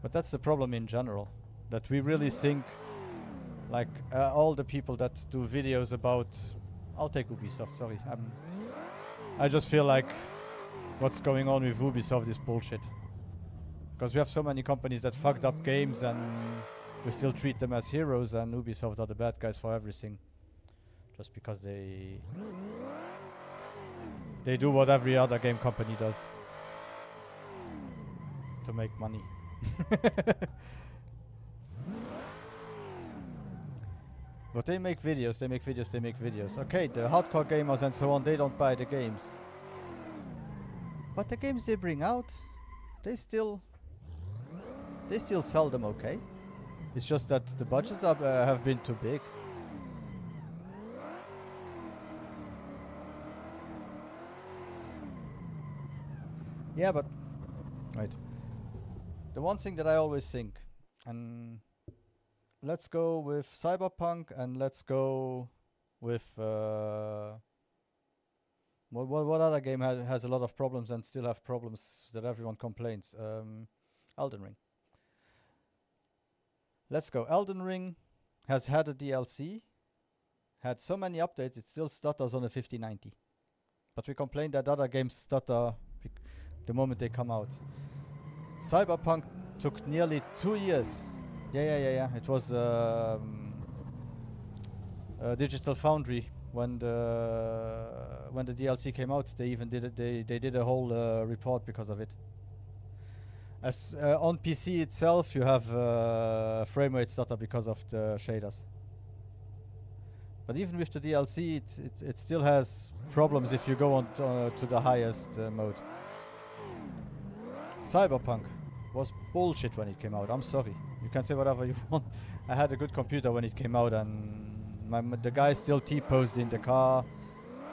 But that's the problem in general, that we really think, like all the people that do videos about... I'll take Ubisoft, sorry. I just feel like what's going on with Ubisoft is bullshit. Because we have so many companies that fucked up games and we still treat them as heroes, and Ubisoft are the bad guys for everything. Just because they do what every other game company does to make money. But they make videos. Okay, the hardcore gamers and so on, they don't buy the games. But the games they bring out, they still sell them okay. It's just that the budgets have been too big. Yeah, but... Right. The one thing that I always think, and let's go with Cyberpunk, and let's go with what other game has a lot of problems and still have problems that everyone complains? Elden Ring. Let's go. Elden Ring has had a DLC, had so many updates, it still stutters on a 5090. But we complain that other games stutter the moment they come out. Cyberpunk took nearly 2 years. Yeah. It was Digital Foundry when the DLC came out. They even did it. They did a whole report because of it. As on PC itself, you have frame rate stutter because of the shaders. But even with the DLC, it still has problems if you go on to the highest mode. Cyberpunk was bullshit when it came out. I'm sorry. You can say whatever you want. I had a good computer when it came out, and the guy still T-posed in the car.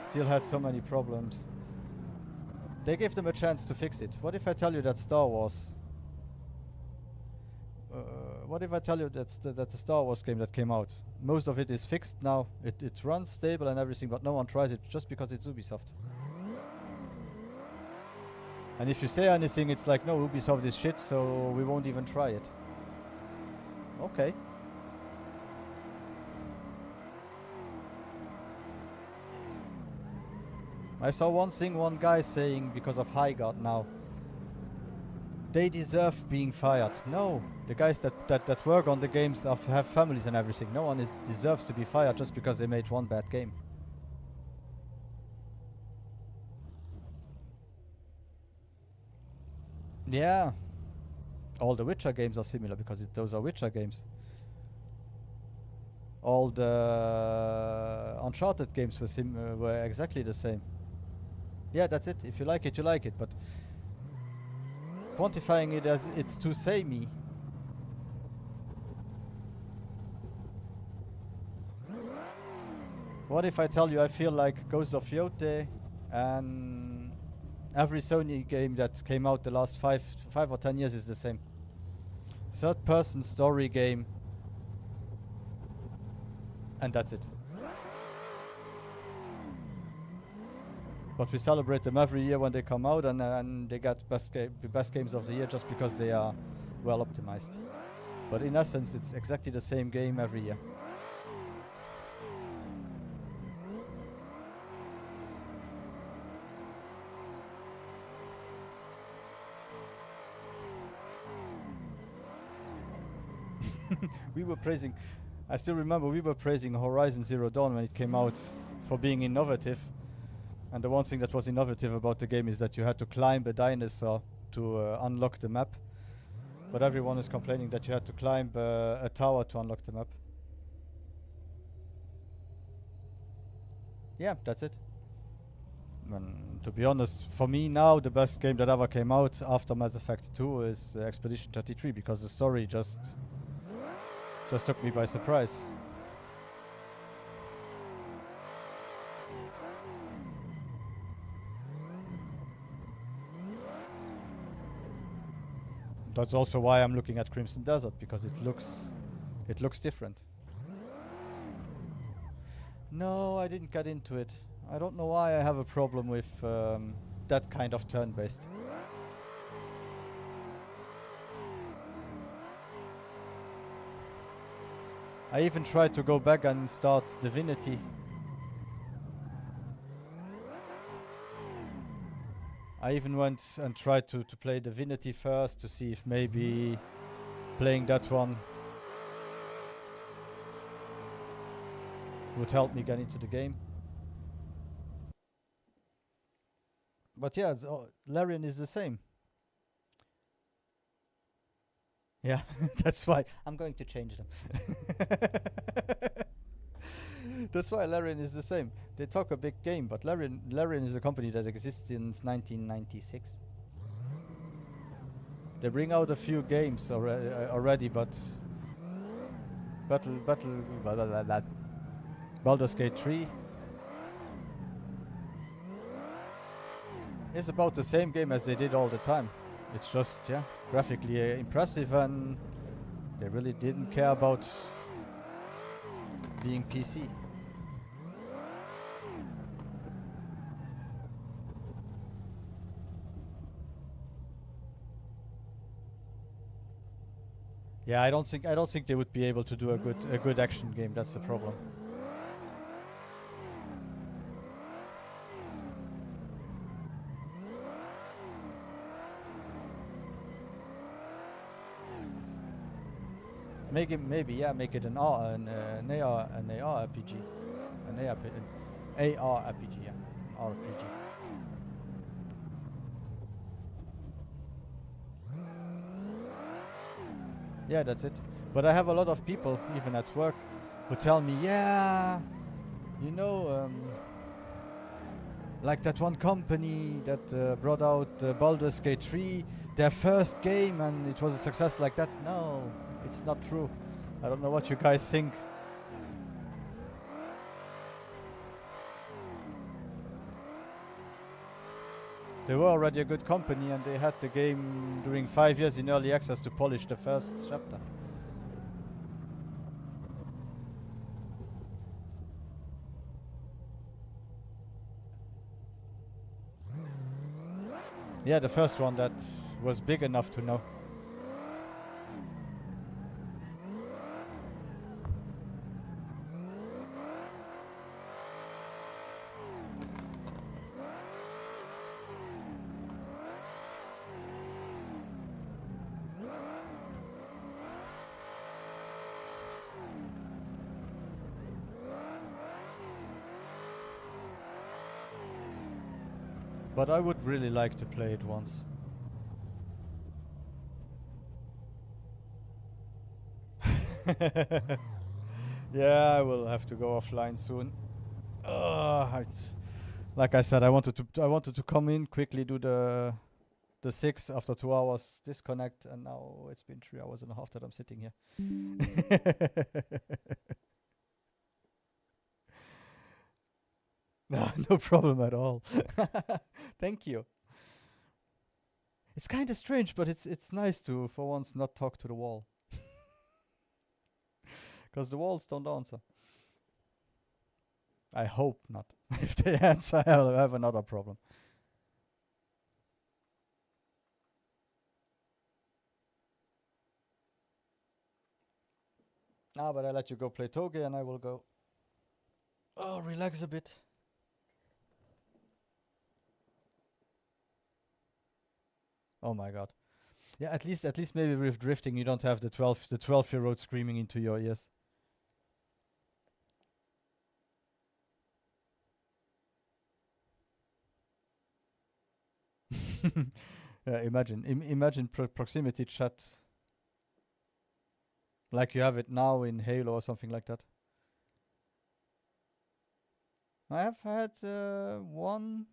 Still had so many problems. They gave them a chance to fix it. What if I tell you that Star Wars... what if I tell you that the Star Wars game that came out, most of it is fixed now. It runs stable and everything, but no one tries it just because it's Ubisoft. And if you say anything, it's like, no, Ubisoft is shit, so we won't even try it. Okay. I saw one guy saying, because of Highguard now, they deserve being fired. No, the guys that work on the games have families and everything. No one deserves to be fired just because they made one bad game. Yeah. All the Witcher games are similar because those are Witcher games. All the Uncharted games were exactly the same. Yeah, that's it. If you like it, you like it. But quantifying it as it's too samey. What if I tell you I feel like Ghost of Yote and every Sony game that came out the last 5 or 10 years is the same. Third-person story game, and that's it. But we celebrate them every year when they come out, and they get the best games of the year just because they are well optimized. But in essence, it's exactly the same game every year. I still remember we were praising Horizon Zero Dawn when it came out for being innovative. And the one thing that was innovative about the game is that you had to climb a dinosaur to unlock the map. But everyone is complaining that you had to climb a tower to unlock the map. Yeah, that's it. And to be honest, for me now, the best game that ever came out after Mass Effect 2 is Expedition 33, because the story just took me by surprise. That's also why I'm looking at Crimson Desert, because it looks different. No, I didn't get into it. I don't know why I have a problem with that kind of turn-based. I even tried to go back and start Divinity. I even went and tried to play Divinity first to see if maybe playing that one would help me get into the game. But yeah, Larian is the same. Yeah, that's why I'm going to change them. That's why Larian is the same. They talk a big game, but Larian is a company that exists since 1996. They bring out a few games already, but Baldur's Gate 3 is about the same game as they did all the time. It's just, yeah, graphically impressive, and they really didn't care about being PC. Yeah, I don't think they would be able to do a good action game. That's the problem. Make it an AR RPG, AR RPG, yeah, RPG. Yeah, that's it. But I have a lot of people, even at work, who tell me, yeah, you know, like that one company that brought out Baldur's Gate 3, their first game, and it was a success like that. No, it's not true. I don't know what you guys think. They were already a good company, and they had the game during 5 years in early access to polish the first chapter. Yeah, the first one that was big enough to know. But I would really like to play it once. Yeah, I will have to go offline soon. Like I said, I wanted to come in quickly, do the 6 after 2 hours, disconnect, and now it's been 3 hours and a half that I'm sitting here. No problem at all. Thank you. It's kind of strange, but it's nice to, for once, not talk to the wall. Because the walls don't answer. I hope not. If they answer, I'll have another problem. But I let you go play Toge, and I will go relax a bit. Oh my god. Yeah, at least maybe with drifting you don't have the 12-year-old screaming into your ears. Yeah, imagine proximity chat like you have it now in Halo or something like that. I have had one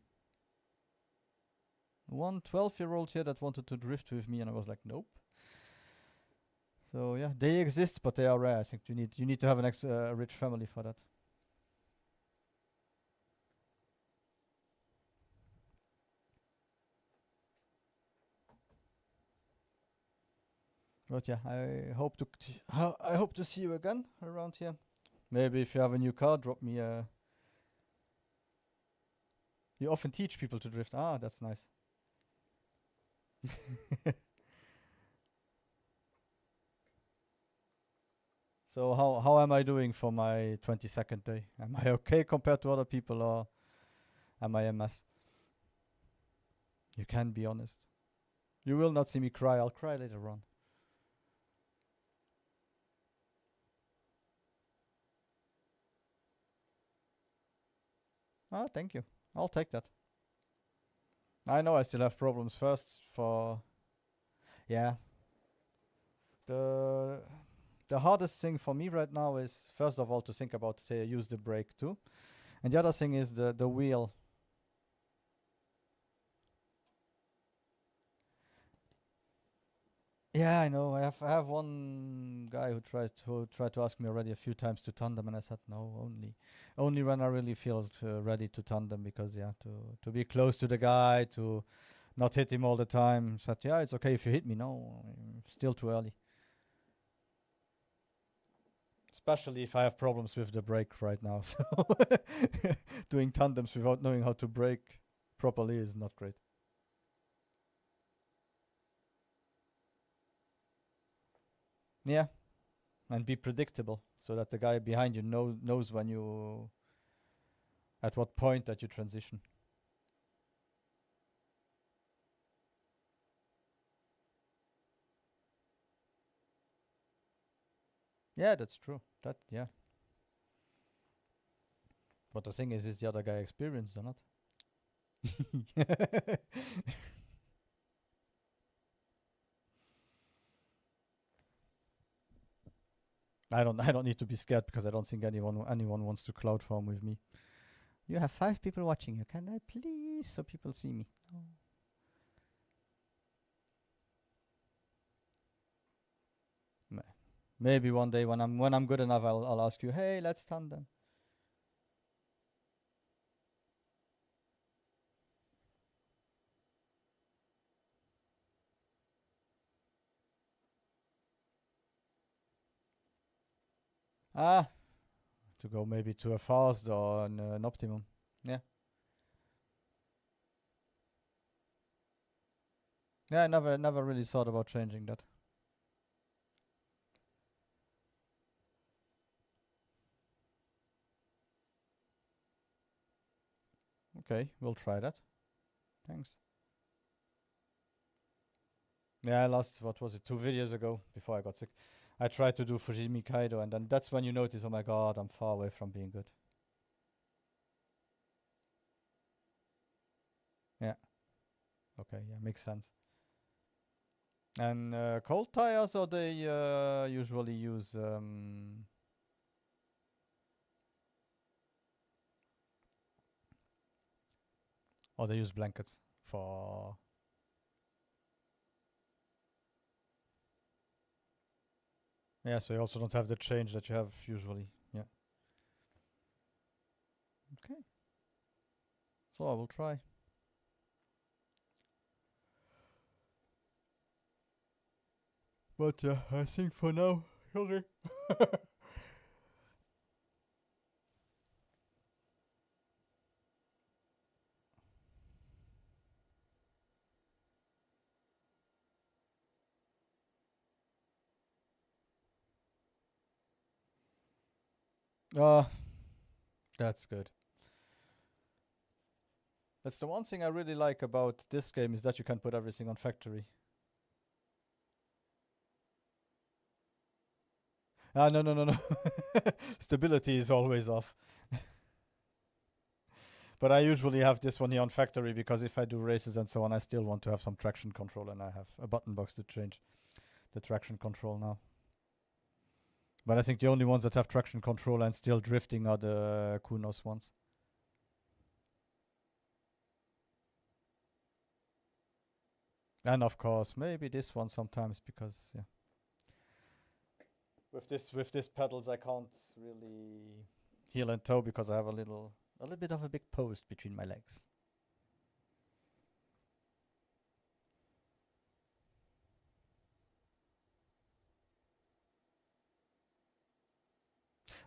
12-year-old here that wanted to drift with me, and I was like, nope. So yeah, they exist, but they are rare. I think you need to have an rich family for that. But yeah, I hope to see you again around here. Maybe if you have a new car, drop me a. You often teach people to drift. Ah, that's nice. So how am I doing for my 22nd day? Am I okay compared to other people, or am I a mess? You can be honest. You will not see me cry. I'll cry later on. Ah, thank you. I'll take that. I know I still have problems first for. Yeah. The the hardest thing for me right now is first of all to think about to use the brake too, and the other thing is the wheel. Yeah, I know. I have one guy who tried to ask me already a few times to tandem, and I said no, only when I really feel ready to tandem, because yeah, to be close to the guy, to not hit him all the time. Said yeah, it's okay if you hit me. No, still too early. Especially if I have problems with the brake right now. So doing tandems without knowing how to brake properly is not great. Yeah, and be predictable so that the guy behind you knows when you at what point that you transition. Yeah, that's true. That yeah. But the thing is the other guy experienced or not? I don't need to be scared, because I don't think anyone wants to cloud farm with me. You have 5 people watching you. Can I please, so people see me? No. Maybe one day when I'm good enough, I'll ask you. Hey, let's tandem. Ah, to go maybe to a fast or an optimum. Yeah. Yeah, I never really thought about changing that. Okay, we'll try that. Thanks. Yeah, I lost, what was it, 2 videos ago before I got sick. I tried to do Fujimi Kaido, and then that's when you notice, oh my god, I'm far away from being good. Yeah. Okay, yeah, makes sense. And cold tires, or they usually use or they use blankets for. Yeah, so you also don't have the change that you have usually. Yeah. Okay. So I will try. But yeah, I think for now, okay. Ah, that's good. That's the one thing I really like about this game, is that you can put everything on factory. Ah, no. Stability is always off. But I usually have this one here on factory because if I do races and so on, I still want to have some traction control, and I have a button box to change the traction control now. But I think the only ones that have traction control and still drifting are the Kunos ones. And of course, maybe this one sometimes because yeah. With this pedals I can't really heel and toe because I have a little bit of a big post between my legs.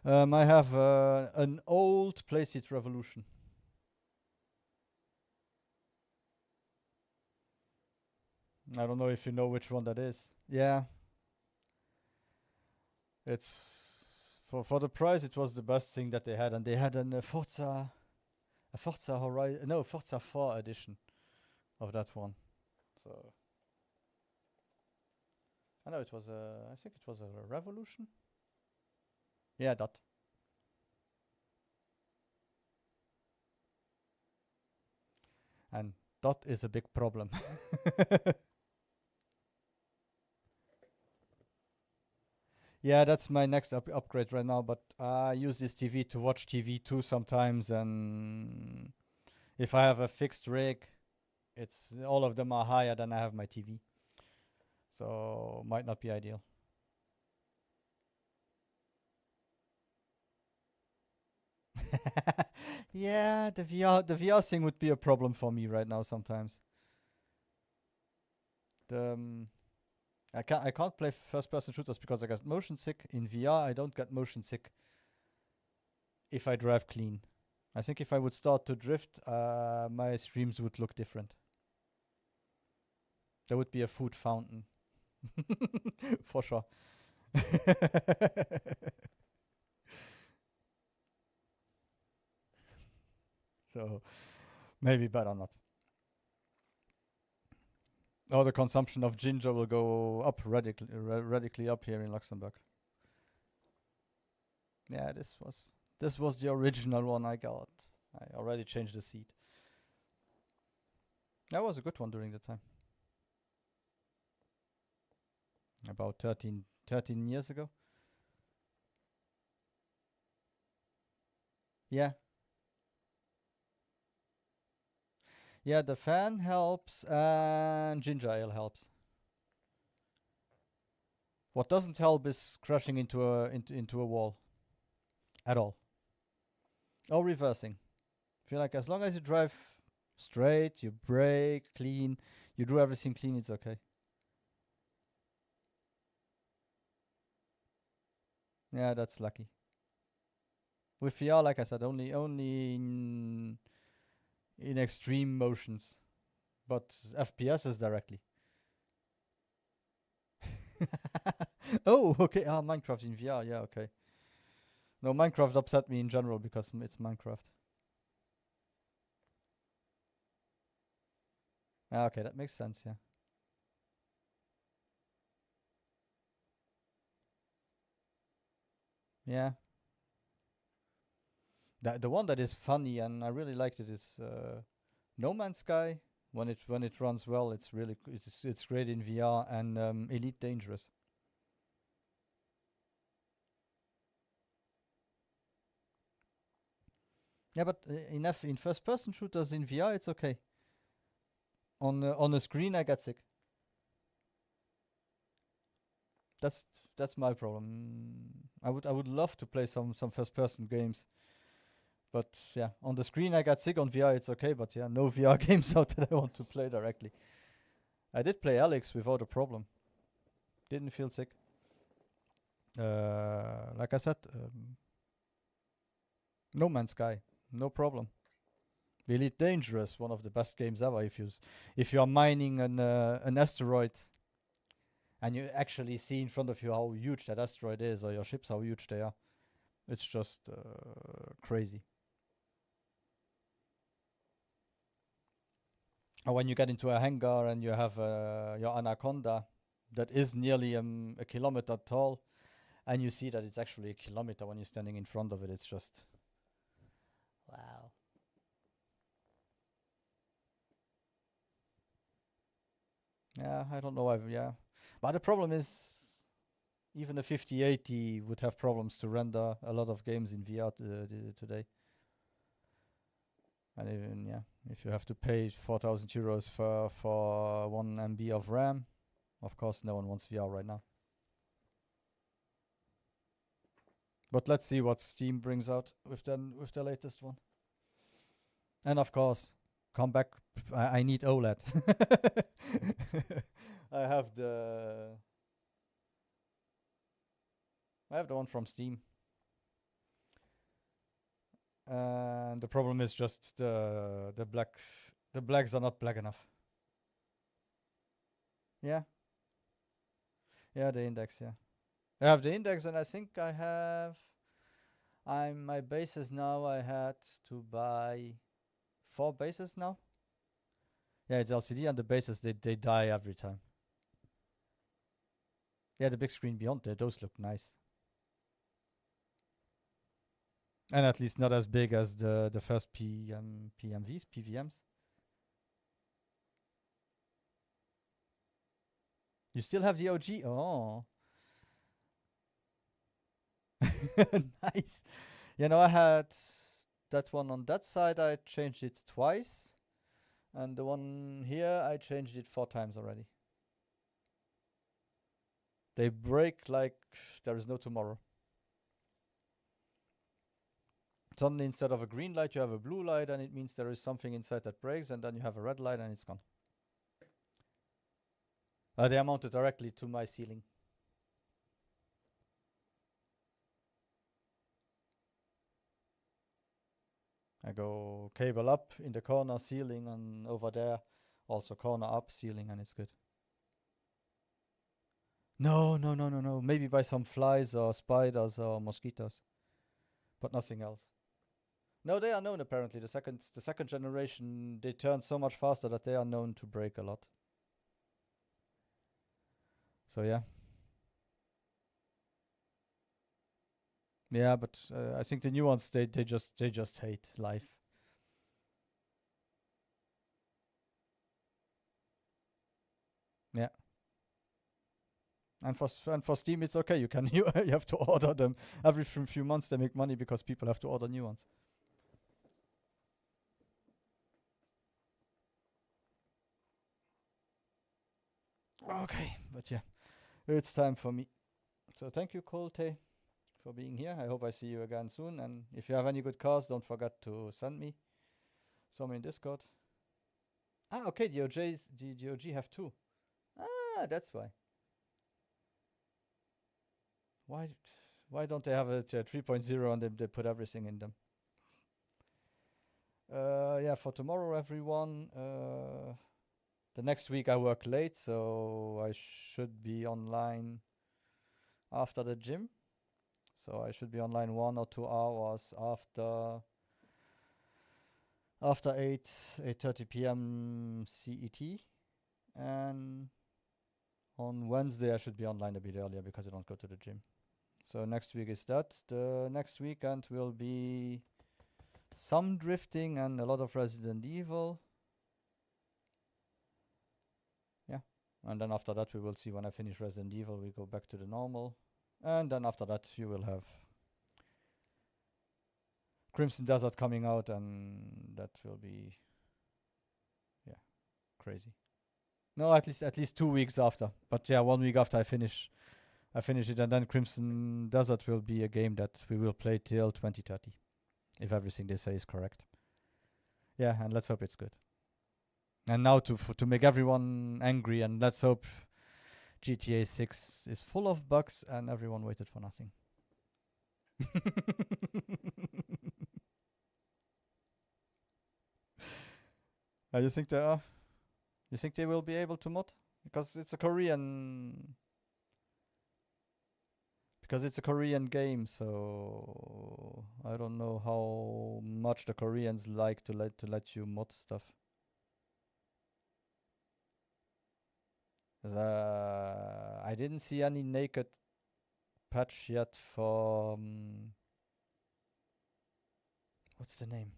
I have an old playseat Revolution. I don't know if you know which one that is. Yeah. It's for the price it was the best thing that they had, and they had a Forza Horizon, no, Forza 4 edition of that one. So I know it was I think it was a Revolution. Yeah, that. And that is a big problem. Yeah, that's my next upgrade right now, but I use this TV to watch TV too sometimes, and if I have a fixed rig, it's all of them are higher than I have my TV. So might not be ideal. Yeah, the VR thing would be a problem for me right now sometimes. The I can't play first person shooters because I get motion sick. In VR I don't get motion sick if I drive clean. I think if I would start to drift, my streams would look different. There would be a food fountain. For sure. So maybe better not. Oh, the consumption of ginger will go up radically up here in Luxembourg. Yeah, this was the original one I got. I already changed the seat. That was a good one during the time. About 13 years ago. Yeah. Yeah, the fan helps and ginger ale helps. What doesn't help is crashing into a wall. At all. Or reversing. I feel like as long as you drive straight, you brake clean, you do everything clean, it's okay. Yeah, that's lucky. With VR, like I said, only in extreme motions, but FPS is directly. Oh, okay. Ah, Minecraft in VR. Yeah, okay. No, Minecraft upset me in general because it's Minecraft. Ah, okay, that makes sense. Yeah. Yeah. The one that is funny and I really liked it is No Man's Sky. When it runs well, it's really it's great in VR, and Elite Dangerous. Yeah, but in first person shooters in VR, it's okay. On a screen, I get sick. That's my problem. I would love to play some first person games, but yeah, on the screen I got sick. On VR it's okay, but yeah, no VR games out that I want to play directly. I did play Alex without a problem. Didn't feel sick. Like I said, No Man's Sky, no problem. Elite Dangerous, one of the best games ever. If you are mining an asteroid, and you actually see in front of you how huge that asteroid is, or your ships how huge they are, it's just crazy. Or when you get into a hangar and you have your Anaconda that is nearly a kilometer tall, and you see that it's actually a kilometer when you're standing in front of it, it's just wow. Yeah, I don't know. Yeah, but the problem is, even a 5080 would have problems to render a lot of games in VR today. And even, yeah, if you have to pay 4,000 euros for 1 MB of RAM, of course no one wants VR right now. But let's see what Steam brings out with the latest one. And of course, come back. I need OLED. I have the one from Steam. And the problem is just the blacks are not black enough. Yeah. Yeah, the index, yeah. I have the index, and I think I have my bases now. I had to buy 4 bases now. Yeah, it's LCD, and the bases they die every time. Yeah, the big screen beyond there, those look nice. And at least not as big as the first PVMs. You still have the OG? Oh. Nice. You know, I had that one on that side. I changed it twice. And the one here, I changed it 4 times already. They break like there is no tomorrow. Suddenly, instead of a green light, you have a blue light, and it means there is something inside that breaks, and then you have a red light, and it's gone. They are mounted directly to my ceiling. I go cable up in the corner, ceiling, and over there, also corner up, ceiling, and it's good. No. Maybe by some flies or spiders or mosquitoes, but nothing else. No, they are known apparently. The second generation, they turn so much faster that they are known to break a lot. So yeah. Yeah, but I think the new ones they just hate life. Yeah. And for Steam it's okay. You can you have to order them every few months. They make money because people have to order new ones. Okay, but yeah, it's time for me. So thank you, Colte, for being here. I hope I see you again soon. And if you have any good cars, don't forget to send me some in Discord. Ah, okay, the OG have 2. Ah, that's why. Why don't they have a 3.0 and they put everything in them? Yeah, for tomorrow, everyone. The next week I work late, so I should be online after the gym. So I should be online 1 or 2 hours after 8:30 p.m. CET. And on Wednesday I should be online a bit earlier because I don't go to the gym. So next week is that. The next weekend will be some drifting and a lot of Resident Evil. Yeah. And then after that we will see when I finish Resident Evil, we go back to the normal. And then after that you will have Crimson Desert coming out, and that will be, yeah, crazy. No, at least 2 weeks after. But yeah, 1 week after I finish it, and then Crimson Desert will be a game that we will play till 2030, if everything they say is correct. Yeah, and let's hope it's good. And now to make everyone angry, and let's hope GTA 6 is full of bugs and everyone waited for nothing. You think they are? You think they will be able to mod? Because it's a Korean game, so I don't know how much the Koreans like to let you mod stuff. I didn't see any naked patch yet for what's the name?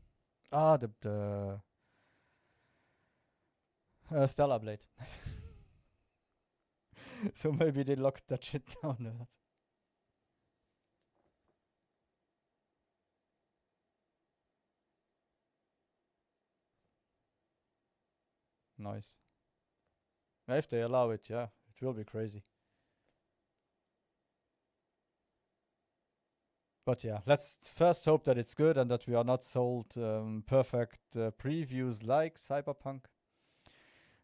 Ah, the Stellar Blade. So maybe they locked that shit down a lot. Nice. If they allow it, yeah, it will be crazy. But yeah, let's first hope that it's good and that we are not sold perfect previews like Cyberpunk.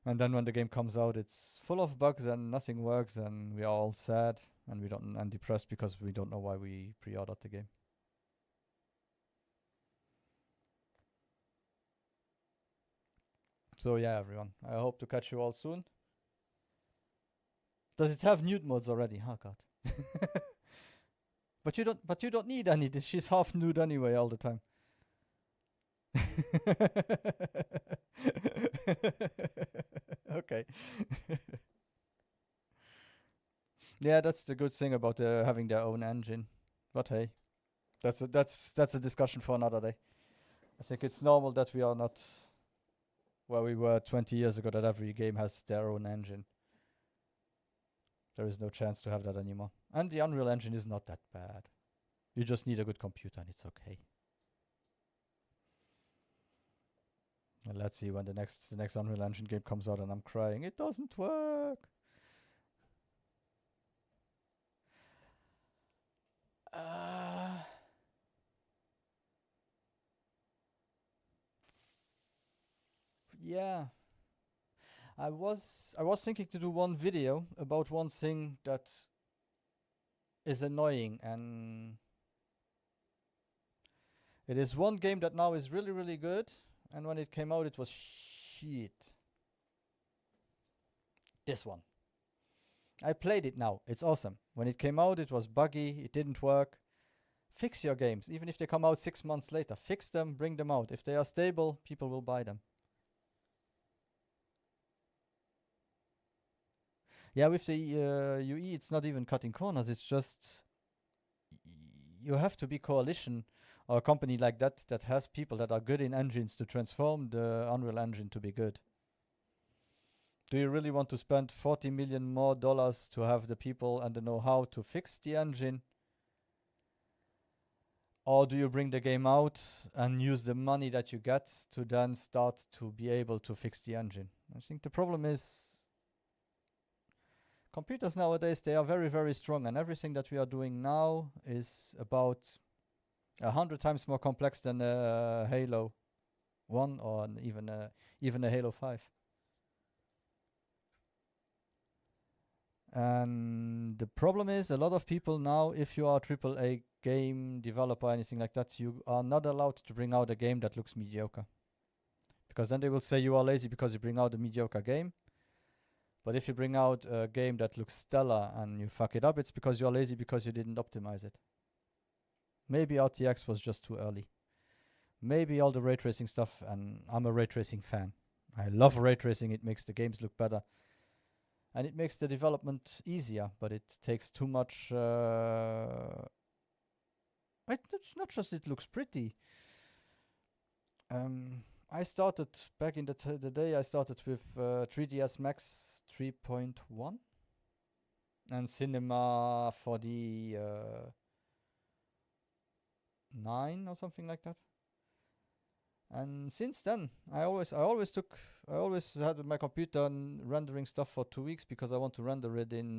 And then when the game comes out, it's full of bugs and nothing works, and we are all sad and depressed because we don't know why we pre-ordered the game. So yeah, everyone, I hope to catch you all soon. Does it have nude modes already? Oh god. But you don't need any. She's half nude anyway all the time. Okay. Yeah, that's the good thing about having their own engine. But hey, that's a discussion for another day. I think it's normal that we are not where we were 20 years ago, that every game has their own engine. There is no chance to have that anymore. And the Unreal Engine is not that bad. You just need a good computer and it's okay. And let's see when the next Unreal Engine game comes out and I'm crying, it doesn't work. Yeah. I was thinking to do one video about one thing that is annoying, and it is one game that now is really, really good, and when it came out it was shit. This one. I played it now. It's awesome. When it came out it was buggy, it didn't work. Fix your games, even if they come out 6 months later. Fix them, bring them out. If they are stable, people will buy them. Yeah, with the UE, it's not even cutting corners. It's just you have to be coalition or a company like that that has people that are good in engines to transform the Unreal Engine to be good. Do you really want to spend $40 million more to have the people and the know-how to fix the engine? Or do you bring the game out and use the money that you get to then start to be able to fix the engine? I think the problem is computers nowadays, they are very, very strong, and everything that we are doing now is about 100 times more complex than a Halo 1 or even a Halo 5. And the problem is, a lot of people now, if you are a AAA game developer, anything like that, you are not allowed to bring out a game that looks mediocre. Because then they will say you are lazy because you bring out a mediocre game. But if you bring out a game that looks stellar and you fuck it up, it's because you're lazy because you didn't optimize it. Maybe RTX was just too early. Maybe all the ray tracing stuff, and I'm a ray tracing fan. I love ray tracing, it makes the games look better. And it makes the development easier, but it takes too much... it's not just it looks pretty. I started back in the day. I started with 3ds Max 3.1 and Cinema for the 9 or something like that. And since then, I always had my computer rendering stuff for 2 weeks because I want to render it in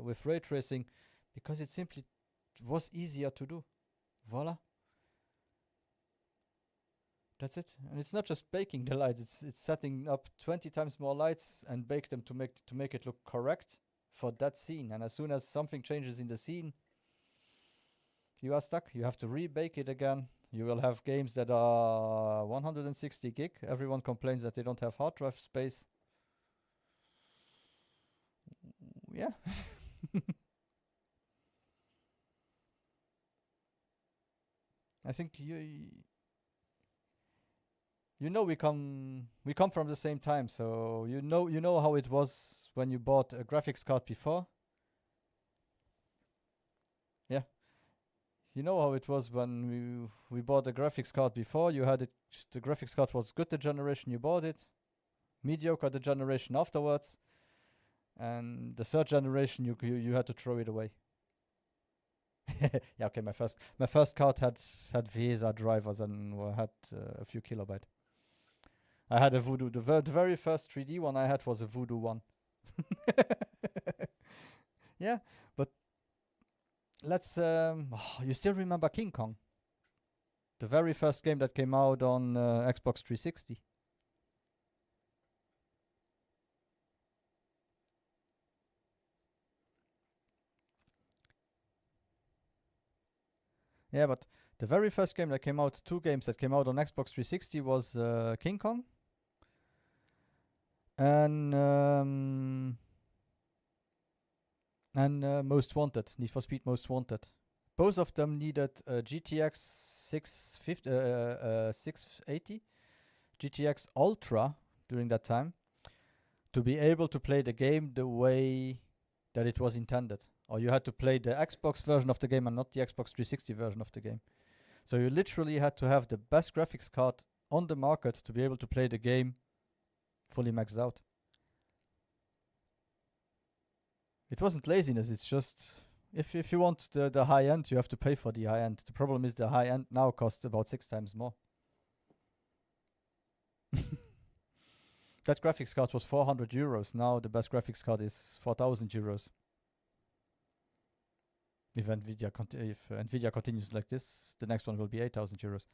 with ray tracing, because it simply was easier to do. Voila. That's it. And it's not just baking the lights, it's setting up 20 times more lights and bake them to make it look correct for that scene. And as soon as something changes in the scene, you are stuck. You have to rebake it again. You will have games that are 160 gig. Everyone complains that they don't have hard drive space. Yeah. I think you know we come from the same time, so you know how it was when you bought a graphics card before. Yeah. You know how it was when we bought a graphics card before. You had it, the graphics card was good the generation you bought it, mediocre the generation afterwards. And the third generation, you had to throw it away. Yeah, okay. My first card had VESA drivers and had a few kilobyte. I had a Voodoo. The very first 3D one I had was a Voodoo one. Yeah, but let's. You still remember King Kong? The very first game that came out on Xbox 360. Yeah, but the very first game that came out, two games that came out on Xbox 360 was King Kong and Most Wanted, Need for Speed Most Wanted. Both of them needed GTX 680, GTX Ultra during that time to be able to play the game the way that it was intended. Or you had to play the Xbox version of the game and not the Xbox 360 version of the game. So you literally had to have the best graphics card on the market to be able to play the game fully maxed out. It wasn't laziness, it's just if you want the high end, you have to pay for the high end. The problem is the high end now costs about 6 times more. That graphics card was 400 euros. Now the best graphics card is 4,000 euros. If Nvidia continues like this, the next one will be 8,000 euros.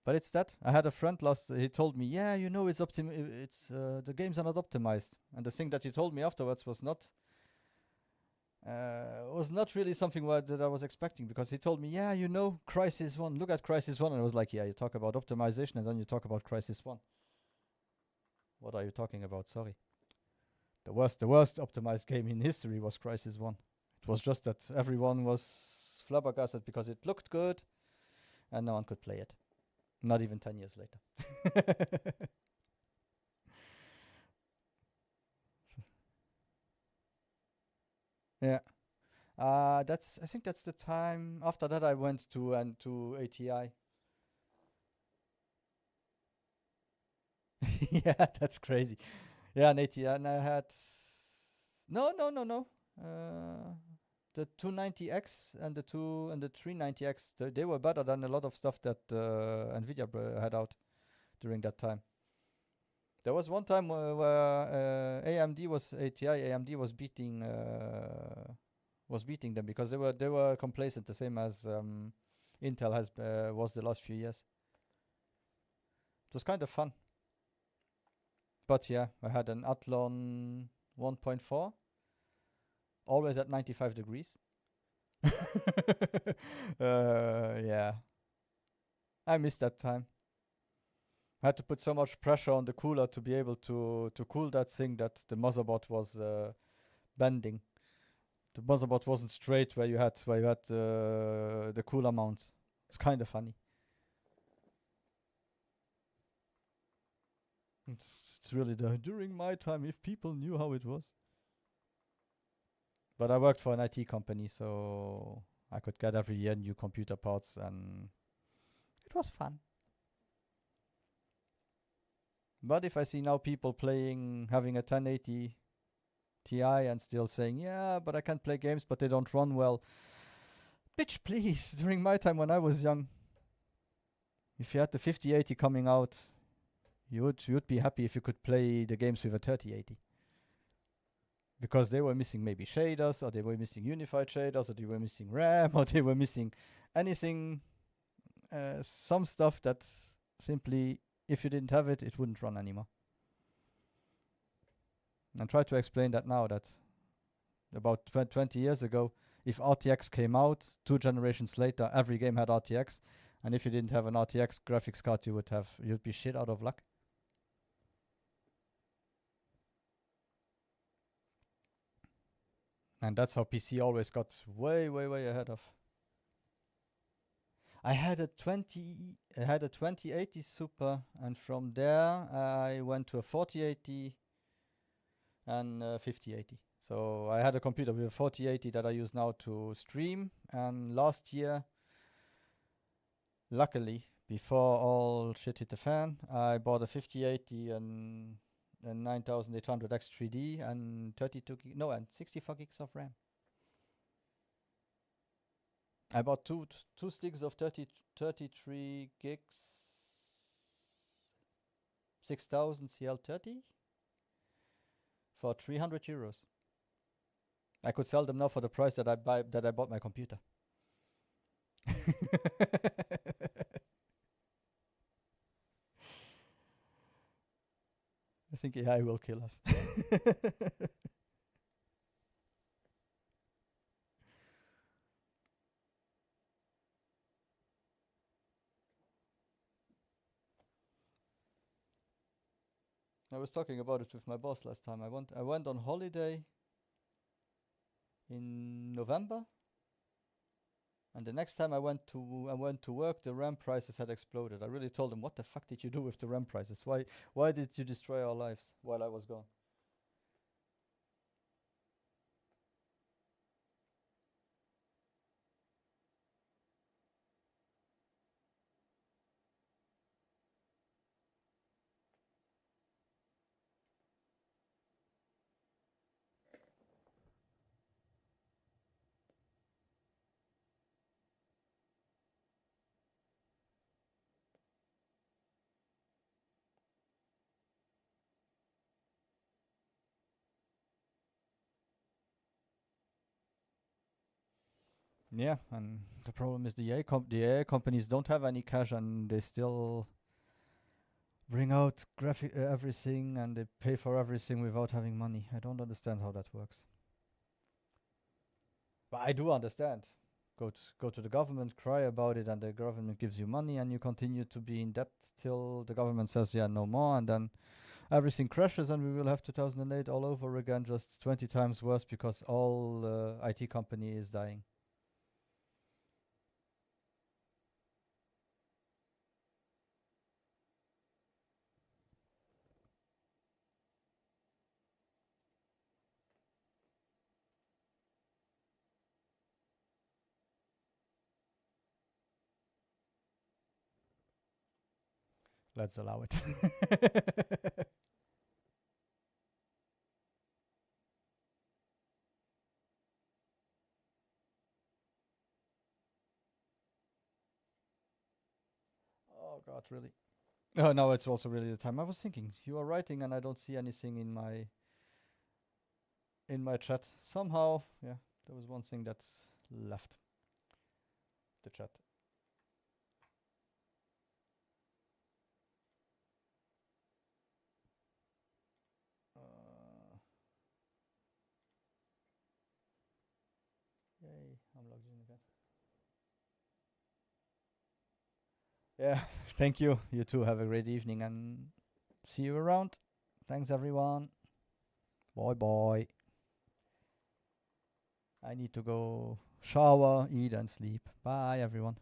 But it's that. I had a friend he told me, yeah, you know, the games are not optimized. And the thing that he told me afterwards was not really something that I was expecting, because he told me, yeah, you know, Crysis 1, look at Crysis 1. And I was like, yeah, you talk about optimization and then you talk about Crysis 1. What are you talking about? Sorry. The worst optimized game in history was Crysis 1. It was just that everyone was flabbergasted because it looked good and no one could play it. Not even 10 years later. Yeah. I think that's the time. After that I went to ATI. Yeah, that's crazy. Yeah, and ATI, and I had no. The 290X and the 390X, they were better than a lot of stuff that Nvidia had out during that time. There was one time where AMD was beating them because they were complacent, the same as Intel was the last few years. It was kind of fun. But yeah, I had an Athlon 1.4, always at 95 degrees. Yeah, I missed that time. I had to put so much pressure on the cooler to be able to cool that thing that the motherboard was bending. The motherboard wasn't straight where you had the cooler mounts. It's kind of funny. It's really during my time, if people knew how it was. But I worked for an IT company, so I could get every year new computer parts, and it was fun. But if I see now people having a 1080 Ti and still saying, yeah, but I can't play games, but they don't run well. Bitch, please. During my time when I was young, if you had the 5080 coming out, you would be happy if you could play the games with a 3080. Because they were missing maybe shaders, or they were missing unified shaders, or they were missing RAM, or they were missing anything, some stuff that simply, if you didn't have it, it wouldn't run anymore. And try to explain that now, that about 20 years ago, if RTX came out, 2 generations later, every game had RTX. And if you didn't have an RTX graphics card, you'd be shit out of luck. And that's how PC always got way, way, way ahead of. I had a 2080 Super, and from there I went to a 4080 and 5080. So I had a computer with a 4080 that I use now to stream, and last year, luckily, before all shit hit the fan, I bought a 5080 and 9800 X3D and 64 gigs of RAM. I bought two sticks of 33 gigs, 6000 CL30 for 300 euros. I could sell them now for the price that I bought my computer. I think AI will kill us. I was talking about it with my boss last time. I went on holiday in November, and the next time I went to work, the RAM prices had exploded. I really told him, "What the fuck did you do with the RAM prices? Why did you destroy our lives while I was gone?" Yeah, and the problem is the AI companies don't have any cash, and they still bring out everything, and they pay for everything without having money. I don't understand how that works. But I do understand. Go to the government, cry about it, and the government gives you money, and you continue to be in debt till the government says, yeah, no more, and then everything crashes, and we will have 2008 all over again, just 20 times worse because all IT company is dying. Let's allow it. Oh God, really? Oh, now it's also really the time. I was thinking you are writing, and I don't see anything in my chat. Somehow, yeah, there was one thing that left the chat. Yay, I'm logged in again. Yeah, thank you. You too. Have a great evening and see you around. Thanks, everyone. Bye bye. I need to go shower, eat, and sleep. Bye, everyone.